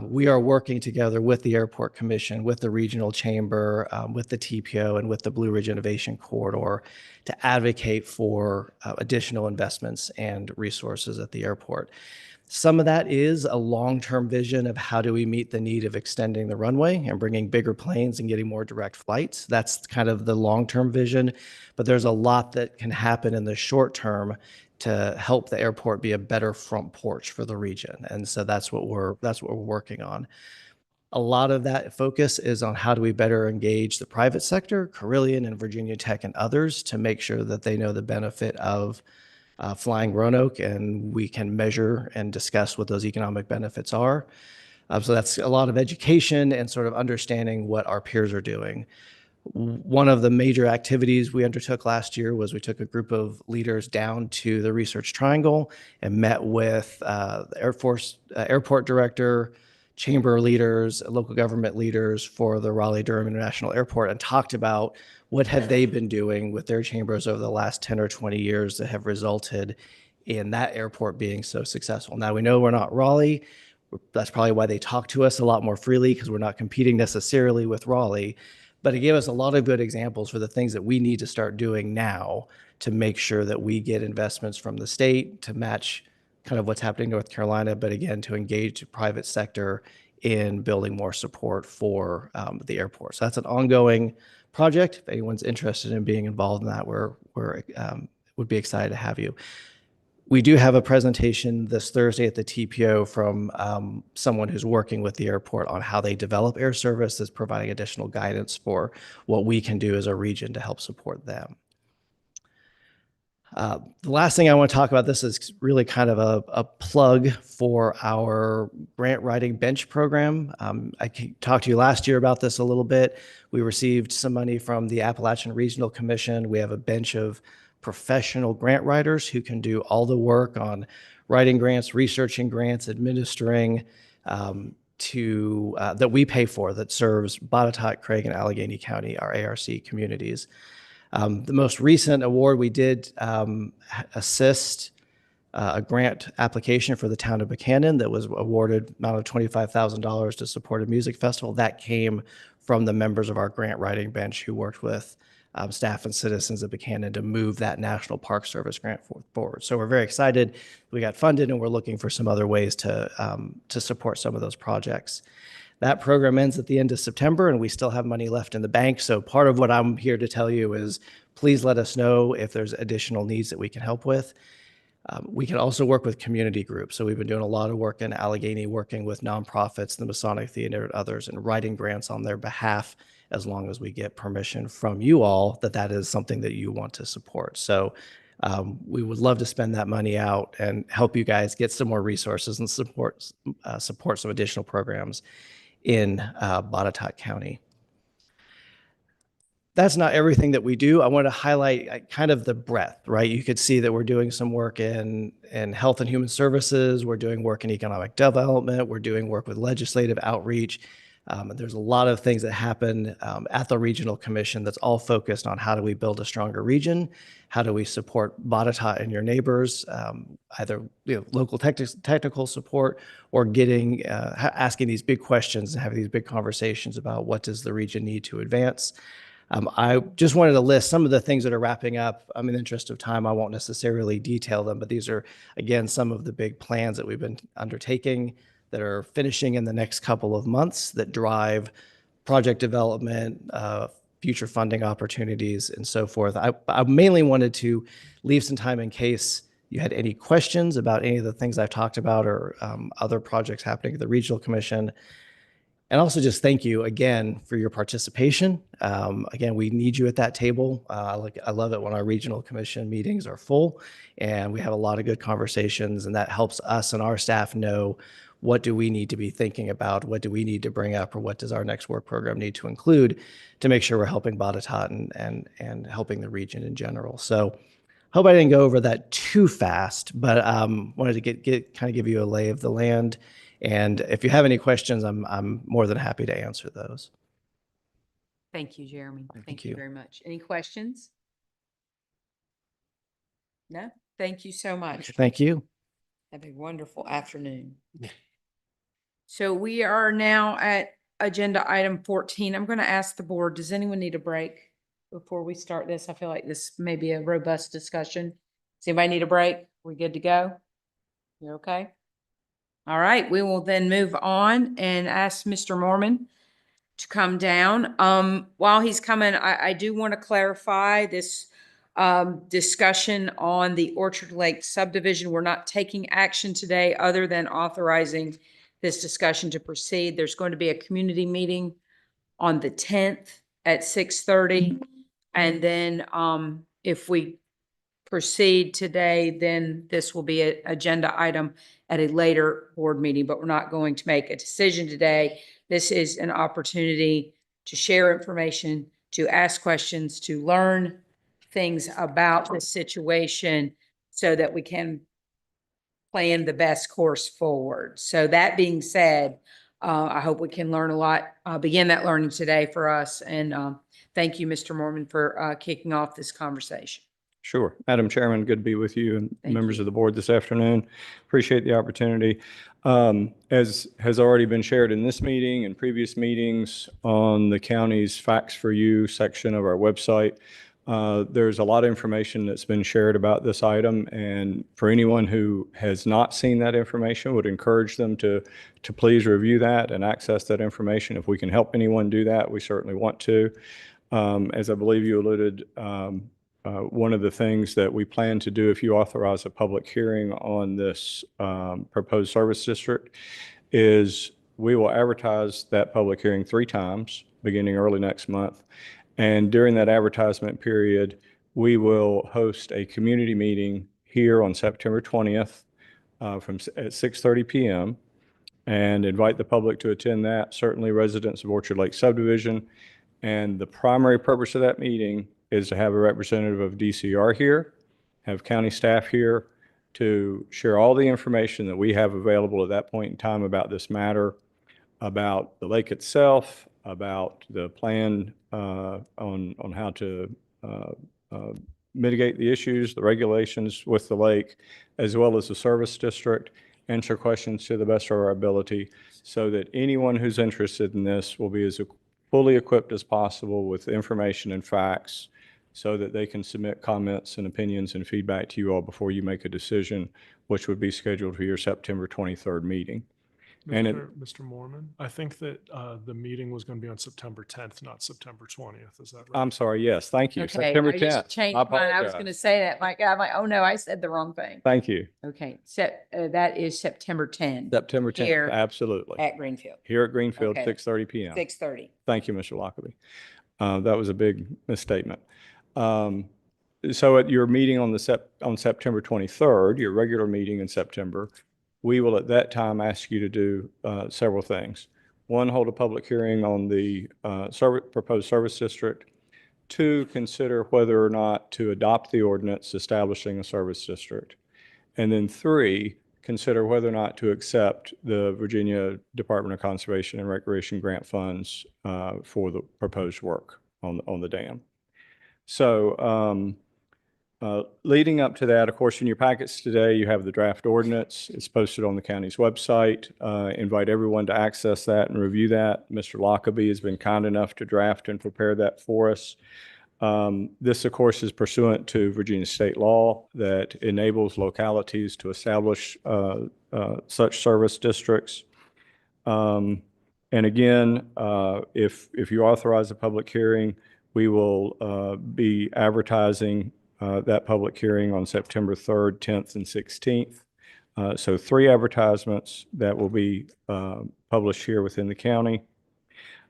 We are working together with the Airport Commission, with the Regional Chamber, with the TPO, and with the Blue Ridge Innovation Corridor to advocate for additional investments and resources at the airport. Some of that is a long-term vision of how do we meet the need of extending the runway and bringing bigger planes and getting more direct flights. That's kind of the long-term vision, but there's a lot that can happen in the short term to help the airport be a better front porch for the region. And so that's what we're working on. A lot of that focus is on how do we better engage the private sector, Carillion and Virginia Tech and others, to make sure that they know the benefit of flying Roanoke, and we can measure and discuss what those economic benefits are. So that's a lot of education and sort of understanding what our peers are doing. One of the major activities we undertook last year was we took a group of leaders down to the Research Triangle and met with the Air Force airport director, chamber leaders, local government leaders for the Raleigh-Durham International Airport, and talked about what have they been doing with their chambers over the last 10 or 20 years that have resulted in that airport being so successful. Now, we know we're not Raleigh. That's probably why they talk to us a lot more freely, because we're not competing necessarily with Raleigh. But it gave us a lot of good examples for the things that we need to start doing now to make sure that we get investments from the state to match kind of what's happening in North Carolina, but again, to engage the private sector in building more support for the airport. So that's an ongoing project. If anyone's interested in being involved in that, would be excited to have you. We do have a presentation this Thursday at the TPO from someone who's working with the airport on how they develop air service, that's providing additional guidance for what we can do as a region to help support them. The last thing I want to talk about, this is really kind of a plug for our grant writing bench program. I talked to you last year about this a little bit. We received some money from the Appalachian Regional Commission. We have a bench of professional grant writers who can do all the work on writing grants, researching grants, administering that we pay for, that serves Botetourt, Craig, and Allegheny County, our ARC communities. The most recent award, we did assist a grant application for the town of Buchanan that was awarded amount of $25,000 to support a music festival. That came from the members of our grant writing bench who worked with staff and citizens of Buchanan to move that National Park Service grant forward. So we're very excited. We got funded, and we're looking for some other ways to support some of those projects. That program ends at the end of September, and we still have money left in the bank. So part of what I'm here to tell you is please let us know if there's additional needs that we can help with. We can also work with community groups. So we've been doing a lot of work in Allegheny, working with nonprofits, the Masonic Theater, and others, and writing grants on their behalf, as long as we get permission from you all that is something that you want to support. So we would love to spend that money out and help you guys get some more resources and support some additional programs in Botetourt County. That's not everything that we do. I want to highlight kind of the breadth, right? You could see that we're doing some work in health and human services. We're doing work in economic development. We're doing work with legislative outreach. There's a lot of things that happen at the Regional Commission that's all focused on how do we build a stronger region? How do we support Botetourt and your neighbors, either local technical support or asking these big questions and having these big conversations about what does the region need to advance. I just wanted to list some of the things that are wrapping up. In the interest of time, I won't necessarily detail them, but these are, again, some of the big plans that we've been undertaking that are finishing in the next couple of months that drive project development, future funding opportunities, and so forth. I mainly wanted to leave some time in case you had any questions about any of the things I've talked about or other projects happening at the Regional Commission. And also just thank you again for your participation. Again, we need you at that table. I love it when our Regional Commission meetings are full and we have a lot of good conversations, and that helps us and our staff know what do we need to be thinking about, what do we need to bring up, or what does our next work program need to include to make sure we're helping Botetourt and helping the region in general. So hope I didn't go over that too fast, but wanted to kind of give you a lay of the land. And if you have any questions, I'm more than happy to answer those. Thank you, Jeremy. Thank you you. very much. Any questions? No? Thank you so much. Thank you. Have a wonderful afternoon. So we are now at agenda item 14. I'm going to ask the board, does anyone need a break before we start this? I feel like this may be a robust discussion. Does anybody need a break? We good to go? You okay? All right, we will then move on and ask Mr. Mormon to come down. While he's coming, I do want to clarify this discussion on the Orchard Lake subdivision. We're not taking action today other than authorizing this discussion to proceed. There's going to be a community meeting on the 10th at 6:30. And then if we proceed today, then this will be an agenda item at a later board meeting, but we're not going to make a decision today. This is an opportunity to share information, to ask questions, to learn things about the situation so that we can plan the best course forward. So that being said, I hope we can learn a lot, begin that learning today for us. And thank you, Mr. Mormon, for kicking off this conversation. Sure. Madam Chairman, good to be with you and Thank members you. of the board this afternoon. Appreciate the opportunity. As has already been shared in this meeting and previous meetings on the county's Facts for You section of our website, there's a lot of information that's been shared about this item. And for anyone who has not seen that information, would encourage them to please review that and access that information. If we can help anyone do that, we certainly want to. As I believe you alluded, one of the things that we plan to do if you authorize a public hearing on this proposed service district is we will advertise that public hearing 3 times beginning early next month. And during that advertisement period, we will host a community meeting here on September 20th at 6:30 p.m. and invite the public to attend that, certainly residents of Orchard Lake subdivision. And the primary purpose of that meeting is to have a representative of DCR here, have county staff here to share all the information that we have available at that point in time about this matter, about the lake itself, about the plan on how to mitigate the issues, the regulations with the lake, as well as the service district, answer questions to the best of our ability so that anyone who's interested in this will be as fully equipped as possible with information and facts so that they can submit comments and opinions and feedback to you all before you make a decision, which would be scheduled for your September 23rd meeting. And Mr. Mormon, I think that the meeting was going to be on September 10th, not September 20th. Is that right? I'm sorry. Yes. Thank you. Okay, September I just 10th. changed I mine. I was apologize. going to say that. My God, oh no, I said the wrong thing. Thank you. Okay, that is September 10th. September 10th. Here Absolutely. at Greenfield. Here at Greenfield, Okay. 6:30 p.m. 6:30. Thank you, Mr. Lockaby. That was a big misstatement. So at your meeting on September 23rd, your regular meeting in September, we will at that time ask you to do several things. 1, hold a public hearing on the proposed service district. 2, consider whether or not to adopt the ordinance establishing a service district. And then 3, consider whether or not to accept the Virginia Department of Conservation and Recreation grant funds for the proposed work on the dam. So leading up to that, of course, in your packets today, you have the draft ordinance. It's posted on the county's website. Invite everyone to access that and review that. Mr. Lockaby has been kind enough to draft and prepare that for us. This, of course, is pursuant to Virginia state law that enables localities to establish such service districts. And again, if you authorize a public hearing, we will be advertising that public hearing on September 3rd, 10th, and 16th. So 3 advertisements that will be published here within the county.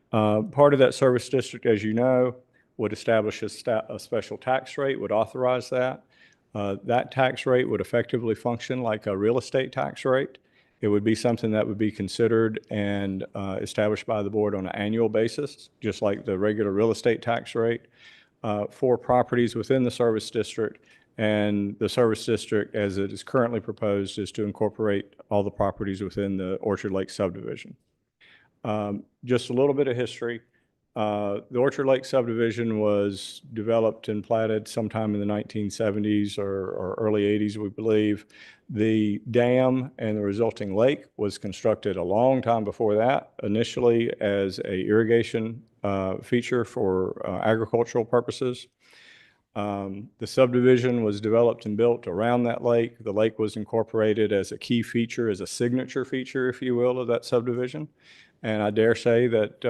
Part of that service district, as you know, would establish a special tax rate, would authorize that. That tax rate would effectively function like a real estate tax rate. It would be something that would be considered and established by the board on an annual basis, just like the regular real estate tax rate for properties within the service district. And the service district, as it is currently proposed, is to incorporate all the properties within the Orchard Lake subdivision. Just a little bit of history. The Orchard Lake subdivision was developed and platted sometime in the 1970s or early 80s, we believe. The dam and the resulting lake was constructed a long time before that, initially as a irrigation feature for agricultural purposes. The subdivision was developed and built around that lake. The lake was incorporated as a key feature, as a signature feature, if you will, of that subdivision. And I dare say that,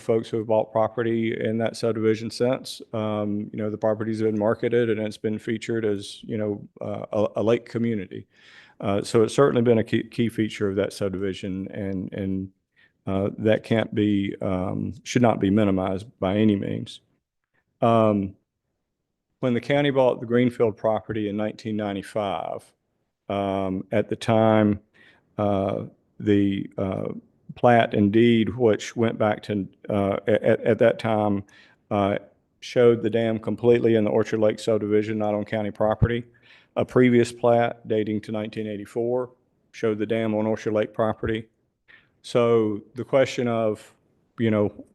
folks who have bought property in that subdivision since, the properties have been marketed and it's been featured as, a lake community. So it's certainly been a key feature of that subdivision, and that can't be, should not be minimized by any means. When the county bought the Greenfield property in 1995, at the time, the plat and deed, which went back to, at that time, showed the dam completely in the Orchard Lake subdivision, not on county property. A previous plat dating to 1984 showed the dam on Orchard Lake property. So the question of,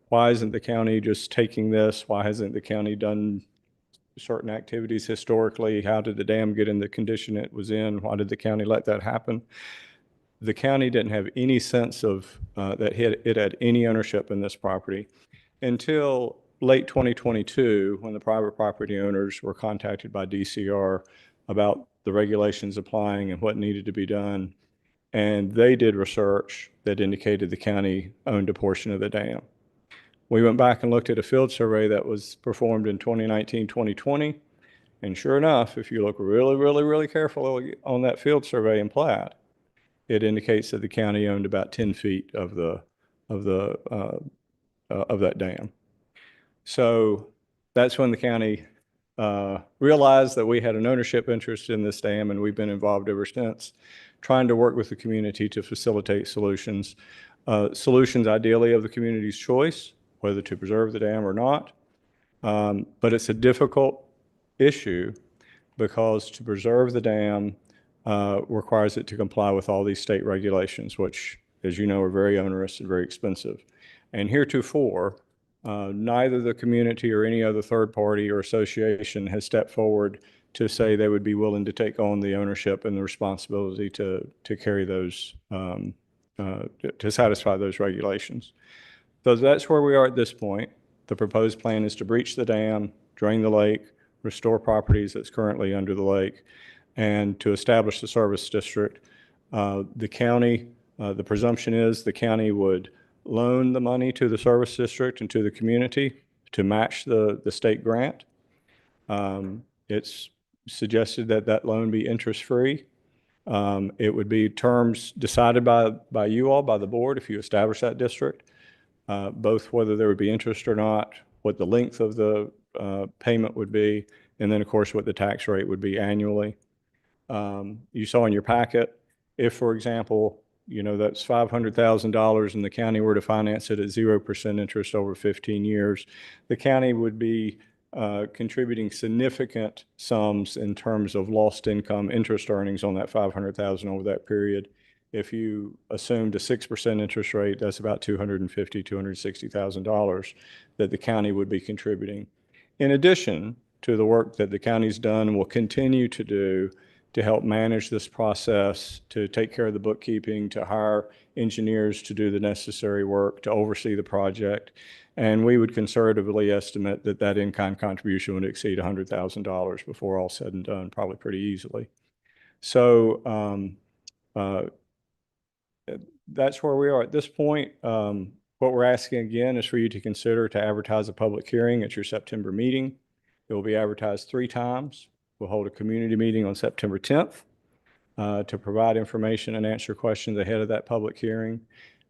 why isn't the county just taking this? Why hasn't the county done certain activities historically? How did the dam get in the condition it was in? Why did the county let that happen? The county didn't have any sense of that it had any ownership in this property until late 2022, when the private property owners were contacted by DCR about the regulations applying and what needed to be done. And they did research that indicated the county owned a portion of the dam. We went back and looked at a field survey that was performed in 2019, 2020. And sure enough, if you look really, really, really carefully on that field survey and plat, it indicates that the county owned about 10 feet of that dam. So that's when the county realized that we had an ownership interest in this dam, and we've been involved ever since, trying to work with the community to facilitate solutions. Solutions ideally of the community's choice, whether to preserve the dam or not. But it's a difficult issue because to preserve the dam requires it to comply with all these state regulations, which, as you know, are very onerous and very expensive. And heretofore, neither the community or any other third party or association has stepped forward to say they would be willing to take on the ownership and the responsibility to carry those, to satisfy those regulations. So that's where we are at this point. The proposed plan is to breach the dam, drain the lake, restore properties that's currently under the lake, and to establish the service district. The county, the presumption is the county would loan the money to the service district and to the community to match the state grant. It's suggested that that loan be interest-free. It would be terms decided by you all, by the board, if you establish that district, both whether there would be interest or not, what the length of the payment would be, and then, of course, what the tax rate would be annually. You saw in your packet, if, for example, that's $500,000 and the county were to finance it at 0% interest over 15 years, the county would be contributing significant sums in terms of lost income interest earnings on that $500,000 over that period. If you assumed a 6% interest rate, that's about $250,000, $260,000 that the county would be contributing. In addition to the work that the county's done and will continue to do to help manage this process, to take care of the bookkeeping, to hire engineers to do the necessary work, to oversee the project. And we would conservatively estimate that that in-kind contribution would exceed $100,000 before all said and done, probably pretty easily. So that's where we are at this point. What we're asking again is for you to consider to advertise a public hearing at your September meeting. It will be advertised 3 times. We'll hold a community meeting on September 10th to provide information and answer questions ahead of that public hearing.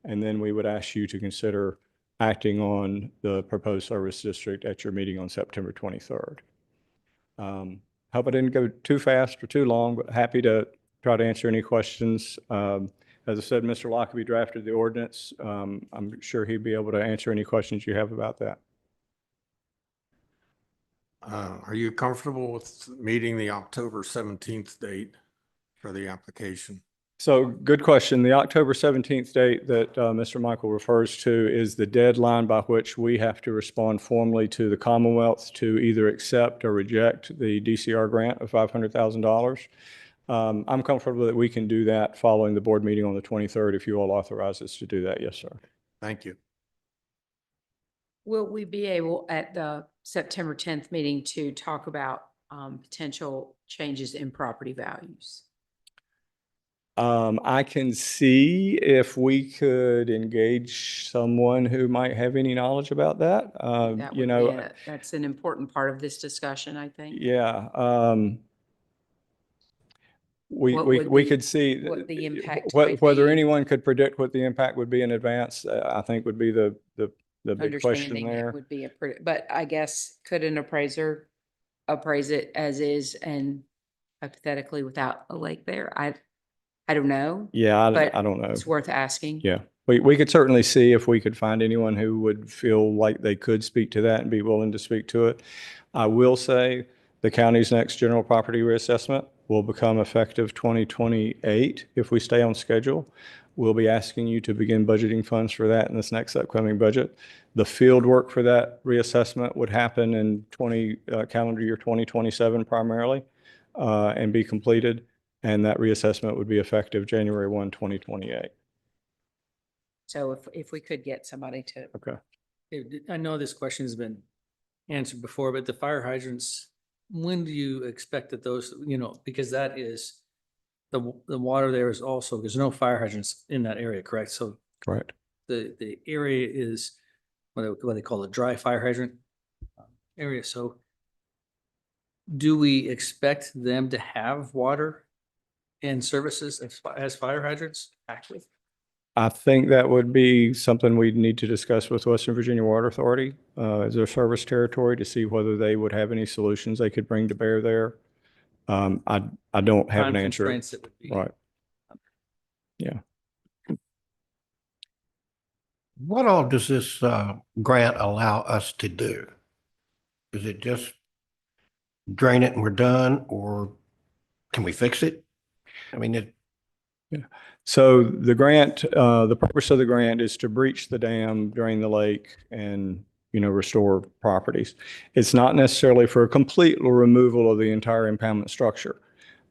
And then we would ask you to consider acting on the proposed service district at your meeting on September 23rd. Hope I didn't go too fast or too long, but happy to try to answer any questions. As I said, Mr. Lockaby drafted the ordinance. I'm sure he'd be able to answer any questions you have about that. Are you comfortable with meeting the October 17th date for the application? So good question. The October 17th date that Mr. Michael refers to is the deadline by which we have to respond formally to the Commonwealth to either accept or reject the DCR grant of $500,000. I'm comfortable that we can do that following the board meeting on the 23rd if you all authorize us to do that. Yes, sir. Thank you. Will we be able at the September 10th meeting to talk about potential changes in property values? I can see if we could engage someone who might have any knowledge about that. That You would know, be that's an important part of this discussion, I think. yeah. What We would could see what the impact might whether be. anyone could predict what the impact would be in advance, I think would be the big question Understanding there. that would be a pretty, but I guess could an appraiser appraise it as is and hypothetically without a lake there? I don't know. Yeah, but I don't know. It's worth asking. Yeah, we could certainly see if we could find anyone who would feel like they could speak to that and be willing to speak to it. I will say the county's next general property reassessment will become effective 2028 if we stay on schedule. We'll be asking you to begin budgeting funds for that in this next upcoming budget. The field work for that reassessment would happen in calendar year 2027 primarily and be completed. And that reassessment would be effective January 1, 2028. So if we could get somebody to. Okay. I know this question has been answered before, but the fire hydrants, when do you expect that those, because that is, the water there is also, there's no fire hydrants in that area, correct? So correct. The area is what they call a dry fire hydrant area. So do we expect them to have water and services as fire hydrants active? I think that would be something we'd need to discuss with Western Virginia Water Authority as their service territory to see whether they would have any solutions they could bring to bear there. I don't have an answer. Constraints that would be. Right. Yeah. What all does this grant allow us to do? Is it just drain it and we're done, or can we fix it? I mean, Yeah. So the grant, the purpose of the grant is to breach the dam, drain the lake, and restore properties. It's not necessarily for a complete removal of the entire impoundment structure.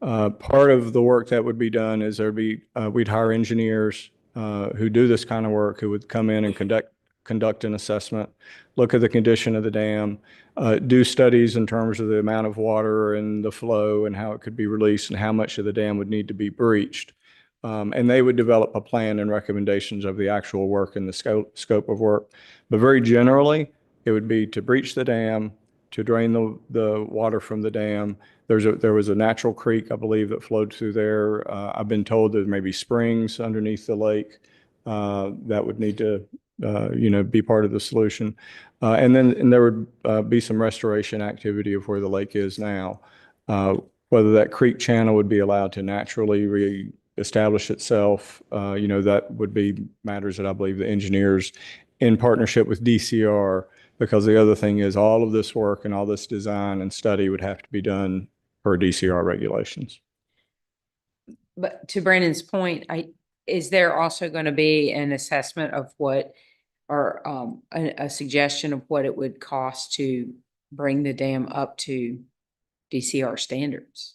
Part of the work that would be done is we'd hire engineers who do this kind of work, who would come in and conduct an assessment, look at the condition of the dam, do studies in terms of the amount of water and the flow and how it could be released and how much of the dam would need to be breached. And they would develop a plan and recommendations of the actual work and the scope of work. But very generally, it would be to breach the dam, to drain the water from the dam. There was a natural creek, I believe, that flowed through there. I've been told there may be springs underneath the lake that would need to, be part of the solution. And there would be some restoration activity of where the lake is now. Whether that creek channel would be allowed to naturally reestablish itself, that would be matters that I believe the engineers in partnership with DCR, because the other thing is all of this work and all this design and study would have to be done per DCR regulations. But to Brandon's point, is there also going to be an assessment of what, or a suggestion of what it would cost to bring the dam up to DCR standards?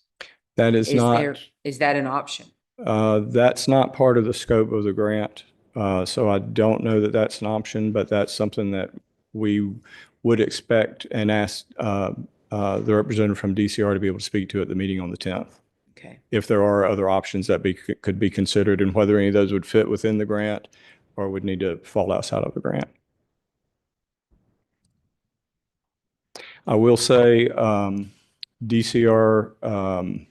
That is not. Is that an option? That's not part of the scope of the grant. So I don't know that that's an option, but that's something that we would expect and ask the representative from DCR to be able to speak to at the meeting on the 10th. Okay. If there are other options that could be considered and whether any of those would fit within the grant or would need to fall outside of the grant. I will say DCR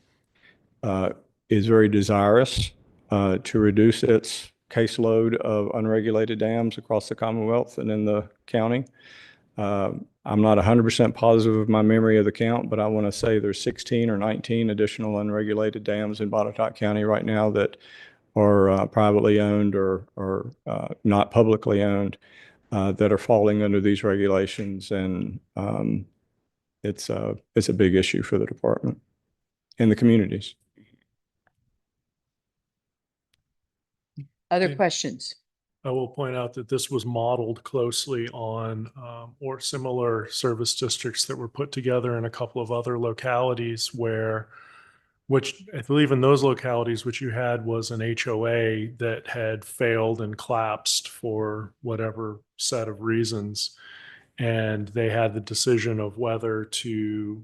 is very desirous to reduce its caseload of unregulated dams across the Commonwealth and in the county. I'm not 100% positive of my memory of the count, but I want to say there's 16 or 19 additional unregulated dams in Botetourt County right now that are privately owned or not publicly owned that are falling under these regulations. And it's a big issue for the department and the communities. Other Okay. questions? I will point out that this was modeled closely on or similar service districts that were put together in a couple of other localities which I believe in those localities, which you had was an HOA that had failed and collapsed for whatever set of reasons. And they had the decision of whether to,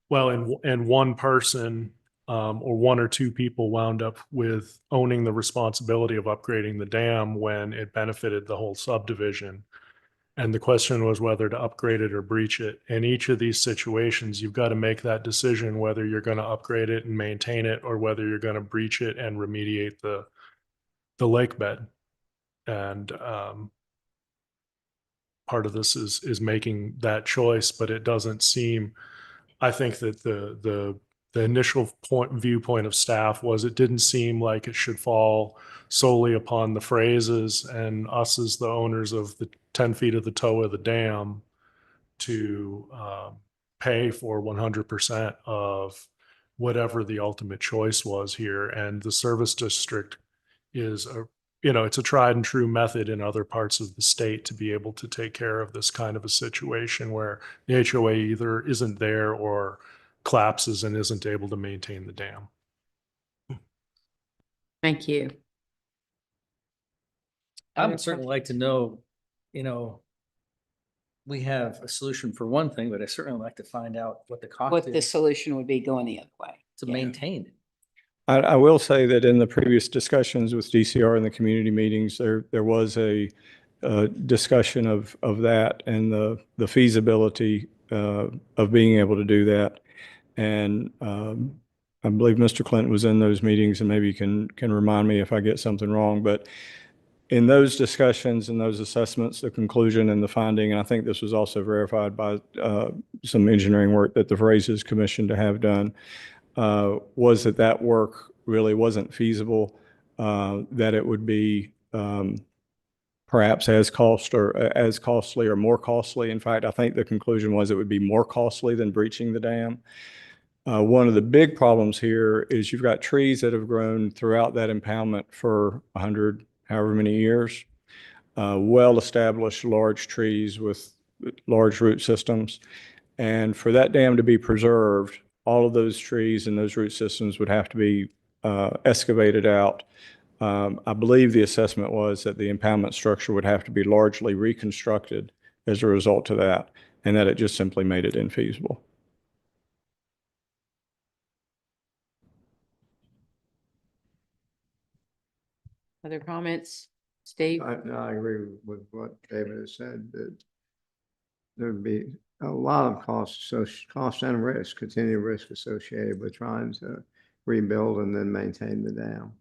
well, and one person or one or two people wound up with owning the responsibility of upgrading the dam when it benefited the whole subdivision. And the question was whether to upgrade it or breach it. In each of these situations, you've got to make that decision whether you're going to upgrade it and maintain it or whether you're going to breach it and remediate the lake bed. And part of this is making that choice, but it doesn't seem, I think that the initial viewpoint of staff was it didn't seem like it should fall solely upon the phrases and us as the owners of the 10 feet of the toe of the dam to pay for 100% of whatever the ultimate choice was here. And the service district is it's a tried and true method in other parts of the state to be able to take care of this kind of a situation where the HOA either isn't there or collapses and isn't able to maintain the dam. Thank you. I Other would certainly like to know, we have a solution for one thing, but I certainly like to find out what the cost What the is solution would be going the other way. to Yeah. maintain it. I will say that in the previous discussions with DCR in the community meetings, there was a discussion of that and the feasibility of being able to do that. And I believe Mr. Clinton was in those meetings, and maybe you can remind me if I get something wrong. But in those discussions and those assessments, the conclusion and the finding, and I think this was also verified by some engineering work that the Phrases Commission to have done, was that work really wasn't feasible, that it would be perhaps as costly or more costly. In fact, I think the conclusion was it would be more costly than breaching the dam. One of the big problems here is you've got trees that have grown throughout that impoundment for 100, however many years, well-established large trees with large root systems. And for that dam to be preserved, all of those trees and those root systems would have to be excavated out. I believe the assessment was that the impoundment structure would have to be largely reconstructed as a result of that, and that it just simply made it infeasible. Other comments? Steve? I agree with what David has said, that there'd be a lot of cost and risk, continued risk associated with trying to rebuild and then maintain the dam.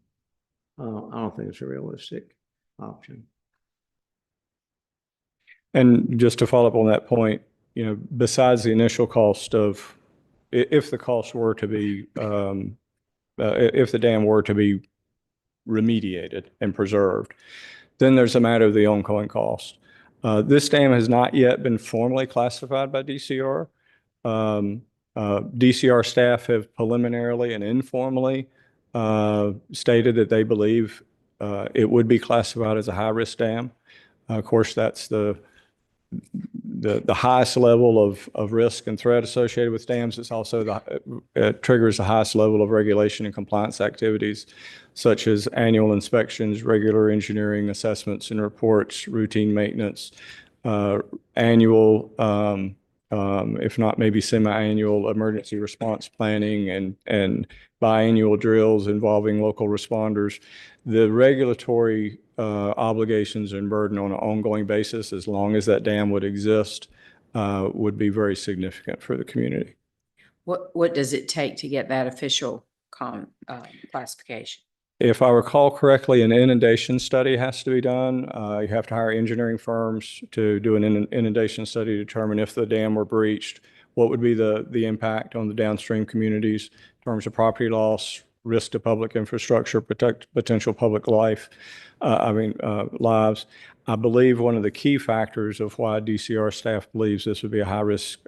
I don't think it's a realistic option. And just to follow up on that point, besides the initial cost of, if the cost were to be, if the dam were to be remediated and preserved, then there's a matter of the ongoing cost. This dam has not yet been formally classified by DCR. DCR staff have preliminarily and informally stated that they believe it would be classified as a high-risk dam. Of course, that's the highest level of risk and threat associated with dams. It's also it triggers the highest level of regulation and compliance activities, such as annual inspections, regular engineering assessments and reports, routine maintenance, annual, if not maybe semi-annual emergency response planning and biannual drills involving local responders. The regulatory obligations and burden on an ongoing basis, as long as that dam would exist, would be very significant for the community. What does it take to get that official classification? If I recall correctly, an inundation study has to be done. You have to hire engineering firms to do an inundation study to determine if the dam were breached, what would be the impact on the downstream communities in terms of property loss, risk to public infrastructure, potential public lives. I believe one of the key factors of why DCR staff believes this would be a high-risk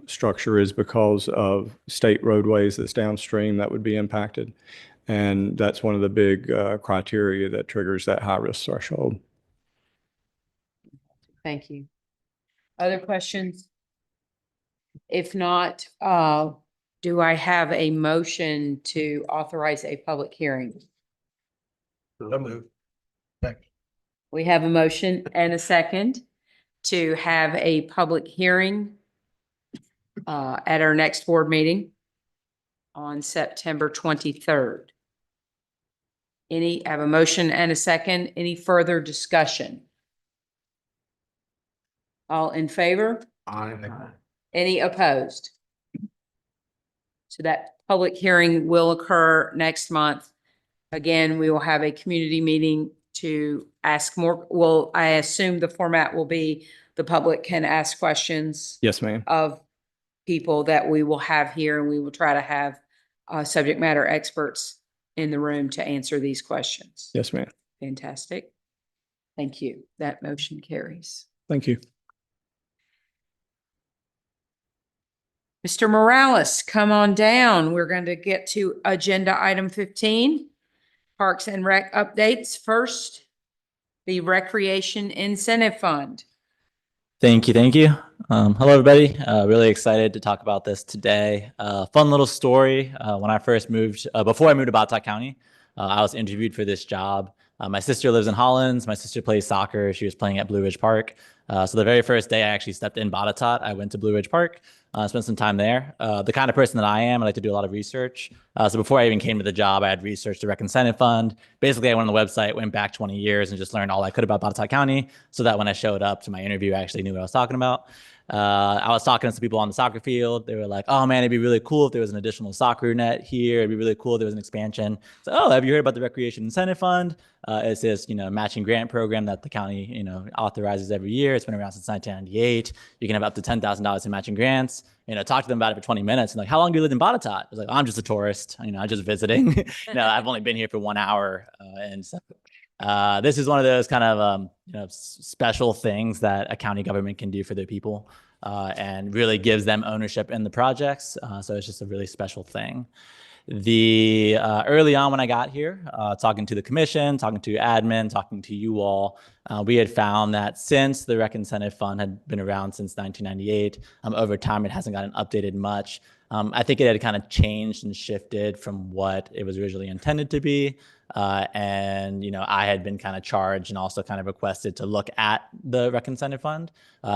structure is because of state roadways that's downstream that would be impacted. And that's one of the big criteria that triggers that high risk threshold. Thank you. Other questions? If not, do I have a motion to authorize a public hearing? We have a motion and a second to have a public hearing at our next board meeting on September 23rd. I have a motion and a second. Any further discussion? All in favor? Aye. Any opposed? So that public hearing will occur next month. Again, we will have a community meeting to ask more. Well, I assume the format will be the public can ask questions. Yes, ma'am. Of people that we will have here, and we will try to have subject matter experts in the room to answer these questions. Yes, ma'am. Fantastic. Thank you. That motion carries. Thank you. Mr. Morales, come on down. We're going to get to agenda item 15, Parks and Rec updates. First, the Recreation Incentive Fund. Thank you. Thank you. Hello, everybody. Really excited to talk about this today. Fun little story. When I first moved, before I moved to Botetourt County, I was interviewed for this job. My sister lives in Holland. My sister plays soccer. She was playing at Blue Ridge Park. So the very first day I actually stepped in Botetourt, I went to Blue Ridge Park, spent some time there. The kind of person that I am, I like to do a lot of research. So before I even came to the job, I had researched the Rec Incentive Fund. Basically, I went on the website, went back 20 years and just learned all I could about Botetourt County so that when I showed up to my interview, I actually knew what I was talking about. I was talking to some people on the soccer field. They were like, oh man, it'd be really cool if there was an additional soccer net here. It'd be really cool if there was an expansion. So, oh, have you heard about the Recreation Incentive Fund? It's this, matching grant program that the county, authorizes every year. It's been around since 1998. You can have up to $10,000 in matching grants. Talk to them about it for 20 minutes. And like, how long do you live in Botetourt? I was like, I'm just a tourist. I'm just visiting. No, I've only been here for 1 hour. And so this is one of those kind of, special things that a county government can do for their people and really gives them ownership in the projects. So it's just a really special thing. Early on when I got here, talking to the commission, talking to admin, talking to you all, we had found that since the Rec Incentive Fund had been around since 1998, over time it hasn't gotten updated much. I think it had kind of changed and shifted from what it was originally intended to be. And I had been kind of charged and also kind of requested to look at the Rec Incentive Fund,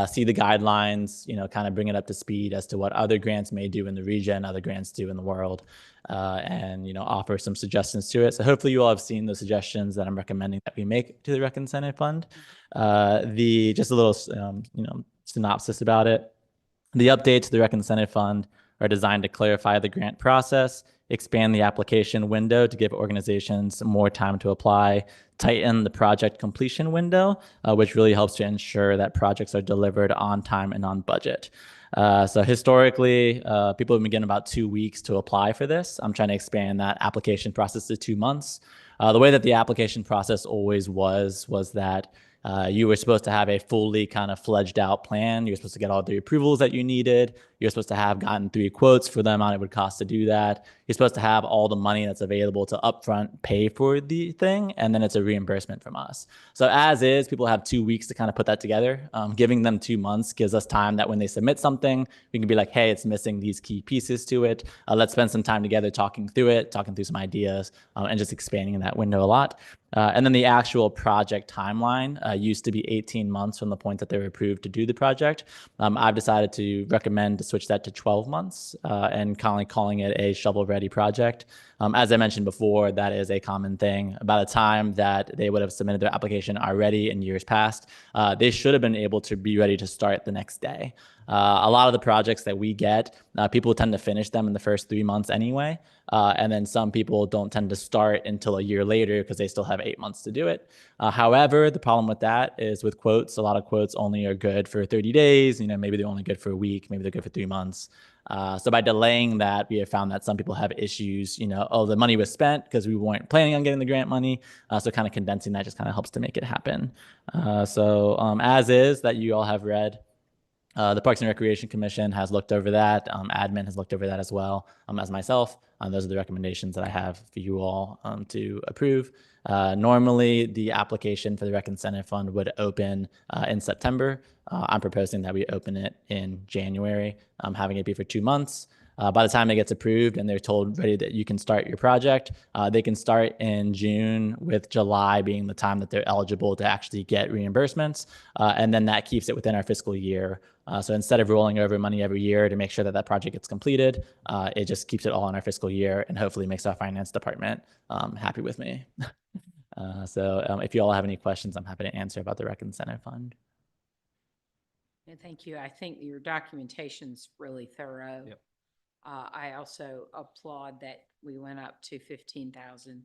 see the guidelines, kind of bring it up to speed as to what other grants may do in the region, other grants do in the world, and offer some suggestions to it. So hopefully you all have seen the suggestions that I'm recommending that we make to the Rec Incentive Fund. Just a little synopsis about it. The updates to the Rec Incentive Fund are designed to clarify the grant process, expand the application window to give organizations more time to apply, tighten the project completion window, which really helps to ensure that projects are delivered on time and on budget. So historically, people have been getting about 2 weeks to apply for this. I'm trying to expand that application process to 2 months. The way that the application process always was that you were supposed to have a fully kind of fledged out plan. You were supposed to get all the approvals that you needed. You're supposed to have gotten 3 quotes for the amount it would cost to do that. You're supposed to have all the money that's available to upfront pay for the thing, and then it's a reimbursement from us. So as is, people have 2 weeks to kind of put that together. Giving them 2 months gives us time that when they submit something, we can be like, hey, it's missing these key pieces to it. Let's spend some time together talking through it, talking through some ideas, and just expanding in that window a lot. And then the actual project timeline used to be 18 months from the point that they were approved to do the project. I've decided to recommend to switch that to 12 months and calling it a shovel-ready project. As I mentioned before, that is a common thing. By the time that they would have submitted their application already in years past, they should have been able to be ready to start the next day. A lot of the projects that we get, people tend to finish them in the first 3 months anyway. And then some people don't tend to start until a year later because they still have 8 months to do it. However, the problem with that is with quotes, a lot of quotes only are good for 30 days. Maybe they're only good for a week, maybe they're good for 3 months. So by delaying that, we have found that some people have issues, oh, the money was spent because we weren't planning on getting the grant money. So kind of condensing that just kind of helps to make it happen. As is that you all have read, the Parks and Recreation Commission has looked over that. Admin has looked over that as well as myself. Those are the recommendations that I have for you all to approve. Normally, the application for the rec incentive fund would open in September. I'm proposing that we open it in January, having it be for 2 months. By the time it gets approved and they're told ready that you can start your project, they can start in June, with July being the time that they're eligible to actually get reimbursements. And then that keeps it within our fiscal year. So instead of rolling over money every year to make sure that that project gets completed, it just keeps it all in our fiscal year and hopefully makes our finance department happy with me. So if you all have any questions, I'm happy to answer about the rec incentive fund. Yeah, thank you. I think your documentation's really thorough. Yep. I also applaud that we went up to 15,000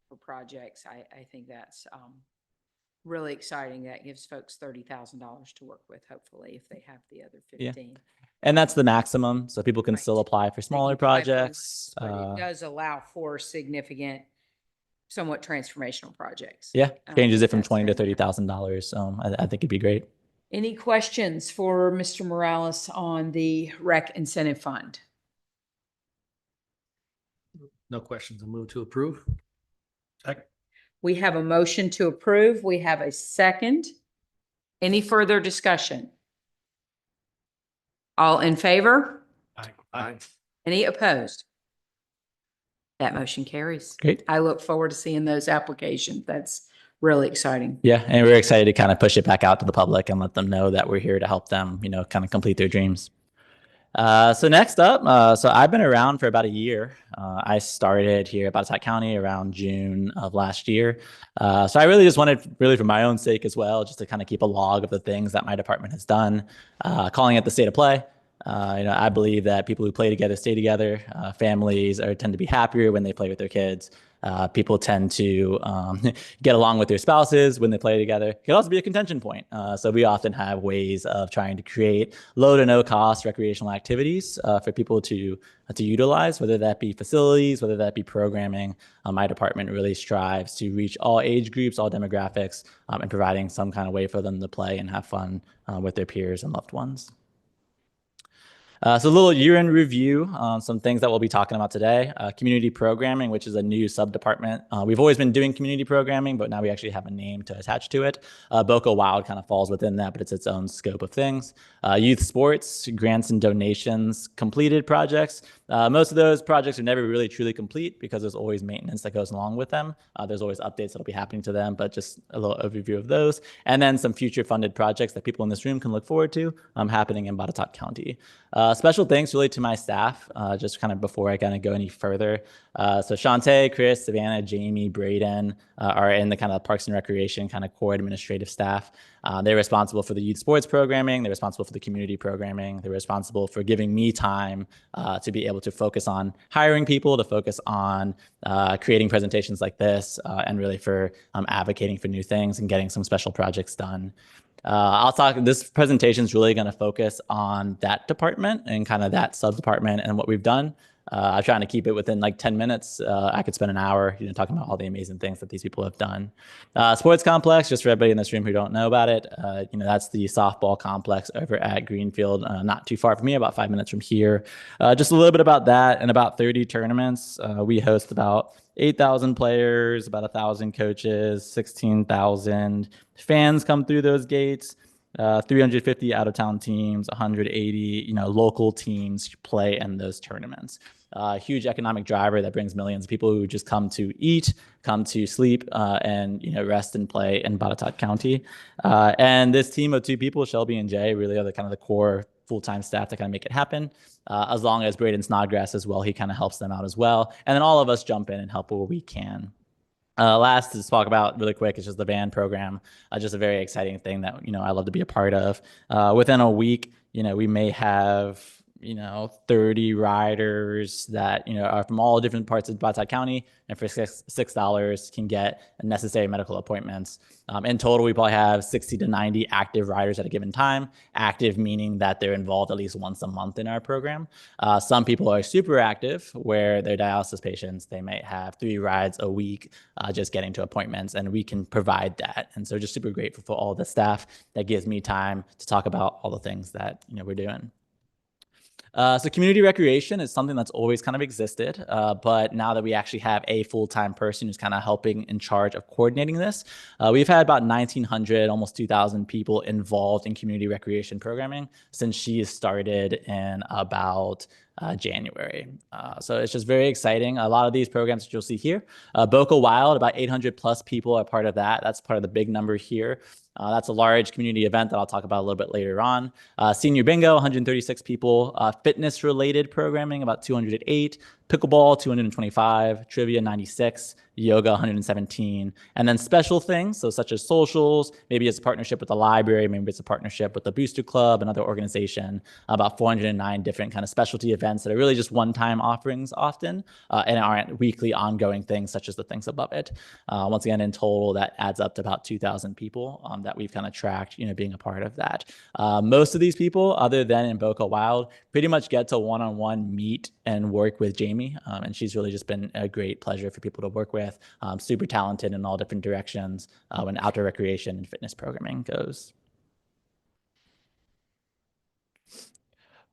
for projects. I think that's really exciting. That gives folks $30,000 to work with, hopefully, if they have the other 15. Yeah. And that's the maximum, so people can still apply for smaller projects. But it does allow for significant, somewhat transformational projects. Yeah, changes it from That's $20,000 to very $30,000. I think it'd be great. Any questions for Mr. Morales on the rec incentive fund? No questions. I'll move to approve. We have a motion to approve. We have a second. Any further discussion? All in favor? Aye. Any opposed? That motion carries. Great. I look forward to seeing those applications. That's really exciting. Yeah, and we're excited to kind of push it back out to the public and let them know that we're here to help them, kind of complete their dreams. So next up, so I've been around for about a year. I started here at Botetourt County around June of last year. So I really just wanted, really for my own sake as well, just to kind of keep a log of the things that my department has done, calling it the state of play. I believe that people who play together stay together. Families tend to be happier when they play with their kids. People tend to get along with their spouses when they play together. It can also be a contention point. So we often have ways of trying to create low to no cost recreational activities for people to utilize, whether that be facilities, whether that be programming. My department really strives to reach all age groups, all demographics, and providing some kind of way for them to play and have fun with their peers and loved ones. So a little year-end review on some things that we'll be talking about today. Community programming, which is a new sub-department. We've always been doing community programming, but now we actually have a name to attach to it. BoCo Wild kind of falls within that, but it's its own scope of things. Youth sports, grants and donations, completed projects. Most of those projects are never really truly complete because there's always maintenance that goes along with them. There's always updates that'll be happening to them, but just a little overview of those. And then some future funded projects that people in this room can look forward to happening in Botetourt County. Special thanks really to my staff, just kind of before I kind of go any further. So Shantae, Chris, Savannah, Jamie, Braden are in the kind of Parks and Recreation kind of core administrative staff. They're responsible for the youth sports programming. They're responsible for the community programming. They're responsible for giving me time to be able to focus on hiring people, to focus on creating presentations like this, and really for advocating for new things and getting some special projects done. This presentation is really going to focus on that department and kind of that sub-department and what we've done. I'm trying to keep it within like 10 minutes. I could spend an hour, talking about all the amazing things that these people have done. Sports complex, just for everybody in this room who don't know about it, that's the softball complex over at Greenfield, not too far from me, about 5 minutes from here. Just a little bit about that and about 30 tournaments. We host about 8,000 players, about 1,000 coaches, 16,000 fans come through those gates. 350 out-of-town teams, 180, local teams play in those tournaments. Huge economic driver that brings millions of people who just come to eat, come to sleep, and rest and play in Botetourt County. And this team of 2 people, Shelby and Jay, really are the kind of the core full-time staff to kind of make it happen. As long as Braden Snodgrass as well, he kind of helps them out as well. And then all of us jump in and help where we can. Last to talk about really quick is just the band program, just a very exciting thing that, I love to be a part of. Within a week, we may have, 30 riders that, are from all different parts of Botetourt County, and for $6 can get necessary medical appointments. In total, we probably have 60 to 90 active riders at a given time. Active meaning that they're involved at least once a month in our program. Some people are super active, where they're dialysis patients. They might have 3 rides a week just getting to appointments, and we can provide that. And so just super grateful for all the staff that gives me time to talk about all the things that we're doing. So community recreation is something that's always kind of existed, but now that we actually have a full-time person who's kind of helping in charge of coordinating this, we've had about 1,900, almost 2,000 people involved in community recreation programming since she started in about January. So it's just very exciting. A lot of these programs that you'll see here, BoCo Wild, about 800 plus people are part of that. That's part of the big number here. That's a large community event that I'll talk about a little bit later on. Senior Bingo, 136 people. Fitness-related programming, about 208. Pickleball, 225. Trivia, 96. Yoga, 117. And then special things, so such as socials, maybe it's a partnership with the library, maybe it's a partnership with the Booster Club, another organization, about 409 different kind of specialty events that are really just one-time offerings often, and aren't weekly ongoing things such as the things above it. Once again, in total, that adds up to about 2,000 people that we've kind of tracked, being a part of that. Most of these people, other than in BoCo Wild, pretty much get to one-on-one meet and work with Jamie, and she's really just been a great pleasure for people to work with. Super talented in all different directions when outdoor recreation and fitness programming goes.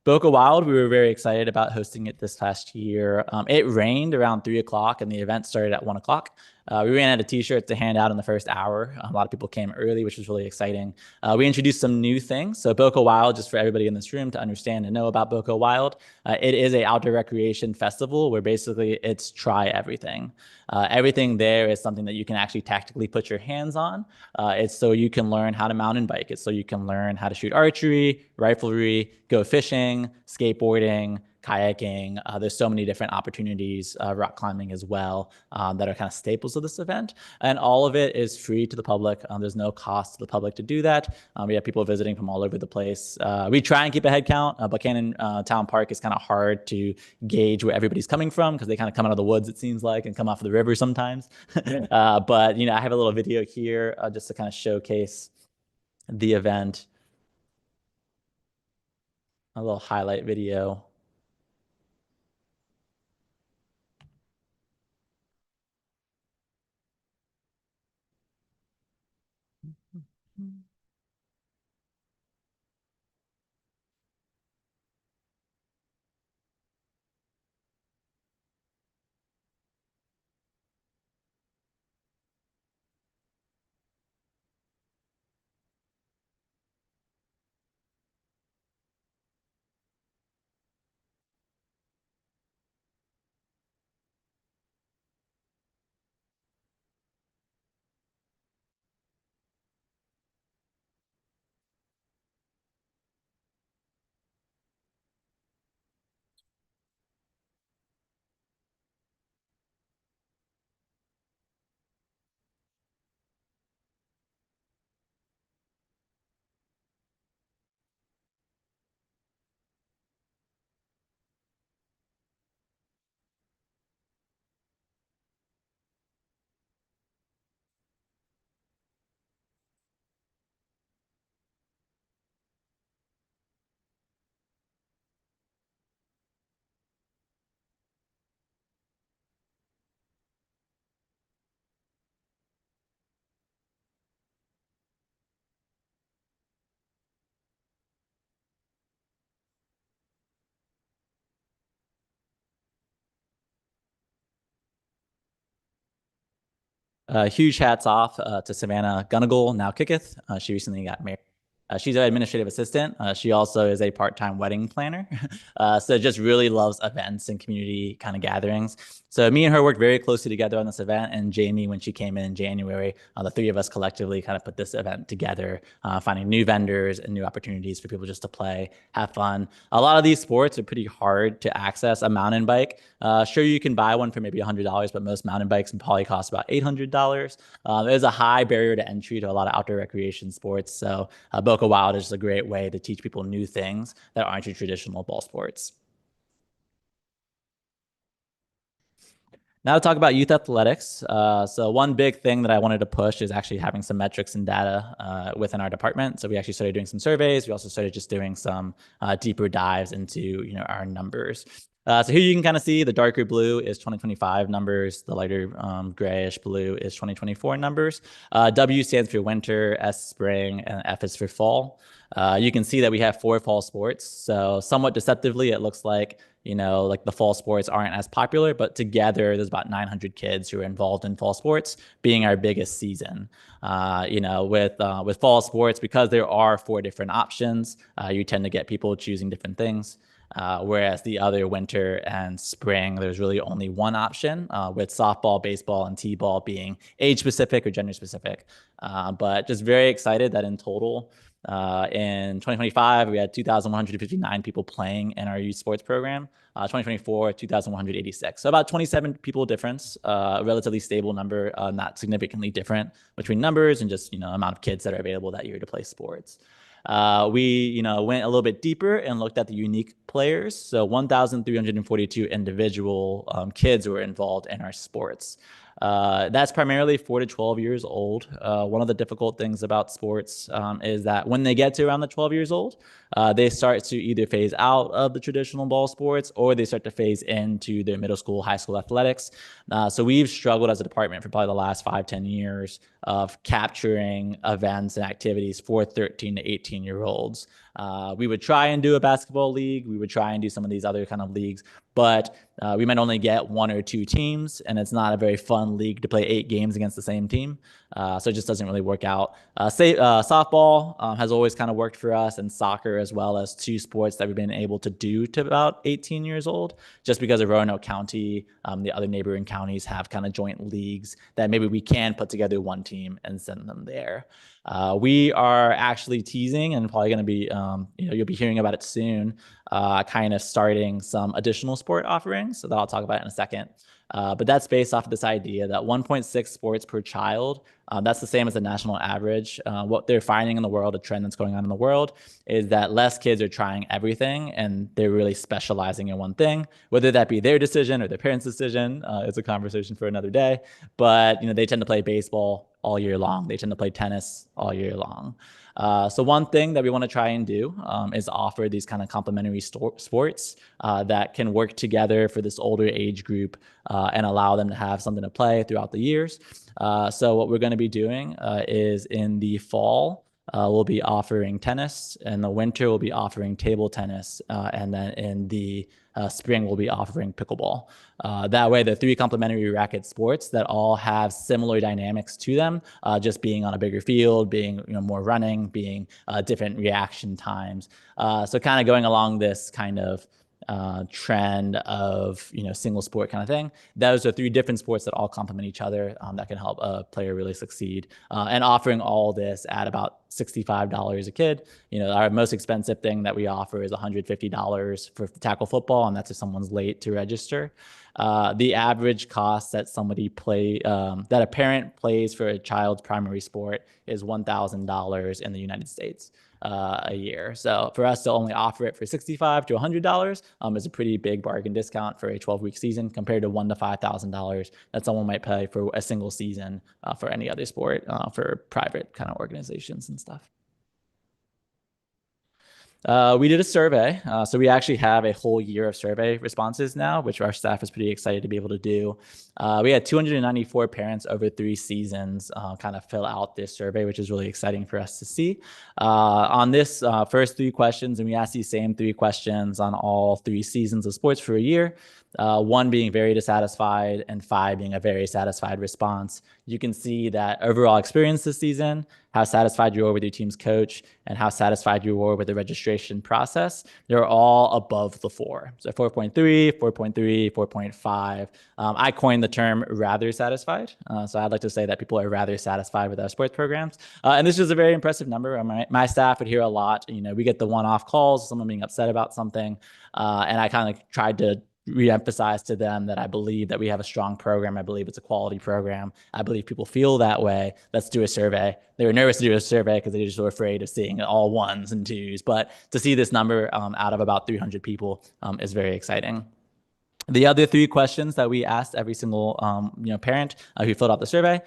BoCo Wild, we were very excited about hosting it this past year. It rained around 3 o'clock and the event started at 1 o'clock. We ran out of t-shirts to hand out in the first hour. A lot of people came early, which was really exciting. We introduced some new things. So BoCo Wild, just for everybody in this room to understand and know about BoCo Wild, it is an outdoor recreation festival where basically it's try everything. Everything there is something that you can actually tactically put your hands on. It's so you can learn how to mountain bike. It's so you can learn how to shoot archery, riflery, go fishing, skateboarding, kayaking. There's so many different opportunities, rock climbing as well, that are kind of staples of this event. And all of it is free to the public. There's no cost to the public to do that. We have people visiting from all over the place. We try and keep a head count. Buchanan Town Park is kind of hard to gauge where everybody's coming from because they kind of come out of the woods, it seems like, and come off of the river sometimes. But, I have a little video here just to kind of showcase the event. A little highlight video. Huge hats off to Savannah Gunnagle, now Kicketh. She recently got married. She's an administrative assistant. She also is a part-time wedding planner. So just really loves events and community kind of gatherings. So me and her worked very closely together on this event. And Jamie, when she came in January, the three of us collectively kind of put this event together, finding new vendors and new opportunities for people just to play, have fun. A lot of these sports are pretty hard to access. A mountain bike, sure, you can buy one for maybe $100, but most mountain bikes probably cost about $800. There's a high barrier to entry to a lot of outdoor recreation sports. So BoCo Wild is a great way to teach people new things that aren't your traditional ball sports. Now to talk about youth athletics. So one big thing that I wanted to push is actually having some metrics and data within our department. So we actually started doing some surveys. We also started just doing some deeper dives into our numbers. So here you can kind of see the darker blue is 2025 numbers. The lighter grayish blue is 2024 numbers. W stands for winter, S spring, and F is for fall. You can see that we have 4 fall sports. So somewhat deceptively, it looks like, like the fall sports aren't as popular, but together there's about 900 kids who are involved in fall sports, being our biggest season. With fall sports, because there are 4 different options, you tend to get people choosing different things. Whereas the other winter and spring, there's really only one option, with softball, baseball, and t-ball being age-specific or gender-specific. But just very excited that in total, in 2025, we had 2,159 people playing in our youth sports program. 2024, 2,186. So about 27 people difference, a relatively stable number, not significantly different between numbers and just, amount of kids that are available that year to play sports. We, went a little bit deeper and looked at the unique players. So 1,342 individual kids who were involved in our sports. That's primarily 4 to 12 years old. One of the difficult things about sports is that when they get to around the 12 years old, they start to either phase out of the traditional ball sports or they start to phase into their middle school, high school athletics. So we've struggled as a department for probably the last 5-10 years of capturing events and activities for 13 to 18-year-olds. We would try and do a basketball league. We would try and do some of these other kind of leagues, but we might only get 1 or 2 teams, and it's not a very fun league to play 8 games against the same team. So it just doesn't really work out. Softball has always kind of worked for us, and soccer as well, as 2 sports that we've been able to do to about 18 years old, just because of Roanoke County, the other neighboring counties have kind of joint leagues that maybe we can put together one team and send them there. We are actually teasing, and probably going to be, you'll be hearing about it soon, kind of starting some additional sport offerings. So that I'll talk about in a second. But that's based off of this idea that 1.6 sports per child, that's the same as the national average. What they're finding in the world, a trend that's going on in the world, is that less kids are trying everything and they're really specializing in one thing, whether that be their decision or their parents' decision. It's a conversation for another day. But they tend to play baseball all year long. They tend to play tennis all year long. So one thing that we want to try and do is offer these kind of complementary sports that can work together for this older age group and allow them to have something to play throughout the years. So what we're going to be doing is in the fall, we'll be offering tennis. In the winter, we'll be offering table tennis. And then in the spring, we'll be offering pickleball. That way, the 3 complementary racket sports that all have similar dynamics to them, just being on a bigger field, being more running, being different reaction times. So kind of going along this kind of trend of single sport kind of thing. Those are 3 different sports that all complement each other, that can help a player really succeed. And offering all this at about $65 a kid. Our most expensive thing that we offer is $150 for tackle football, and that's if someone's late to register. The average cost that that a parent plays for a child's primary sport is $1,000 in the United States a year. So for us to only offer it for $65 to $100 is a pretty big bargain discount for a 12-week season compared to $1,000 to $5,000 that someone might pay for a single season for any other sport for private kind of organizations and stuff. We did a survey. So we actually have a whole year of survey responses now, which our staff is pretty excited to be able to do. We had 294 parents over 3 seasons kind of fill out this survey, which is really exciting for us to see. On this first 3 questions, and we asked these same 3 questions on all 3 seasons of sports for a year, 1 being very dissatisfied and 5 being a very satisfied response. You can see that overall experience this season, how satisfied you are with your team's coach, and how satisfied you are with the registration process, they're all above the 4. So 4.3, 4.3, 4.5. I coined the term rather satisfied. So I'd like to say that people are rather satisfied with our sports programs. And this is a very impressive number. My staff would hear a lot. We get the one-off calls, someone being upset about something. And I kind of tried to re-emphasize to them that I believe that we have a strong program. I believe it's a quality program. I believe people feel that way. Let's do a survey. They were nervous to do a survey because they just were afraid of seeing all 1s and 2s. But to see this number out of about 300 people is very exciting. The other 3 questions that we asked every single parent who filled out the survey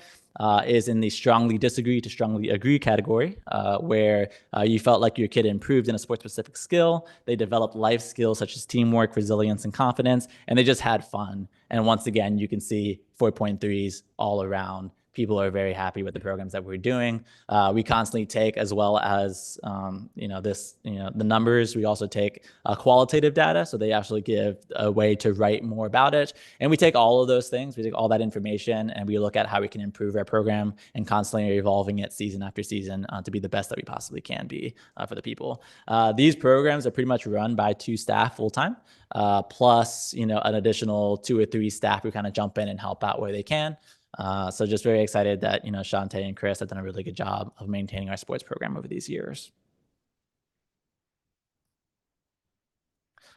is in the strongly disagree to strongly agree category, where you felt like your kid improved in a sport-specific skill, they developed life skills such as teamwork, resilience, and confidence, and they just had fun. And once again, you can see 4.3s all around. People are very happy with the programs that we're doing. We constantly take, as well as the numbers, we also take qualitative data. So they actually give a way to write more about it. And we take all of those things, we take all that information, and we look at how we can improve our program and constantly evolving it season after season to be the best that we possibly can be for the people. These programs are pretty much run by 2 staff full-time, plus an additional 2 or 3 staff who kind of jump in and help out where they can. So just very excited that, Shantae and Chris have done a really good job of maintaining our sports program over these years.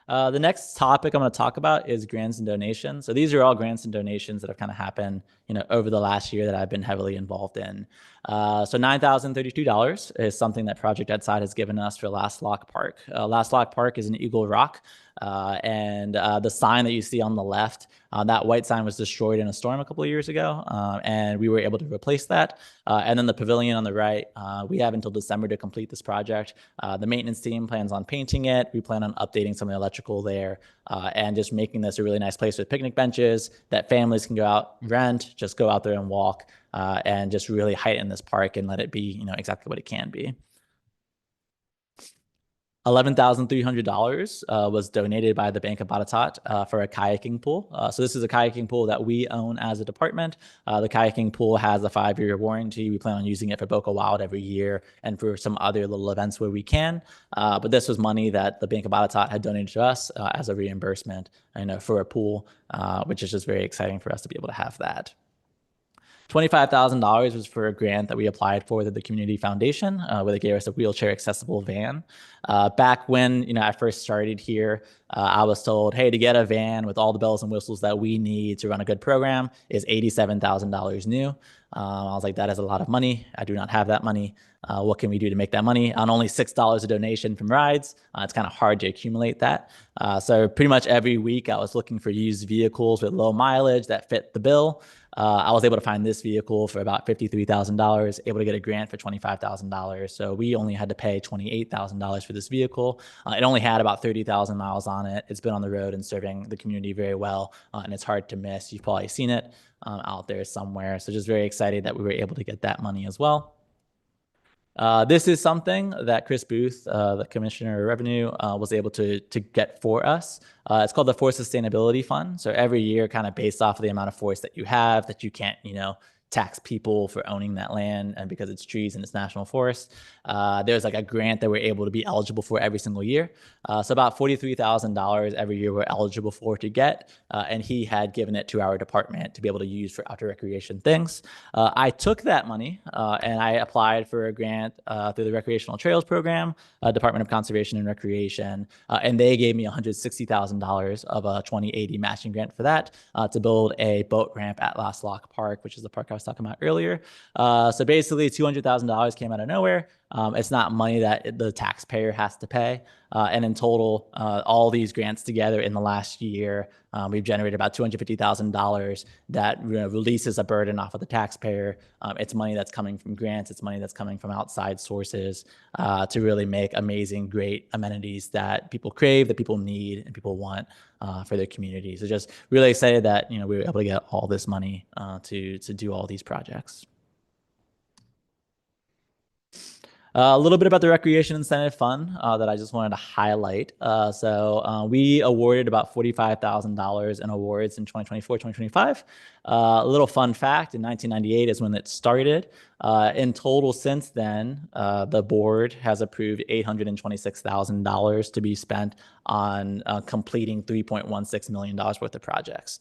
The next topic I'm going to talk about is grants and donations. So these are all grants and donations that have kind of happened, over the last year that I've been heavily involved in. So $9,032 is something that Project Edside has given us for Last Lock Park. Last Lock Park is in Eagle Rock. And the sign that you see on the left, that white sign was destroyed in a storm a couple of years ago, and we were able to replace that. And then the pavilion on the right, we have until December to complete this project. The maintenance team plans on painting it. We plan on updating some of the electrical there, and just making this a really nice place with picnic benches that families can go out, rent, just go out there and walk, and just really heighten this park and let it be, exactly what it can be. $11,300 was donated by the Bank of Botetourt for a kayaking pool. So this is a kayaking pool that we own as a department. The kayaking pool has a 5-year warranty. We plan on using it for BoCo Wild every year and for some other little events where we can. But this was money that the Bank of Botetourt had donated to us as a reimbursement, for a pool, which is just very exciting for us to be able to have that. $25,000 was for a grant that we applied for to the Community Foundation, where they gave us a wheelchair accessible van. Back when I first started here, I was told, hey, to get a van with all the bells and whistles that we need to run a good program is $87,000 new. I was like, that is a lot of money. I do not have that money. What can we do to make that money? On only $6 a donation from rides, it's kind of hard to accumulate that. So pretty much every week I was looking for used vehicles with low mileage that fit the bill. I was able to find this vehicle for about $53,000, able to get a grant for $25,000. So we only had to pay $28,000 for this vehicle. It only had about 30,000 miles on it. It's been on the road and serving the community very well, and it's hard to miss. You've probably seen it out there somewhere. So just very excited that we were able to get that money as well. This is something that Chris Booth, the Commissioner of Revenue, was able to get for us. It's called the Forest Sustainability Fund. So every year, kind of based off of the amount of forest that you have, that you can't, tax people for owning that land and because it's trees and it's national forest. There's like a grant that we're able to be eligible for every single year. So about $43,000 every year we're eligible for to get, and he had given it to our department to be able to use for outdoor recreation things. I took that money and I applied for a grant through the Recreational Trails Program, Department of Conservation and Recreation, and they gave me $160,000 of a 2080 matching grant for that to build a boat ramp at Last Lock Park, which is the park I was talking about earlier. So basically $200,000 came out of nowhere. It's not money that the taxpayer has to pay. And in total, all these grants together in the last year, we've generated about $250,000 that releases a burden off of the taxpayer. It's money that's coming from grants. It's money that's coming from outside sources to really make amazing, great amenities that people crave, that people need, and people want for their community. So just really excited that we were able to get all this money to do all these projects. A little bit about the Recreation Incentive Fund that I just wanted to highlight. So we awarded about $45,000 in awards in 2024, 2025. A little fun fact, in 1998 is when it started. In total since then, the board has approved $826,000 to be spent on completing $3.16 million worth of projects.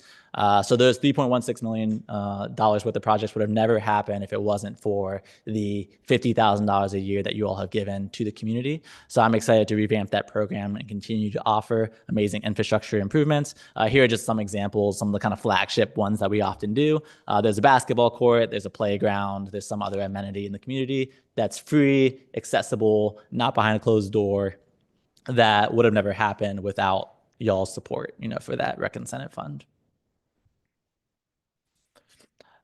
So those $3.16 million worth of projects would have never happened if it wasn't for the $50,000 a year that you all have given to the community. So I'm excited to revamp that program and continue to offer amazing infrastructure improvements. Here are just some examples, some of the kind of flagship ones that we often do. There's a basketball court, there's a playground, there's some other amenity in the community that's free, accessible, not behind a closed door, that would have never happened without y'all's support, for that Rec Incentive Fund.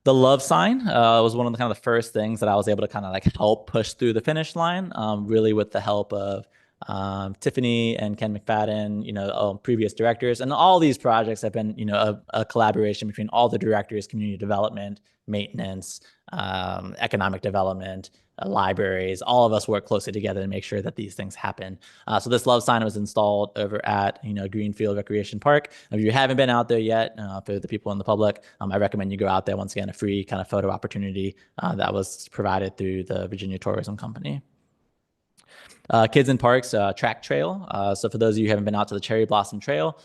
The love sign was one of the kind of the first things that I was able to kind of like help push through the finish line, really with the help of Tiffany and Ken McFadden, previous directors. And all these projects have been, a collaboration between all the directors, community development, maintenance, economic development, libraries. All of us work closely together to make sure that these things happen. So this love sign was installed over at, Greenfield Recreation Park. If you haven't been out there yet, for the people in the public, I recommend you go out there. Once again, a free kind of photo opportunity that was provided through the Virginia Tourism Company. Kids in Parks track trail. So for those of you who haven't been out to the Cherry Blossom Trail,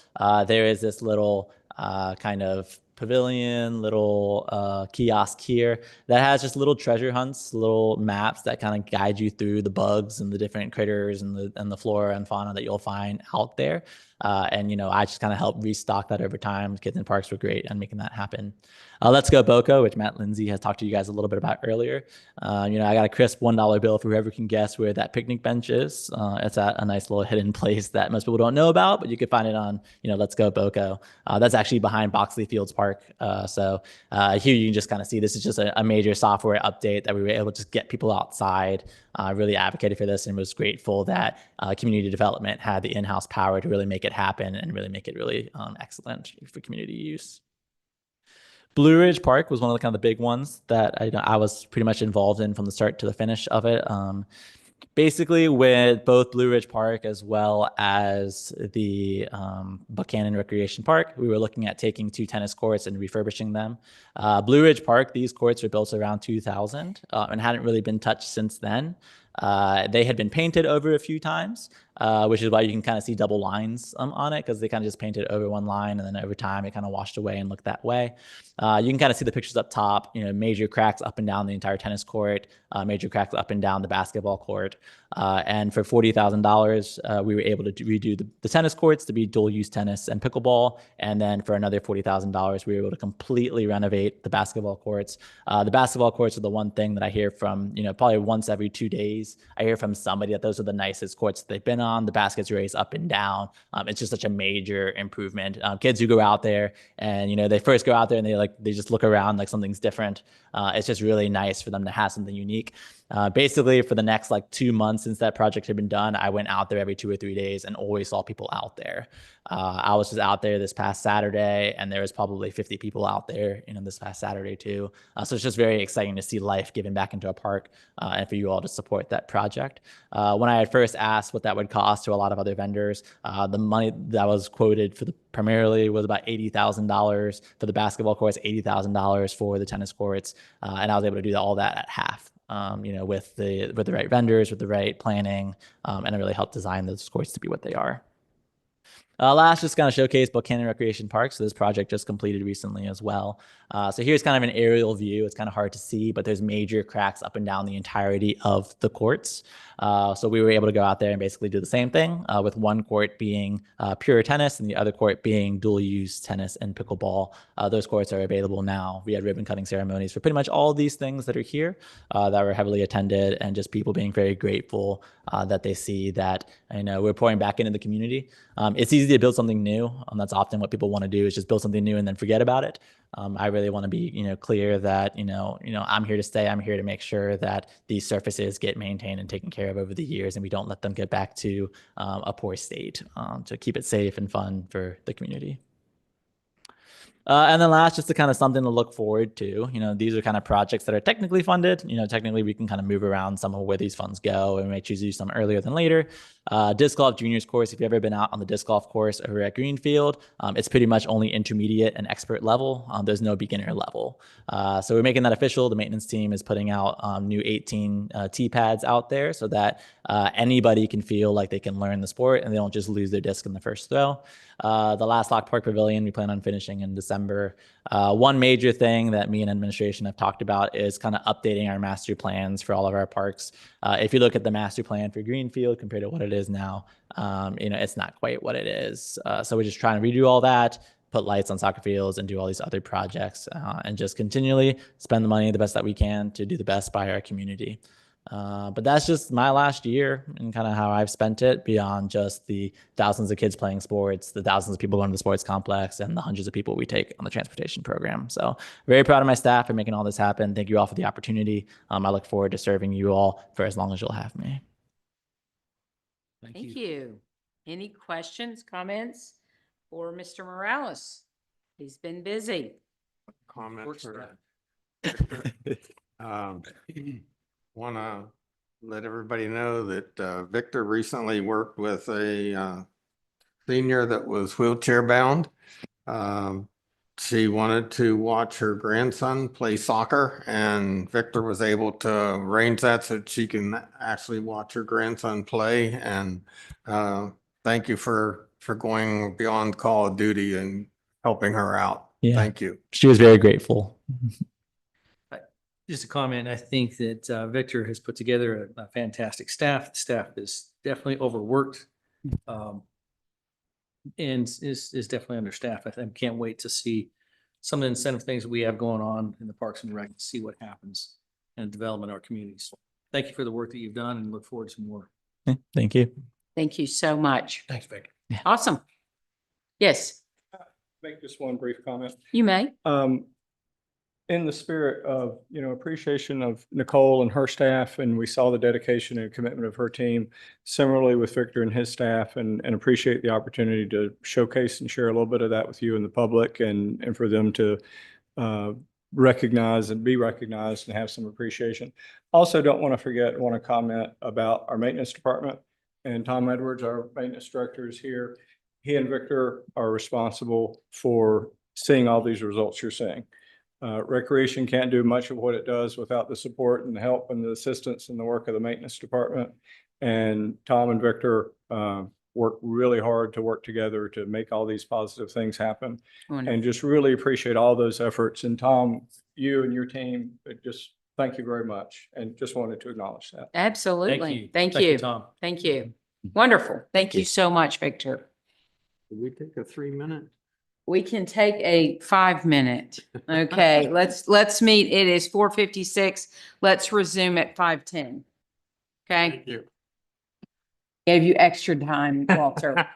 there is this little kind of pavilion, little kiosk here that has just little treasure hunts, little maps that kind of guide you through the bugs and the different critters and the flora and fauna that you'll find out there. And I just kind of helped restock that over time. Kids in Parks were great on making that happen. Let's Go BoCo, which Matt Lindsay has talked to you guys a little bit about earlier. I got a crisp $1 bill for whoever can guess where that picnic bench is. It's at a nice little hidden place that most people don't know about, but you can find it on, Let's Go BoCo. That's actually behind Boxley Fields Park. So here you can just kind of see this is just a major software update that we were able to just get people outside. Really advocated for this and was grateful that community development had the in-house power to really make it happen and really make it really excellent for community use. Blue Ridge Park was one of the kind of the big ones that I was pretty much involved in from the start to the finish of it. Basically, with both Blue Ridge Park as well as the Buchanan Recreation Park, we were looking at taking 2 tennis courts and refurbishing them. Blue Ridge Park, these courts were built around 2000 and hadn't really been touched since then. They had been painted over a few times, which is why you can kind of see double lines on it, because they kind of just painted over one line and then over time it kind of washed away and looked that way. You can kind of see the pictures up top, major cracks up and down the entire tennis court, major cracks up and down the basketball court. And for $40,000, we were able to redo the tennis courts to be dual use tennis and pickleball. And then for another $40,000, we were able to completely renovate the basketball courts. The basketball courts are the one thing that I hear from, probably once every 2 days. I hear from somebody that those are the nicest courts that they've been on. The baskets race up and down. It's just such a major improvement. Kids who go out there and, they first go out there and they just look around like something's different. It's just really nice for them to have something unique. Basically, for the next 2 months since that project had been done, I went out there every 2 or 3 days and always saw people out there. I was just out there this past Saturday, and there was probably 50 people out there, this past Saturday too. So it's just very exciting to see life given back into a park, and for you all to support that project. When I had first asked what that would cost to a lot of other vendors, the money that was quoted for primarily was about $80,000 for the basketball courts, $80,000 for the tennis courts, and I was able to do all that at half. With the right vendors, with the right planning, and it really helped design those courts to be what they are. Last, just kind of showcase Buchanan Recreation Park. So this project just completed recently as well. So here's kind of an aerial view. It's kind of hard to see, but there's major cracks up and down the entirety of the courts. So we were able to go out there and basically do the same thing, with one court being pure tennis and the other court being dual use tennis and pickleball. Those courts are available now. We had ribbon cutting ceremonies for pretty much all of these things that are here that were heavily attended, and just people being very grateful that they see that, we're pouring back into the community. It's easy to build something new. That's often what people want to do, is just build something new and then forget about it. I really want to be, clear that, I'm here to stay. I'm here to make sure that these surfaces get maintained and taken care of over the years, and we don't let them get back to a poor state, to keep it safe and fun for the community. And then last, just to kind of something to look forward to, these are kind of projects that are technically funded. Technically we can kind of move around some of where these funds go, and we may choose to do some earlier than later. Disc golf juniors course, if you've ever been out on the disc golf course over at Greenfield, it's pretty much only intermediate and expert level. There's no beginner level. So we're making that official. The maintenance team is putting out new 18 tee pads out there so that anybody can feel like they can learn the sport and they don't just lose their disc in the first throw. The last Lock Park Pavilion, we plan on finishing in December. One major thing that me and administration have talked about is kind of updating our master plans for all of our parks. If you look at the master plan for Greenfield compared to what it is now, it's not quite what it is. So we're just trying to redo all that, put lights on soccer fields, and do all these other projects, and just continually spend the money the best that we can to do the best by our community. But that's just my last year and kind of how I've spent it beyond just the thousands of kids playing sports, the thousands of people going to the sports complex, and the hundreds of people we take on the transportation program. So very proud of my staff for making all this happen. Thank you all for the opportunity. I look forward to serving you all for as long as you'll have me. Thank you. Any questions, comments for Mr. Morales? He's been busy. Comment for want to let everybody know that Victor recently worked with a senior that was wheelchair bound. She wanted to watch her grandson play soccer, and Victor was able to arrange that so that she can actually watch her grandson play. And thank you for going beyond call of duty and helping her out. Yeah. Thank you. She was very grateful. Just a comment, I think that Victor has put together a fantastic staff. The staff is definitely overworked and is definitely understaffed. I think can't wait to see some of the incentive things that we have going on in the Parks and Rec, see what happens and development of our communities. Thank you for the work that you've done and look forward to more. Thank you. Thank you so much. Thanks, Vic. Awesome. Yes, Make just one brief comment. you may. In the spirit of, appreciation of Nicole and her staff, and we saw the dedication and commitment of her team, similarly with Victor and his staff, and appreciate the opportunity to showcase and share a little bit of that with you and the public, and for them to recognize and be recognized and have some appreciation. Also, don't want to forget, want to comment about our maintenance department, and Tom Edwards, our maintenance director, is here. He and Victor are responsible for seeing all these results you're seeing. Recreation can't do much of what it does without the support and the help and the assistance and the work of the maintenance department. And Tom and Victor work really hard to work together to make all these positive things happen. Wonderful. And just really appreciate all those efforts. And Tom, you and your team, just thank you very much. And just wanted to acknowledge that. Absolutely. Thank Thank you. you, Tom. Thank you. Wonderful. Thank you so much, Victor. Did we take a 3-minute? We can take a 5-minute. Okay, let's meet. It is 4:56. Let's resume at 5:10. Okay? Thank you. Gave you extra time, Walter.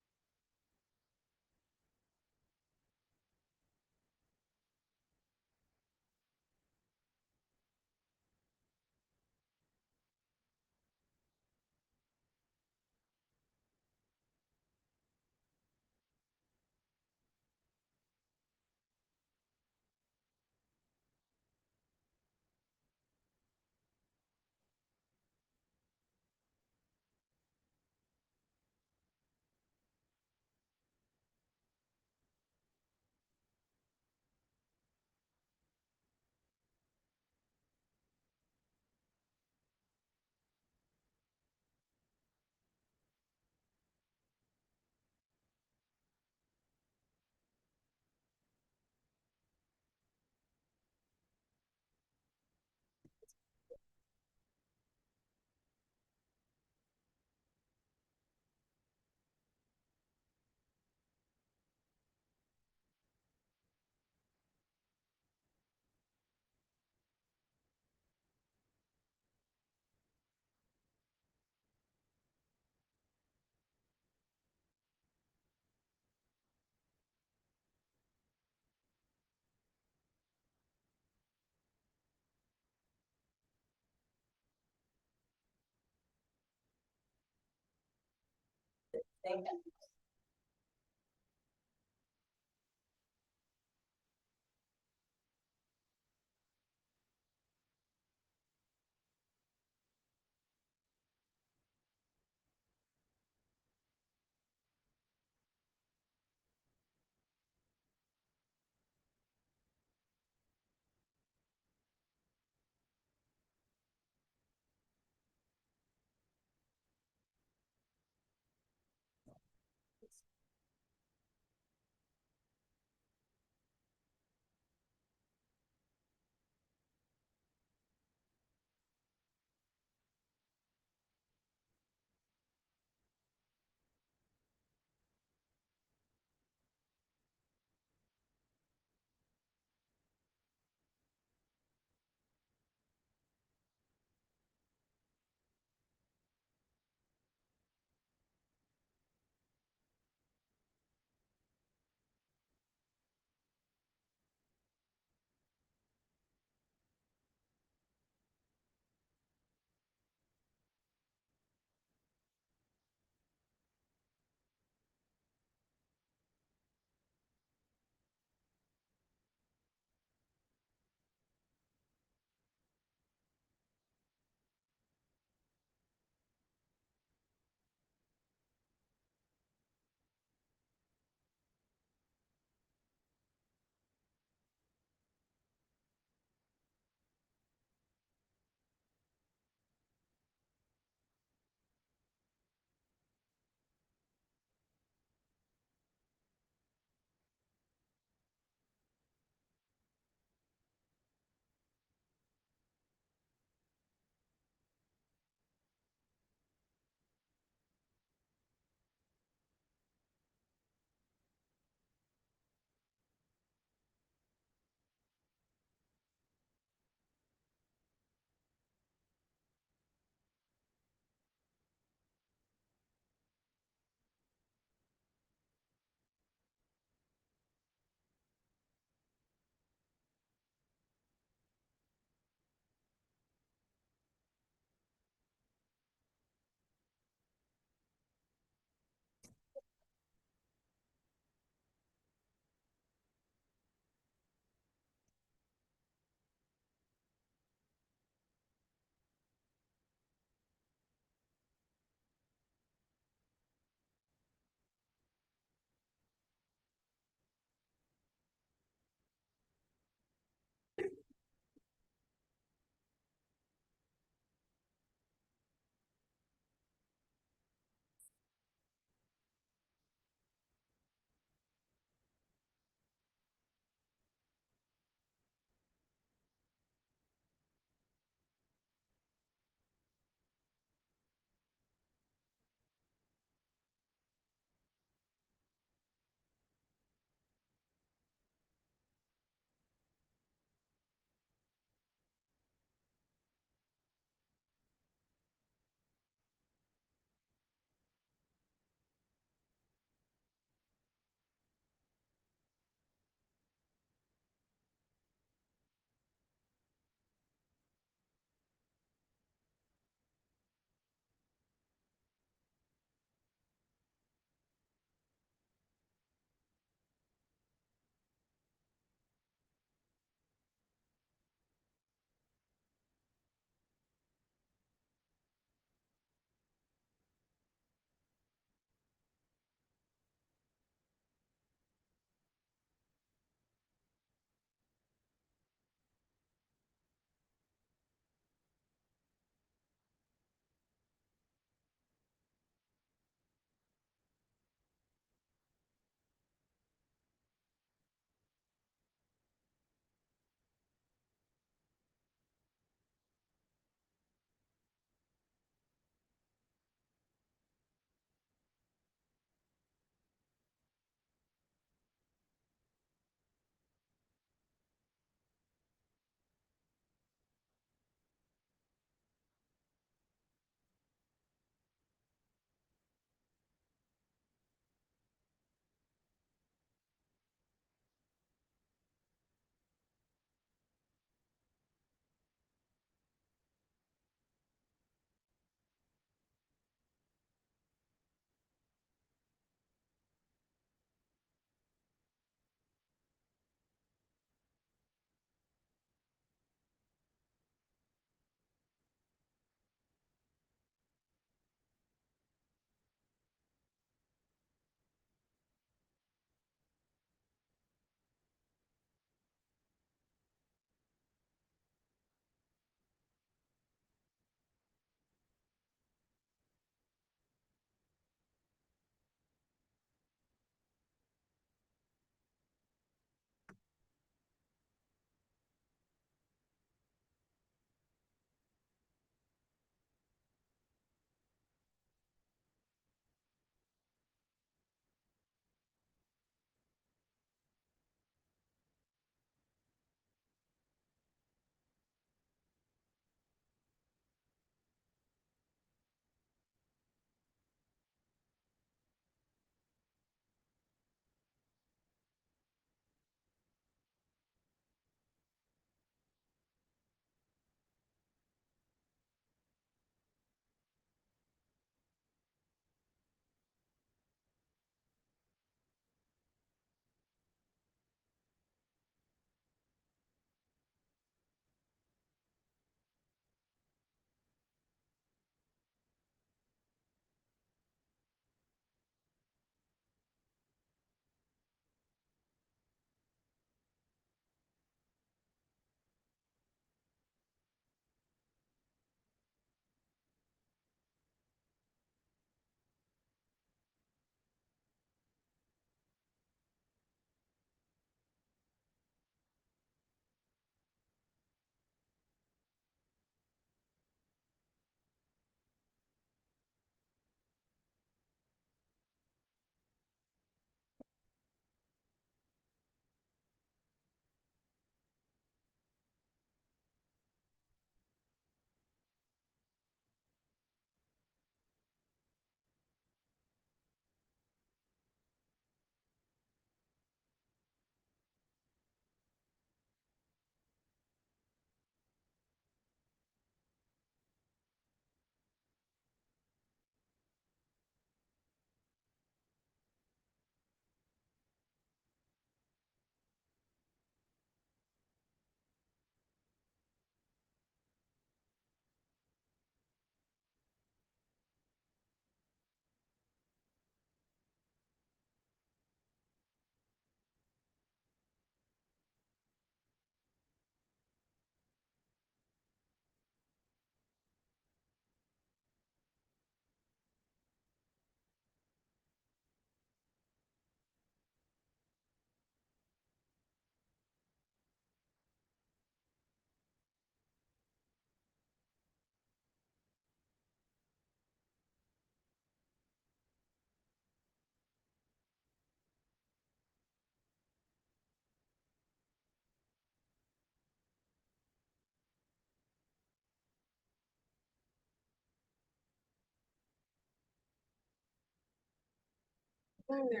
Okay,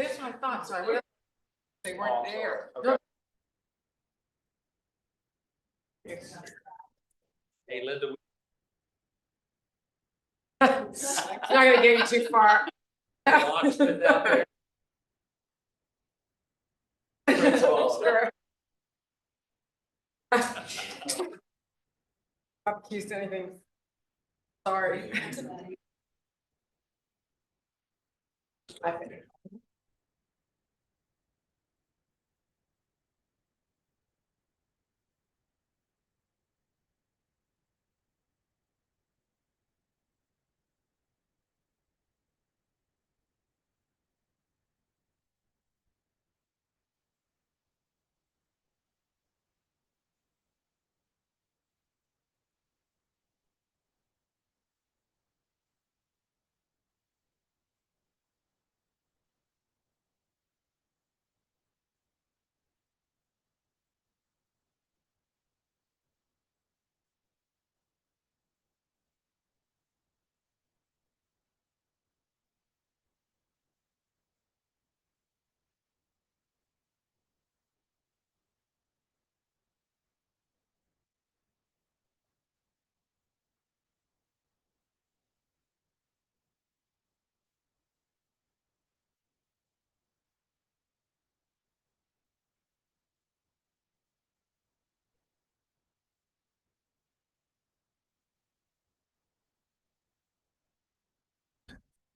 that's what I thought. Sorry. They weren't there. Hey, Linda. It's not gonna get you too far. Not accused of anything. Sorry.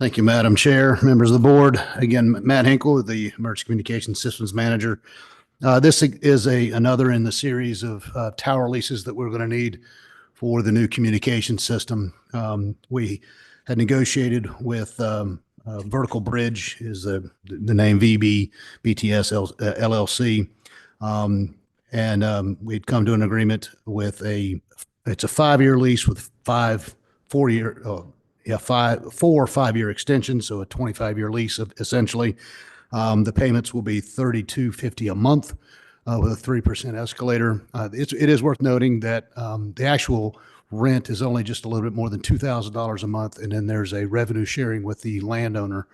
Thank you, Madam Chair, members of the board. Again, Matt Hinkle, the Emergency Communications Systems Manager. This is another in the series of tower leases that we're going to need for the new communication system. We had negotiated with Vertical Bridge, is the name VB BTS LLC. We'd come to an agreement with it's a 5-year lease with 4 5-year extensions, so a 25-year lease essentially. The payments will be $32.50 a month with a 3% escalator. It is worth noting that the actual rent is only just a little bit more than $2,000 a month, and then there's a revenue sharing with the landowner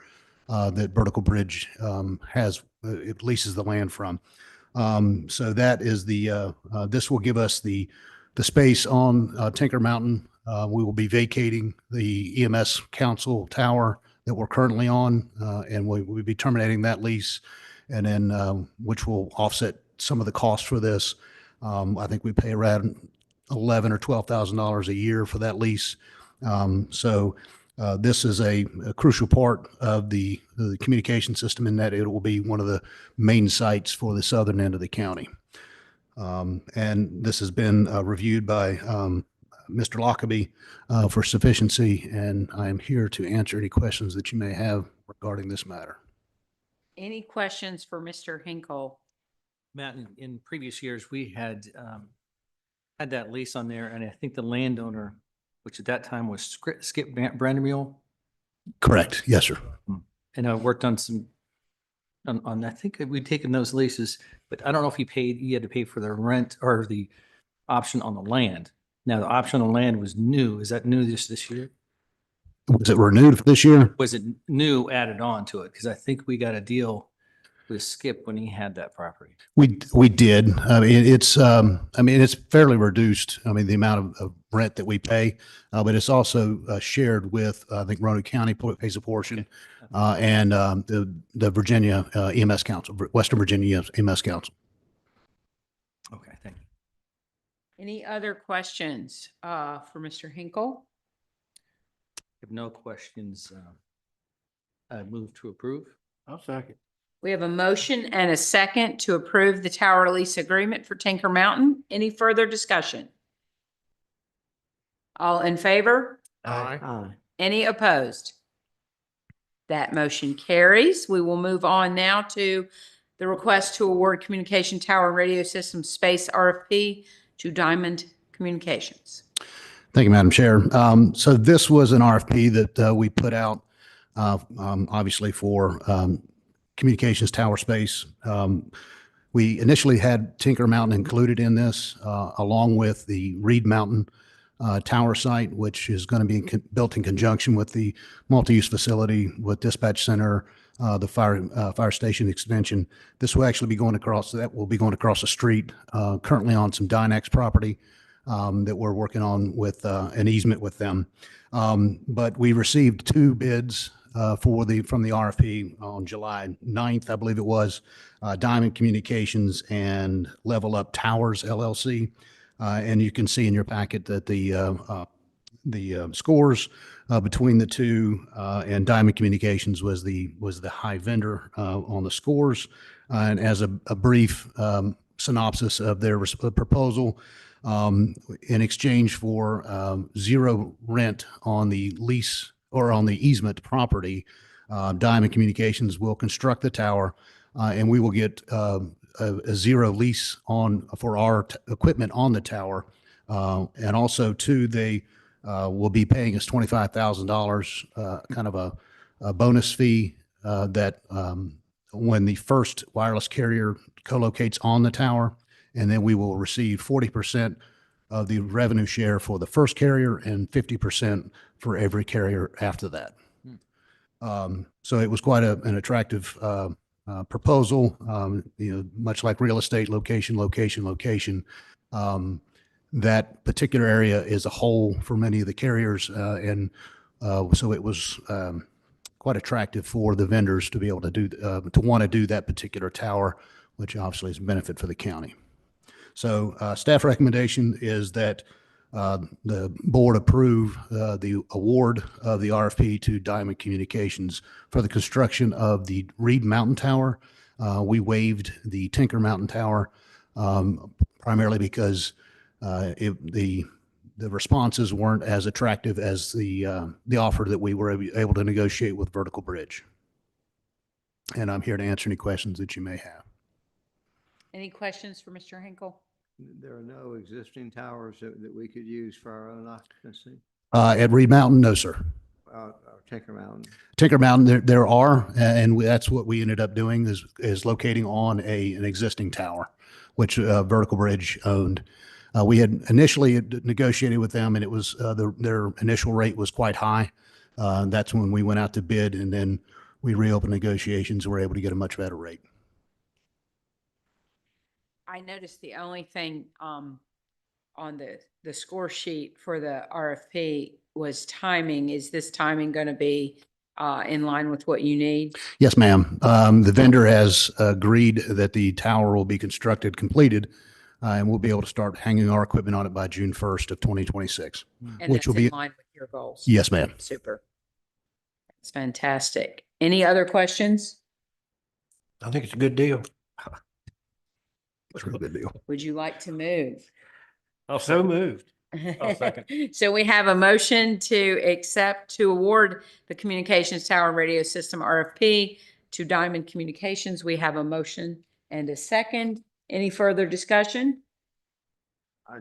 that Vertical Bridge it leases the land from. So that is this will give us the space on Tinker Mountain. We will be vacating the EMS Council Tower that we're currently on, and we'll be terminating that lease, and then which will offset some of the costs for this. I think we pay around $11,000 or $12,000 a year for that lease. This is a crucial part of the communication system in that it will be one of the main sites for the southern end of the county. And this has been reviewed by Mr. Lockaby for sufficiency, and I am here to answer any questions that you may have regarding this matter. Any questions for Mr. Hinkle? Matt, in previous years, we had that lease on there, and I think the landowner, which at that time was Skip Brandermule. Correct. Yes, sir. And I worked on I think we'd taken those leases, but I don't know if he had to pay for the rent or the option on the land. Now, the option on the land was new. Is that new this year? Was it renewed for this year? Was it new added on to it? Because I think we got a deal with Skip when he had that property. We did. I mean, it's fairly reduced. I mean, the amount of rent that we pay, but it's also shared with, I think Roanoke County pays a portion, and the Virginia EMS Council, Western Virginia EMS Council. Okay, thank you. Any other questions for Mr. Hinkle? If no questions, I move to approve. I'll second. We have a motion and a second to approve the tower lease agreement for Tinker Mountain. Any further discussion? All in favor? Aye. Any opposed? That motion carries. We will move on now to the request to award communication tower and radio system space RFP to Diamond Communications. Thank you, Madam Chair. So this was an RFP that we put out, obviously for communications tower space. We initially had Tinker Mountain included in this, along with the Reed Mountain tower site, which is going to be built in conjunction with the multi-use facility with dispatch center, the fire station extension. This will actually be going across, that will be going across the street, currently on some Dynex property that we're working on with an easement with them. But we received 2 bids from the RFP on July 9th, I believe it was, Diamond Communications and Level Up Towers LLC. And you can see in your packet that the scores between the two, and Diamond Communications was the high vendor on the scores. And as a brief synopsis of their proposal, in exchange for 0 rent on the lease or on the easement property, Diamond Communications will construct the tower, and we will get a 0 lease for our equipment on the tower. And also too, they will be paying us $25,000, kind of a bonus fee that when the first wireless carrier co-locates on the tower, and then we will receive 40% of the revenue share for the first carrier and 50% for every carrier after that. So it was quite an attractive proposal, much like real estate, location. That particular area is a hole for many of the carriers, and so it was quite attractive for the vendors to be able to want to do that particular tower, which obviously is a benefit for the county. So staff recommendation is that the board approve the award of the RFP to Diamond Communications for the construction of the Reed Mountain Tower. We waived the Tinker Mountain Tower primarily because the responses weren't as attractive as the offer that we were able to negotiate with Vertical Bridge. And I'm here to answer any questions that you may have. Any questions for Mr. Hinkle? There are no existing towers that we could use for our own occupancy? At Reed Mountain, no, sir. Tinker Mountain. Tinker Mountain, there are, and that's what we ended up doing is locating on an existing tower, which Vertical Bridge owned. We had initially negotiated with them, and it was their initial rate was quite high. That's when we went out to bid, and then we reopened negotiations and were able to get a much better rate. I noticed the only thing on the score sheet for the RFP was timing. Is this timing going to be in line with what you need? Yes, ma'am. The vendor has agreed that the tower will be completed, and we'll be able to start hanging our equipment on it by June 1st of 2026. And which that's will be in line with your goals? Yes, ma'am. Super. It's fantastic. Any other questions? I think it's a good deal. It's a really good deal. Would you like to move? So moved. I'll second. So we have a motion to award the communications tower and radio system RFP to Diamond Communications. We have a motion and a second. Any further discussion? I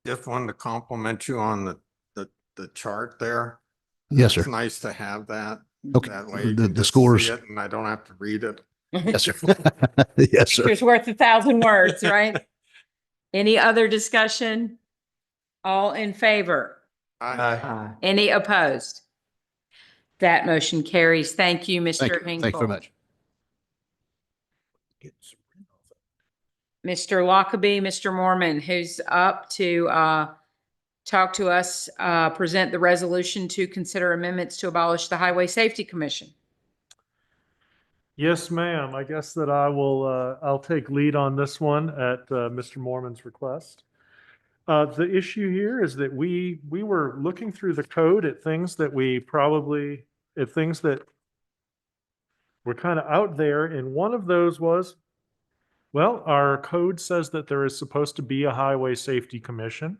just wanted to compliment you on the chart there. Yes, sir. It's nice to have that. Okay. That way you The can just scores. see it and I don't have to read it. Yes, sir. Yes, sir. Picture's worth 1,000 words, right? Any other discussion? All in favor? Aye. Any opposed? That motion carries. Thank you, Mr. Hinkle. Thank you very much. Mr. Lockaby, Mr. Mormon, who's up to talk to us, present the resolution to consider amendments to abolish the Highway Safety Commission. Yes, ma'am. I guess that I'll take lead on this one at Mr. Mormon's request. The issue here is that we were looking through the code at things that were kind of out there, and one of those was, well, our code says that there is supposed to be a Highway Safety Commission,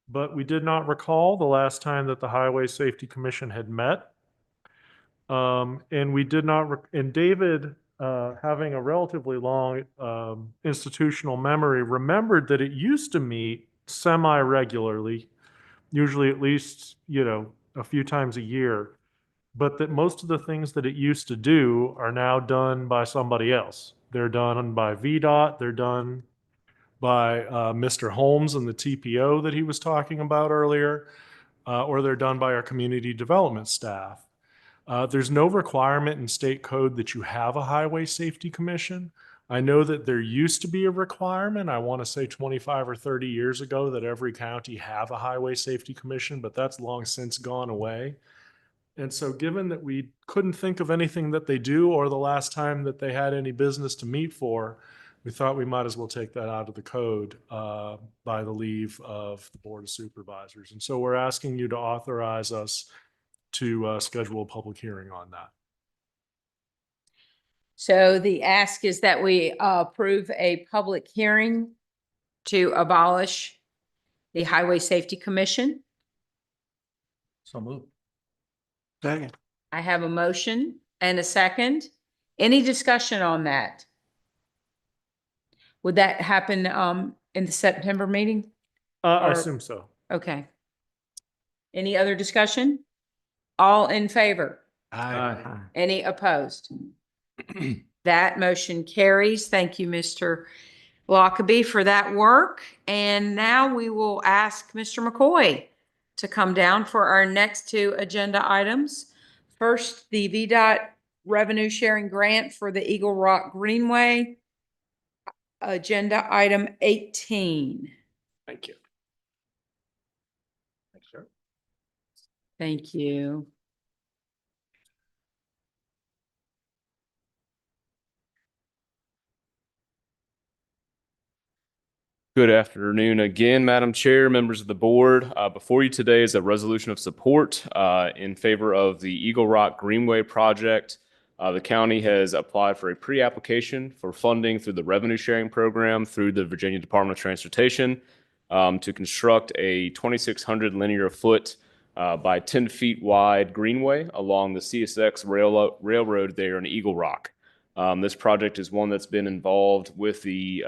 but we did not recall the last time that the Highway Safety Commission had met. And we did not, and David having a relatively long institutional memory, remembered that it used to meet semi-regularly, usually at least, a few times a year, but that most of the things that it used to do are now done by somebody else. They're done by VDOT, they're done by Mr. Holmes and the TPO that he was talking about earlier, or they're done by our community development staff. There's no requirement in state code that you have a highway safety commission. I know that there used to be a requirement, I want to say 25 or 30 years ago, that every county have a highway safety commission, but that's long since gone away. And so given that we couldn't think of anything that they do or the last time that they had any business to meet for, we thought we might as well take that out of the code by the leave of the Board of Supervisors. And so we're asking you to authorize us to schedule a public hearing on that. So the ask is that we approve a public hearing to abolish the Highway Safety Commission. So moved. Second. I have a motion and a second. Any discussion on that? Would that happen in the September meeting? I Or- assume so. Okay. Any other discussion? All in favor? Aye. Any opposed? That motion carries. Thank you, Mr. Lockaby, for that work. And now we will ask Mr. McCoy to come down for our next two agenda items. First, the VDOT revenue sharing grant for the Eagle Rock Greenway. Agenda item 18. Thank you. Thanks, sir. Thank you. Good afternoon again, Madam Chair, members of the board. Before you today is a resolution of support in favor of the Eagle Rock Greenway project. The county has applied for a pre-application for funding through the revenue sharing program through the Virginia Department of Transportation to construct a 2,600 linear foot by 10 feet wide greenway along the CSX railroad there in Eagle Rock. This project is one that's been involved with the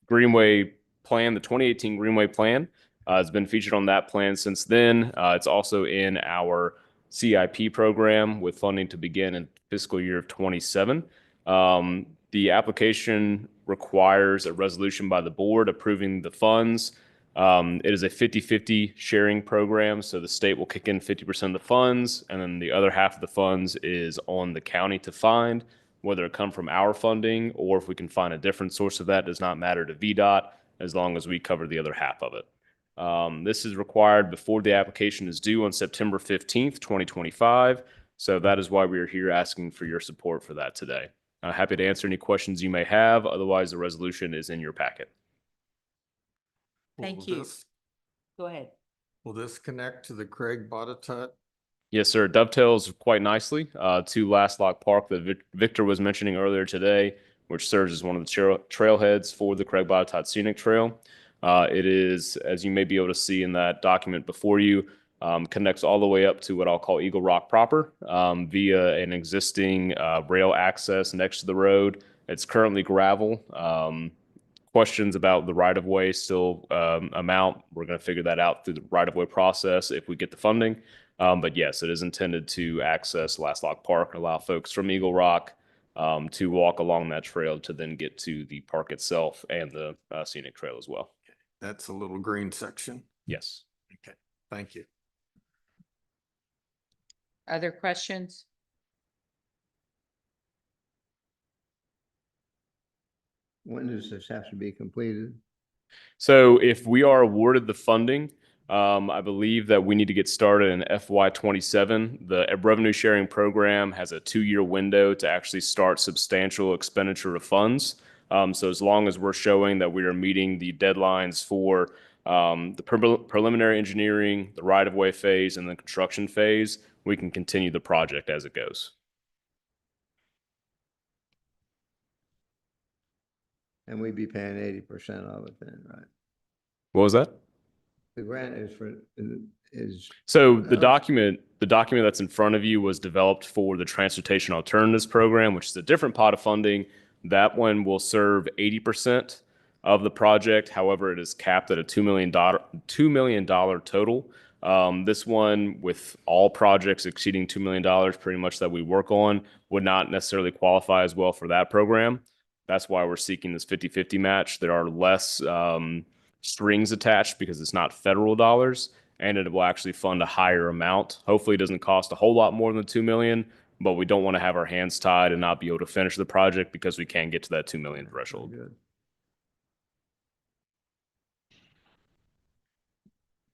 Greenway plan, the 2018 Greenway plan. Has been featured on that plan since then. It's also in our CIP program with funding to begin in fiscal year of 27. The application requires a resolution by the board approving the funds. It is a 50-50 sharing program, so the state will kick in 50% of the funds, and then the other half of the funds is on the county to find. Whether it come from our funding or if we can find a different source of that does not matter to VDOT as long as we cover the other half of it. This is required before the application is due on September 15th, 2025. So that is why we are here asking for your support for that today. Happy to answer any questions you may have. Otherwise, the resolution is in your packet. Thank Will you. this- Go ahead. Will this connect to the Craig Botetourt? Yes, sir. It dovetails quite nicely to Last Lock Park that Victor was mentioning earlier today, which serves as one of the trailheads for the Craig Botetourt Scenic Trail. It is, as you may be able to see in that document before you, connects all the way up to what I'll call Eagle Rock proper via an existing rail access next to the road. It's currently gravel. Questions about the right-of-way still amount. We're going to figure that out through the right-of-way process if we get the funding. But yes, it is intended to access Last Lock Park, allow folks from Eagle Rock to walk along that trail to then get to the park itself and the scenic trail as well. That's a little green section. Yes. Okay, thank you. Other questions? When does this have to be completed? So if we are awarded the funding, I believe that we need to get started in FY27. The revenue sharing program has a 2-year window to actually start substantial expenditure of funds. So as long as we're showing that we are meeting the deadlines for the preliminary engineering, the right-of-way phase, and the construction phase, we can continue the project as it goes. And we'd be paying 80% of it then, right? What was that? The grant is for, is. So the document the document that's in front of you was developed for the Transportation Alternatives Program, which is a different pot of funding. That one will serve 80% of the project. However, it is capped at a $2 million total. This one, with all projects exceeding $2 million pretty much that we work on, would not necessarily qualify as well for that program. That's why we're seeking this 50-50 match. There are less strings attached because it's not federal dollars, and it will actually fund a higher amount. Hopefully it doesn't cost a whole lot more than $2 million, but we don't want to have our hands tied and not be able to finish the project because we can't get to that $2 million threshold. Good.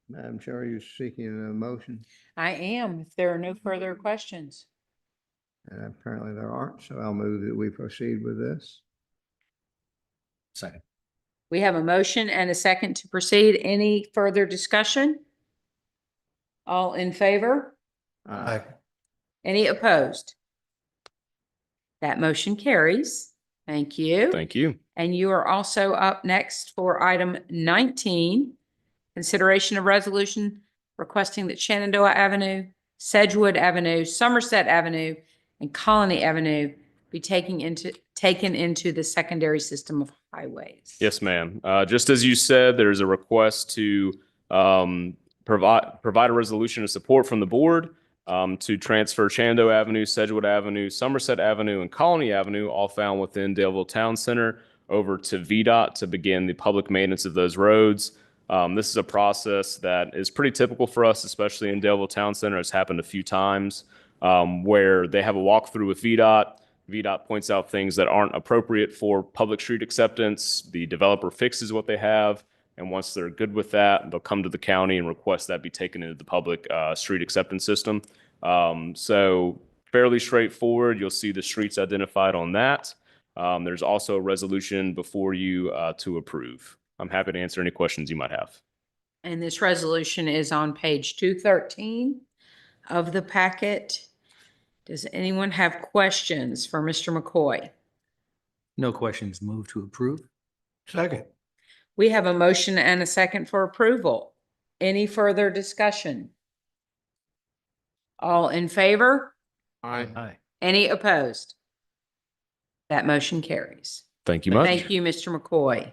Madam Chair, are you seeking a motion? I am, if there are no further questions. And apparently there aren't, so I'll move that we proceed with this. Second. We have a motion and a second to proceed. Any further discussion? All in favor? Aye. Any opposed? That motion carries. Thank you. Thank you. And you are also up next for item 19, consideration of resolution requesting that Shenandoah Avenue, Sedgwood Avenue, Somerset Avenue, and Colony Avenue be taken into the secondary system of highways. Yes, ma'am. Just as you said, there's a request to provide a resolution of support from the board to transfer Shenandoah Avenue, Sedgwood Avenue, Somerset Avenue, and Colony Avenue, all found within Daleville Town Center, over to VDOT to begin the public maintenance of those roads. This is a process that is pretty typical for us, especially in Daleville Town Center. It's happened a few times where they have a walkthrough with VDOT. VDOT points out things that aren't appropriate for public street acceptance. The developer fixes what they have. And once they're good with that, they'll come to the county and request that be taken into the public street acceptance system. So fairly straightforward. You'll see the streets identified on that. There's also a resolution before you to approve. I'm happy to answer any questions you might have. And this resolution is on page 213 of the packet. Does anyone have questions for Mr. McCoy? No questions. Move to approve. Second. We have a motion and a second for approval. Any further discussion? All in favor? Aye. Any opposed? That motion carries. Thank you much. Thank you, Mr. McCoy.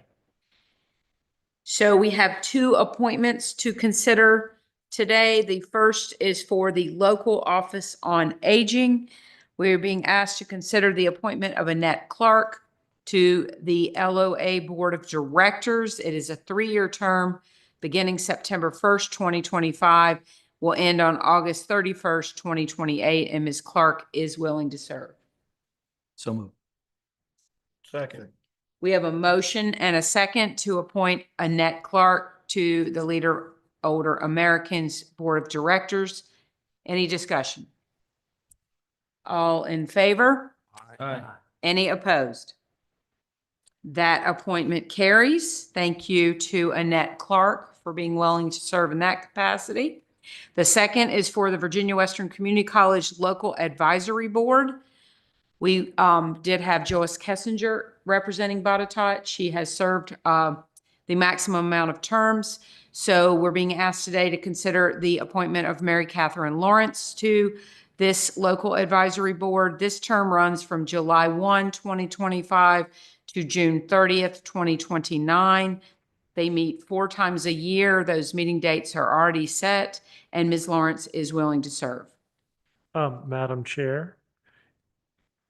So we have two appointments to consider today. The first is for the Local Office on Aging. We're being asked to consider the appointment of Annette Clark to the LOA Board of Directors. It is a 3-year term beginning September 1st, 2025, will end on August 31st, 2028, and Ms. Clark is willing to serve. So moved. Second. We have a motion and a second to appoint Annette Clark to the Leader Older Americans Board of Directors. Any discussion? All in favor? Aye. Any opposed? That appointment carries. Thank you to Annette Clark for being willing to serve in that capacity. The second is for the Virginia Western Community College Local Advisory Board. We did have Joyce Kessinger representing Botetourt. She has served the maximum amount of terms. So we're being asked today to consider the appointment of Mary Catherine Lawrence to this local advisory board. This term runs from July 1, 2025 to June 30th, 2029. They meet 4 times a year. Those meeting dates are already set, and Ms. Lawrence is willing to serve. Madam Chair,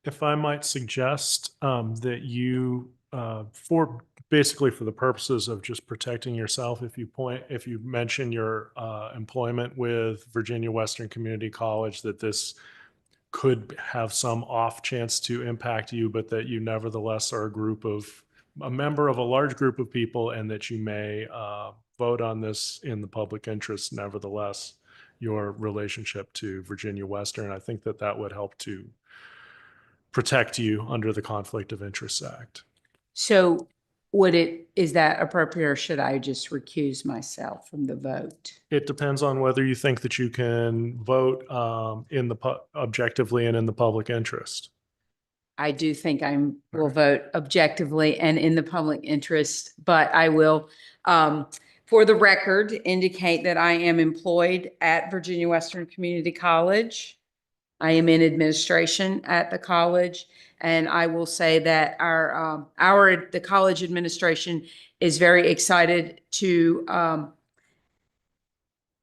if I might suggest that you, for the purposes of just protecting yourself, if you mention your employment with Virginia Western Community College, that this could have some off chance to impact you, but that you nevertheless are a member of a large group of people, and that you may vote on this in the public interest, nevertheless, your relationship to Virginia Western. I think that would help to protect you under the Conflict of Interest Act. So is that appropriate, or should I just recuse myself from the vote? It depends on whether you think that you can vote objectively and in the public interest. I do think will vote objectively and in the public interest, but I will. for the record, indicate that I am employed at Virginia Western Community College. I am in administration at the college, and I will say that the college administration is very excited to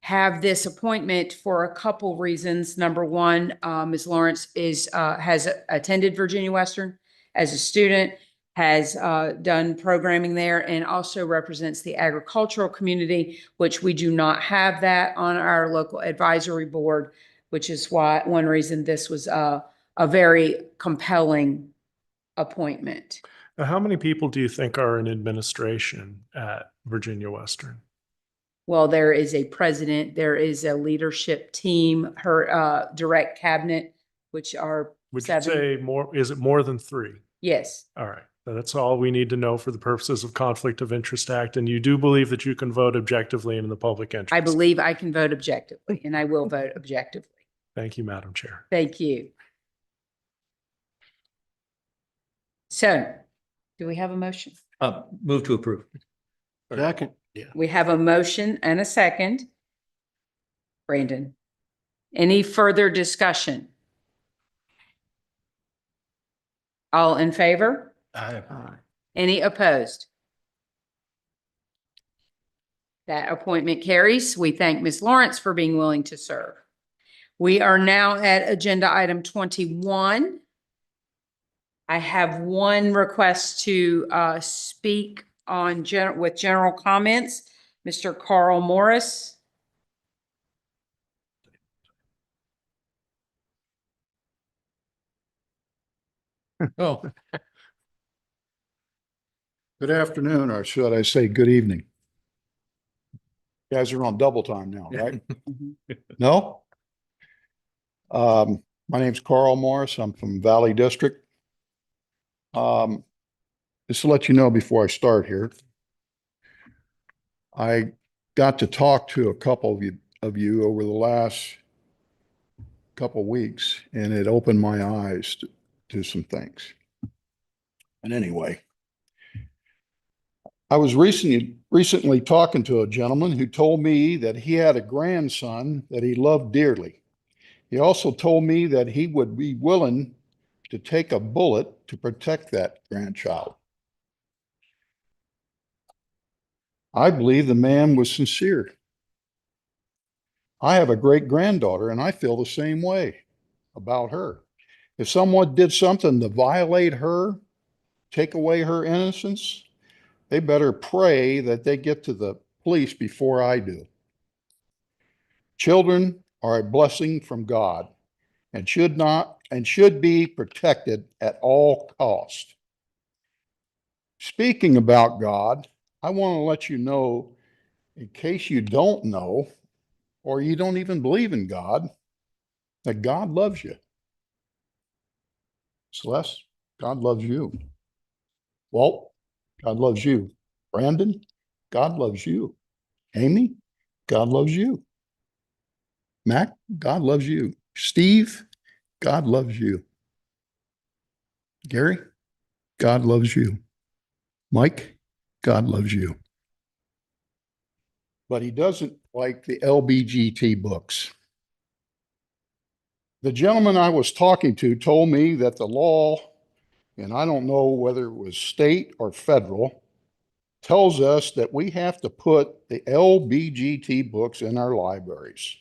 have this appointment for a couple reasons. Number one, Ms. Lawrence has attended Virginia Western as a student, has done programming there, and also represents the agricultural community, which we do not have that on our local advisory board, which is one reason this was a very compelling appointment. Now, how many people do you think are in administration at Virginia Western? Well, there is a president, there is a leadership team, her direct cabinet, which are Would you 7. say is it more than 3? Yes, All right. That's all we need to know for the purposes of Conflict of Interest Act. And you do believe that you can vote objectively in the public interest? I believe I can vote objectively, and I will vote objectively. Thank you, Madam Chair. Thank you. So, do we have a motion? Move to approve. Second. Yeah. We have a motion and a second. Brandon, any further discussion? All in favor? Aye. Any opposed? That appointment carries. We thank Ms. Lawrence for being willing to serve. We are now at agenda item 21. I have one request to speak on with general comments. Mr. Carl Morris. Oh. Good afternoon, or should I say good evening? You guys are on double time now, right? No? My name's Carl Morris. I'm from Valley District. Just to let you know before I start here, I got to talk to a couple of you over the last couple of weeks, and it opened my eyes to some things. And anyway, I was recently talking to a gentleman who told me that he had a grandson that he loved dearly. He also told me that he would be willing to take a bullet to protect that grandchild. I believe the man was sincere. I have a great granddaughter, and I feel the same way about her. If someone did something to violate her, take away her innocence, they better pray that they get to the police before I do. Children are a blessing from God and should be protected at all costs. Speaking about God, I want to let you know, in case you don't know, or you don't even believe in God, that God loves you. Celeste, God loves you. Walt, God loves you. Brandon, God loves you. Amy, God loves you. Mac, God loves you. Steve, God loves you. Gary, God loves you. Mike, God loves you. But he doesn't like the LBGT books. The gentleman I was talking to told me that the law, and I don't know whether it was state or federal, tells us that we have to put the LBGT books in our libraries,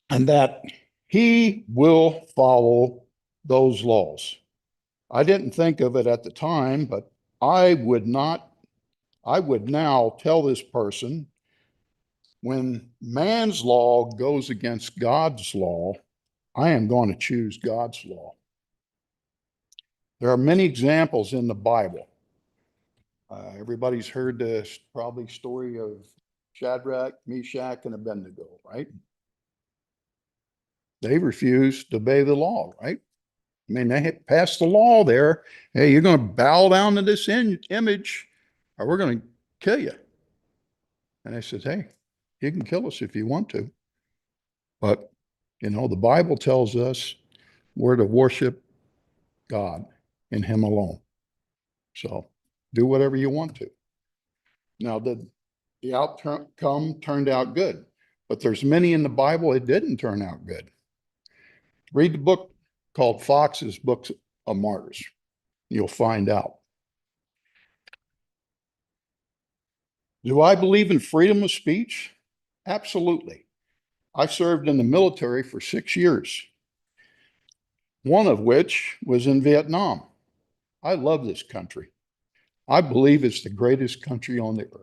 and that he will follow those laws. I didn't think of it at the time, but I would now tell this person, when man's law goes against God's law, I am going to choose God's law. There are many examples in the Bible. Everybody's heard the probably story of Shadrach, Meshach, and Abednego, right? They refused to obey the law, right? I mean, they had passed the law there. Hey, you're going to bow down to this image or we're going to kill you. And they said, hey, you can kill us if you want to. But, you know, the Bible tells us we're to worship God and Him alone. So do whatever you want to. Now, the outcome turned out good. But there's many in the Bible it didn't turn out good. Read the book called Fox's Books of Martyrs. You'll find out. Do I believe in freedom of speech? Absolutely. I served in the military for 6 years, one of which was in Vietnam. I love this country. I believe it's the greatest country on the earth.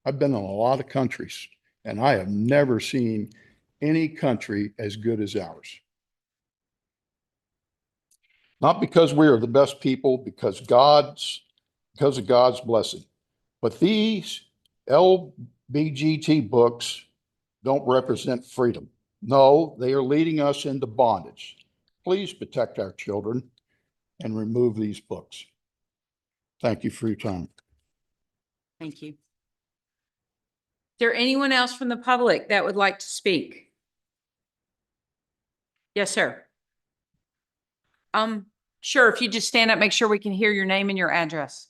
I've been in a lot of countries, and I have never seen any country as good as ours. Not because we are the best people, because of God's blessing. But these LBGT books don't represent freedom. No, they are leading us into bondage. Please protect our children and remove these books. Thank you for your time. Thank you. Is there anyone else from the public that would like to speak? Yes, sir. Sure, if you just stand up, make sure we can hear your name and your address.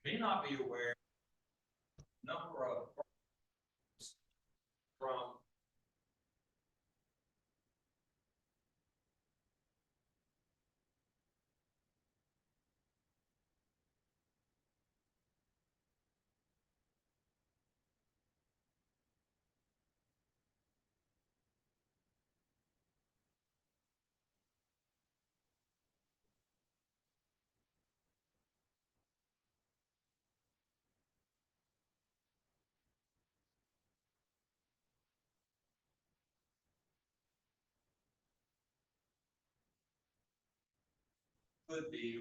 May not be aware number of from could be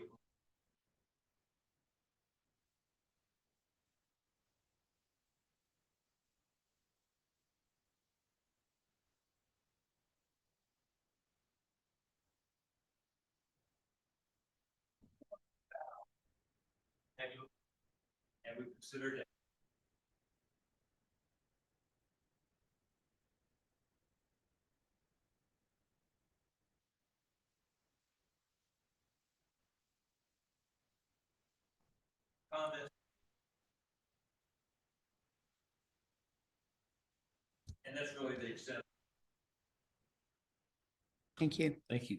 and we considered it. Comments. And that's really the extent. Thank you. Thank you.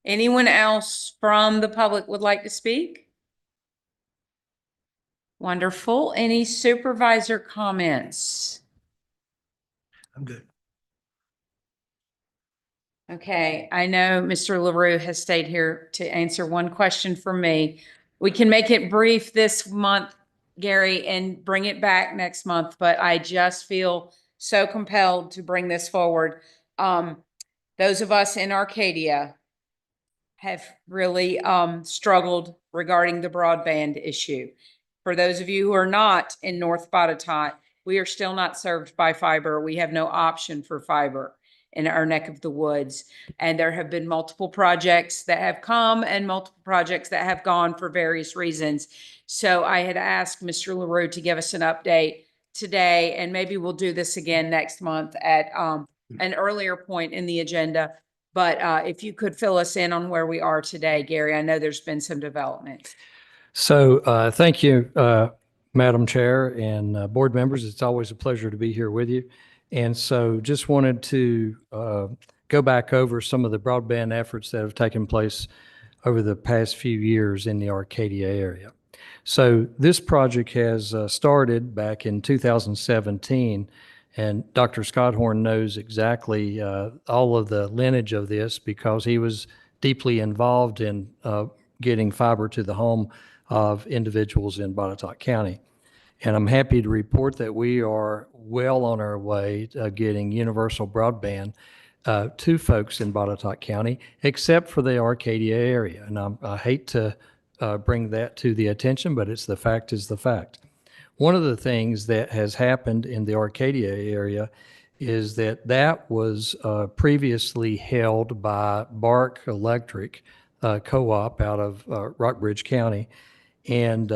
Anyone else from the public would like to speak? Wonderful. Any supervisor comments? I'm good. Okay, I know Mr. LaRue has stayed here to answer one question for me. We can make it brief this month, Gary, and bring it back next month, but I just feel so compelled to bring this forward. Those of us in Arcadia have really struggled regarding the broadband issue. For those of you who are not in North Botetourt, we are still not served by fiber. We have no option for fiber in our neck of the woods. And there have been multiple projects that have come and multiple projects that have gone for various reasons. So I had asked Mr. LaRue to give us an update today, and maybe we'll do this again next month at an earlier point in the agenda. But if you could fill us in on where we are today, Gary, I know there's been some development. So thank you, Madam Chair and board members. It's always a pleasure to be here with you. And so just wanted to go back over some of the broadband efforts that have taken place over the past few years in the Arcadia area. So this project has started back in 2017, and Dr. Scotthorn knows exactly all of the lineage of this because he was deeply involved in getting fiber to the home of individuals in Botetourt County. And I'm happy to report that we are well on our way to getting universal broadband to folks in Botetourt County, except for the Arcadia area. And I hate to bring that to the attention, but it's the fact is the fact. One of the things that has happened in the Arcadia area is that that was previously held by Bark Electric Co-op out of Rockbridge County, and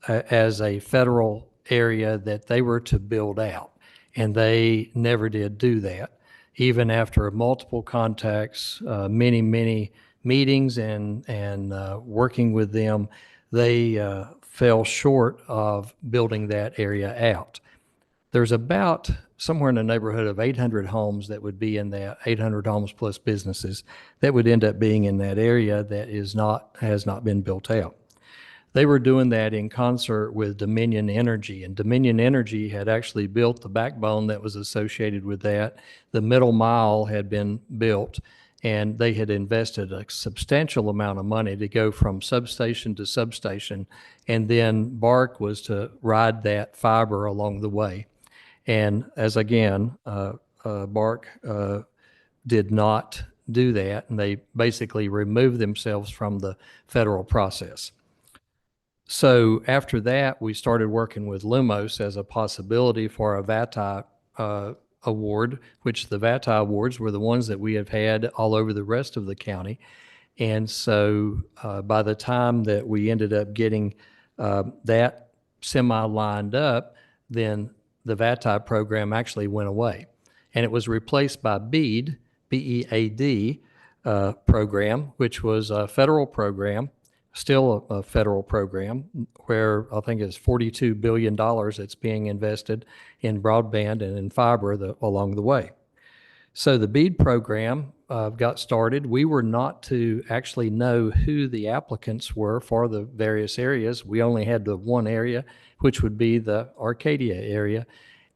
as a federal area that they were to build out. And they never did do that. Even after multiple contacts, many meetings and working with them, they fell short of building that area out. There's about somewhere in the neighborhood of 800 homes that would be in that, 800 homes plus businesses that would end up being in that area that has not been built out. They were doing that in concert with Dominion Energy, and Dominion Energy had actually built the backbone that was associated with that. The middle mile had been built, and they had invested a substantial amount of money to go from substation to substation, and then Bark was to ride that fiber along the way. And as again, Bark did not do that, and they basically removed themselves from the federal process. So after that, we started working with Lumos as a possibility for a VATI award, which the VATI awards were the ones that we have had all over the rest of the county. And so by the time that we ended up getting that semi lined up, then the VATI program actually went away. And it was replaced by BEAD, B-E-A-D program, which was a federal program, still a federal program, where I think it's $42 billion that's being invested in broadband and in fiber along the way. So the BEAD program got started. We were not to actually know who the applicants were for the various areas. We only had the one area, which would be the Arcadia area,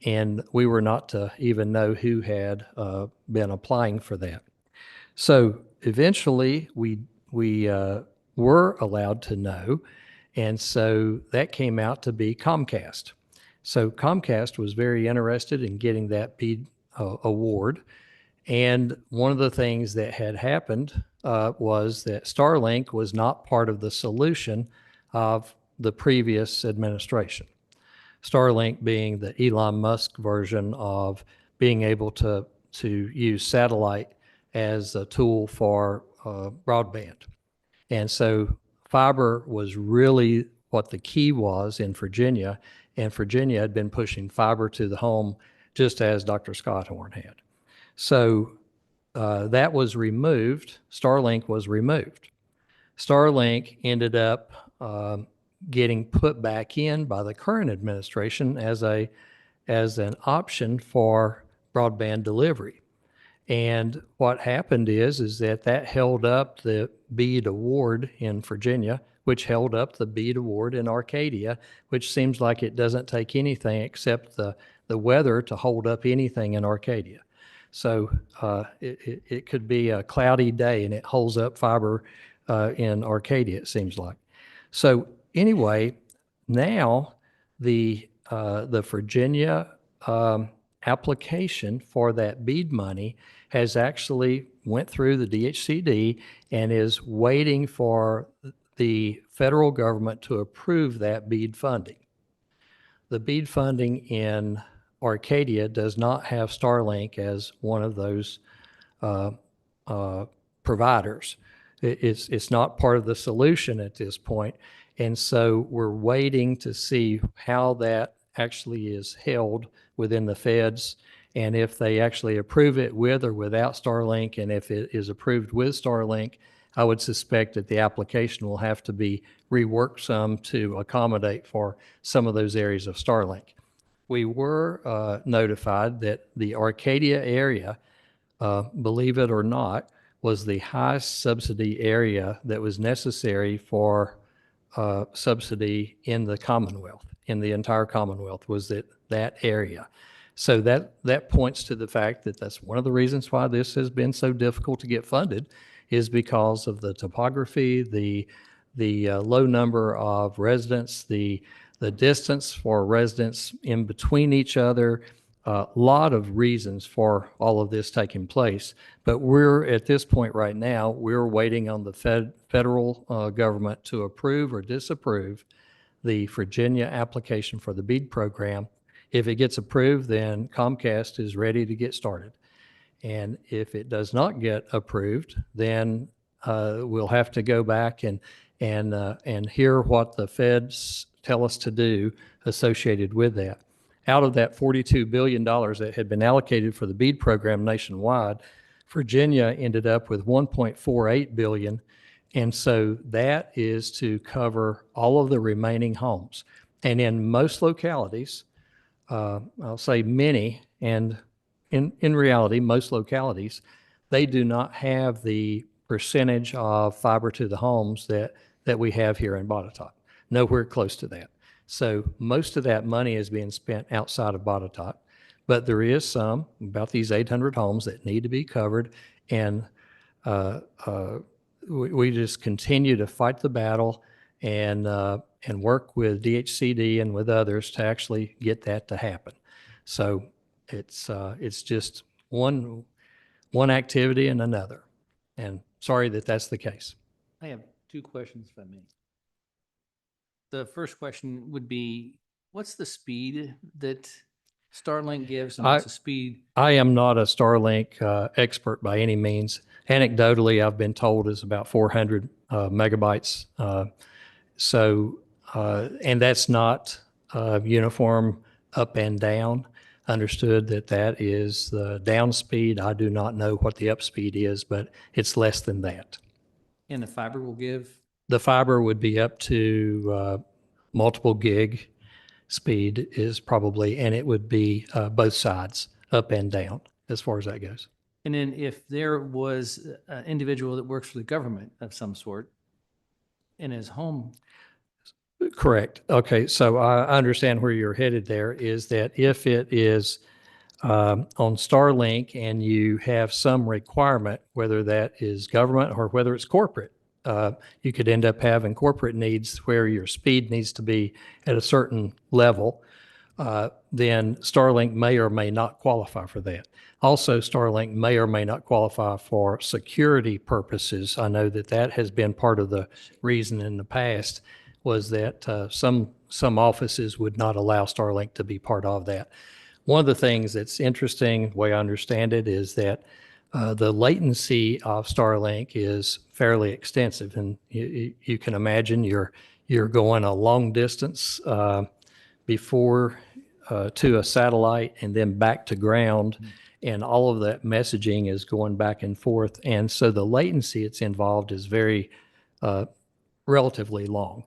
and we were not to even know who had been applying for that. So eventually we were allowed to know, and so that came out to be Comcast. So Comcast was very interested in getting that BEAD award. And one of the things that had happened was that Starlink was not part of the solution of the previous administration. Starlink being the Elon Musk version of being able to use satellite as a tool for broadband. And so fiber was really what the key was in Virginia, and Virginia had been pushing fiber to the home just as Dr. Scotthorn had. So that was removed. Starlink was removed. Starlink ended up getting put back in by the current administration as an option for broadband delivery. And what happened is that held up the BEAD award in Virginia, which held up the BEAD award in Arcadia, which seems like it doesn't take anything except the weather to hold up anything in Arcadia. So it could be a cloudy day and it holds up fiber in Arcadia, it seems like. So anyway, now the Virginia application for that BEAD money has actually went through the DHCD and is waiting for the federal government to approve that BEAD funding. The BEAD funding in Arcadia does not have Starlink as one of those providers. It's not part of the solution at this point. And so we're waiting to see how that actually is held within the feds, and if they actually approve it with or without Starlink. And if it is approved with Starlink, I would suspect that the application will have to be reworked some to accommodate for some of those areas of Starlink. We were notified that the Arcadia area, believe it or not, was the highest subsidy area that was necessary for subsidy in the Commonwealth, in the entire Commonwealth, was that area. So that points to the fact that that's one of the reasons why this has been so difficult to get funded, is because of the topography, the low number of residents, the distance for residents in between each other, a lot of reasons for all of this taking place. But we're at this point right now, we're waiting on the federal government to approve or disapprove the Virginia application for the BEAD program. If it gets approved, then Comcast is ready to get started. And if it does not get approved, then we'll have to go back and hear what the feds tell us to do associated with that. Out of that $42 billion that had been allocated for the BEAD program nationwide, Virginia ended up with $1.48 billion. And so that is to cover all of the remaining homes. And in most localities, I'll say many, and in reality, most localities, they do not have the percentage of fiber to the homes that we have here in Botetourt. Nowhere close to that. So most of that money is being spent outside of Botetourt, but there is some, about these 800 homes, that need to be covered. And we just continue to fight the battle and work with DHCD and with others to actually get that to happen. So it's just one activity and another. And sorry that that's the case. I have two questions, if I may. The first question would be, what's the speed that Starlink gives, and what's the speed? I am not a Starlink expert by any means. Anecdotally, I've been told is about 400 megabytes. And that's not uniform up and down. Understood that is the down speed. I do not know what the up speed is, but it's less than that. And the fiber will give? The fiber would be up to multiple gig speed is probably, and it would be both sides, up and down, as far as that goes. And then if there was an individual that works for the government of some sort in his home? Correct. Okay, so I understand where you're headed there, is that if it is on Starlink and you have some requirement, whether that is government or whether it's corporate, you could end up having corporate needs where your speed needs to be at a certain level, then Starlink may or may not qualify for that. Also, Starlink may or may not qualify for security purposes. I know that has been part of the reason in the past, was that some offices would not allow Starlink to be part of that. One of the things that's interesting, the way I understand it, is that the latency of Starlink is fairly extensive, and you can imagine you're going a long distance before to a satellite and then back to ground, and all of that messaging is going back and forth, and so the latency that's involved is very relatively long.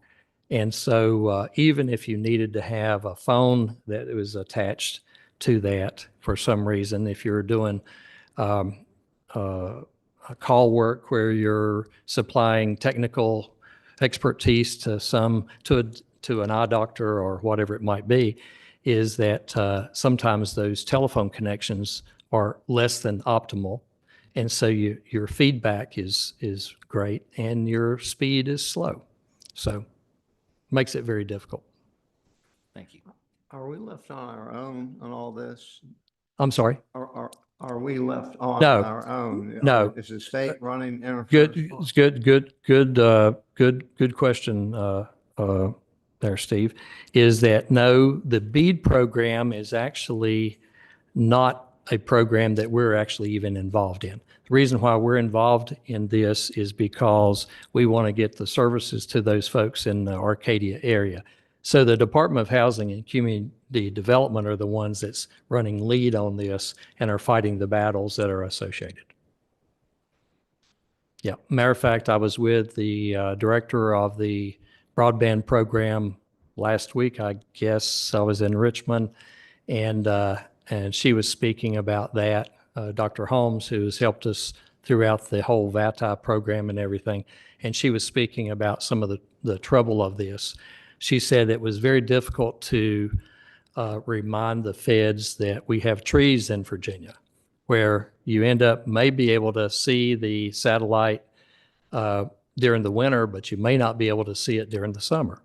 And so even if you needed to have a phone that was attached to that for some reason, if you're doing a call work where you're supplying technical expertise to an eye doctor or whatever it might be, is that sometimes those telephone connections are less than optimal. And so your feedback is great and your speed is slow. So makes it very difficult. Thank you. Are we left on our own on all this? I'm sorry? Are we left on No. our own? No. Is the state running interference? Good question there, Steve. Is that no, the BEAD program is actually not a program that we're actually even involved in. The reason why we're involved in this is because we want to get the services to those folks in the Arcadia area. So the Department of Housing and Community Development are the ones that's running lead on this and are fighting the battles that are associated. Yeah, matter of fact, I was with the director of the broadband program last week. I guess I was in Richmond, and she was speaking about that. Dr. Holmes, who has helped us throughout the whole VATI program and everything, and she was speaking about some of the trouble of this. She said it was very difficult to remind the feds that we have trees in Virginia, where you end up may be able to see the satellite during the winter, but you may not be able to see it during the summer,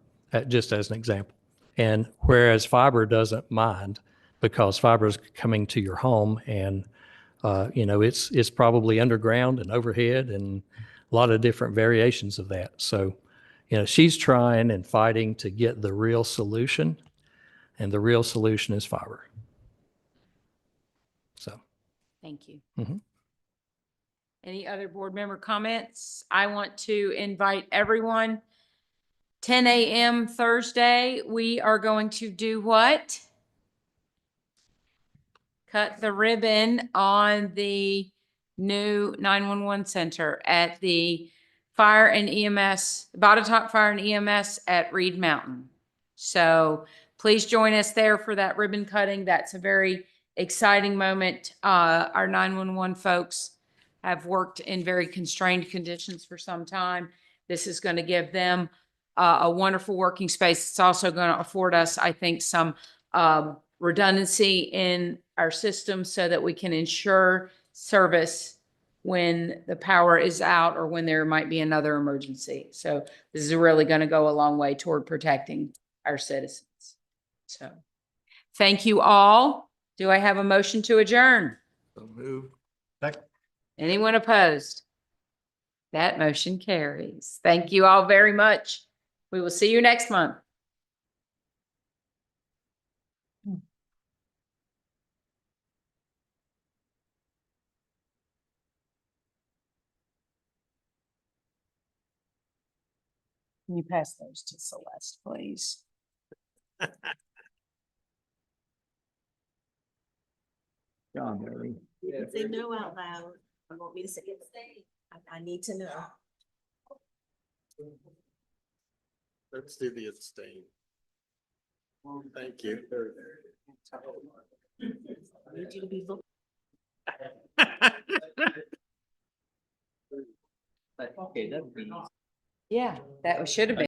just as an example. And whereas fiber doesn't mind because fiber is coming to your home, and it's probably underground and overhead and a lot of different variations of that. So, she's trying and fighting to get the real solution, and the real solution is fiber. So, Thank you. mhm. Any other board member comments? I want to invite everyone. 10 a.m. Thursday, we are going to do what? Cut the ribbon on the new 911 center at the Fire and EMS, Botetourt Fire and EMS at Reed Mountain. So please join us there for that ribbon cutting. That's a very exciting moment. Our 911 folks have worked in very constrained conditions for some time. This is going to give them a wonderful working space. It's also going to afford us, I think, some redundancy in our system so that we can ensure service when the power is out or when there might be another emergency. So this is really going to go a long way toward protecting our citizens. So thank you all. Do I have a motion to adjourn? So moved. Anyone opposed? That motion carries. Thank you all very much. We will see you next month. Can you pass those to Celeste, please? John, Mary. Say no out loud. You want me to say it? I need to know. Let's do the abstain. Thank you. I need you to be vocal. Yeah, that should have been.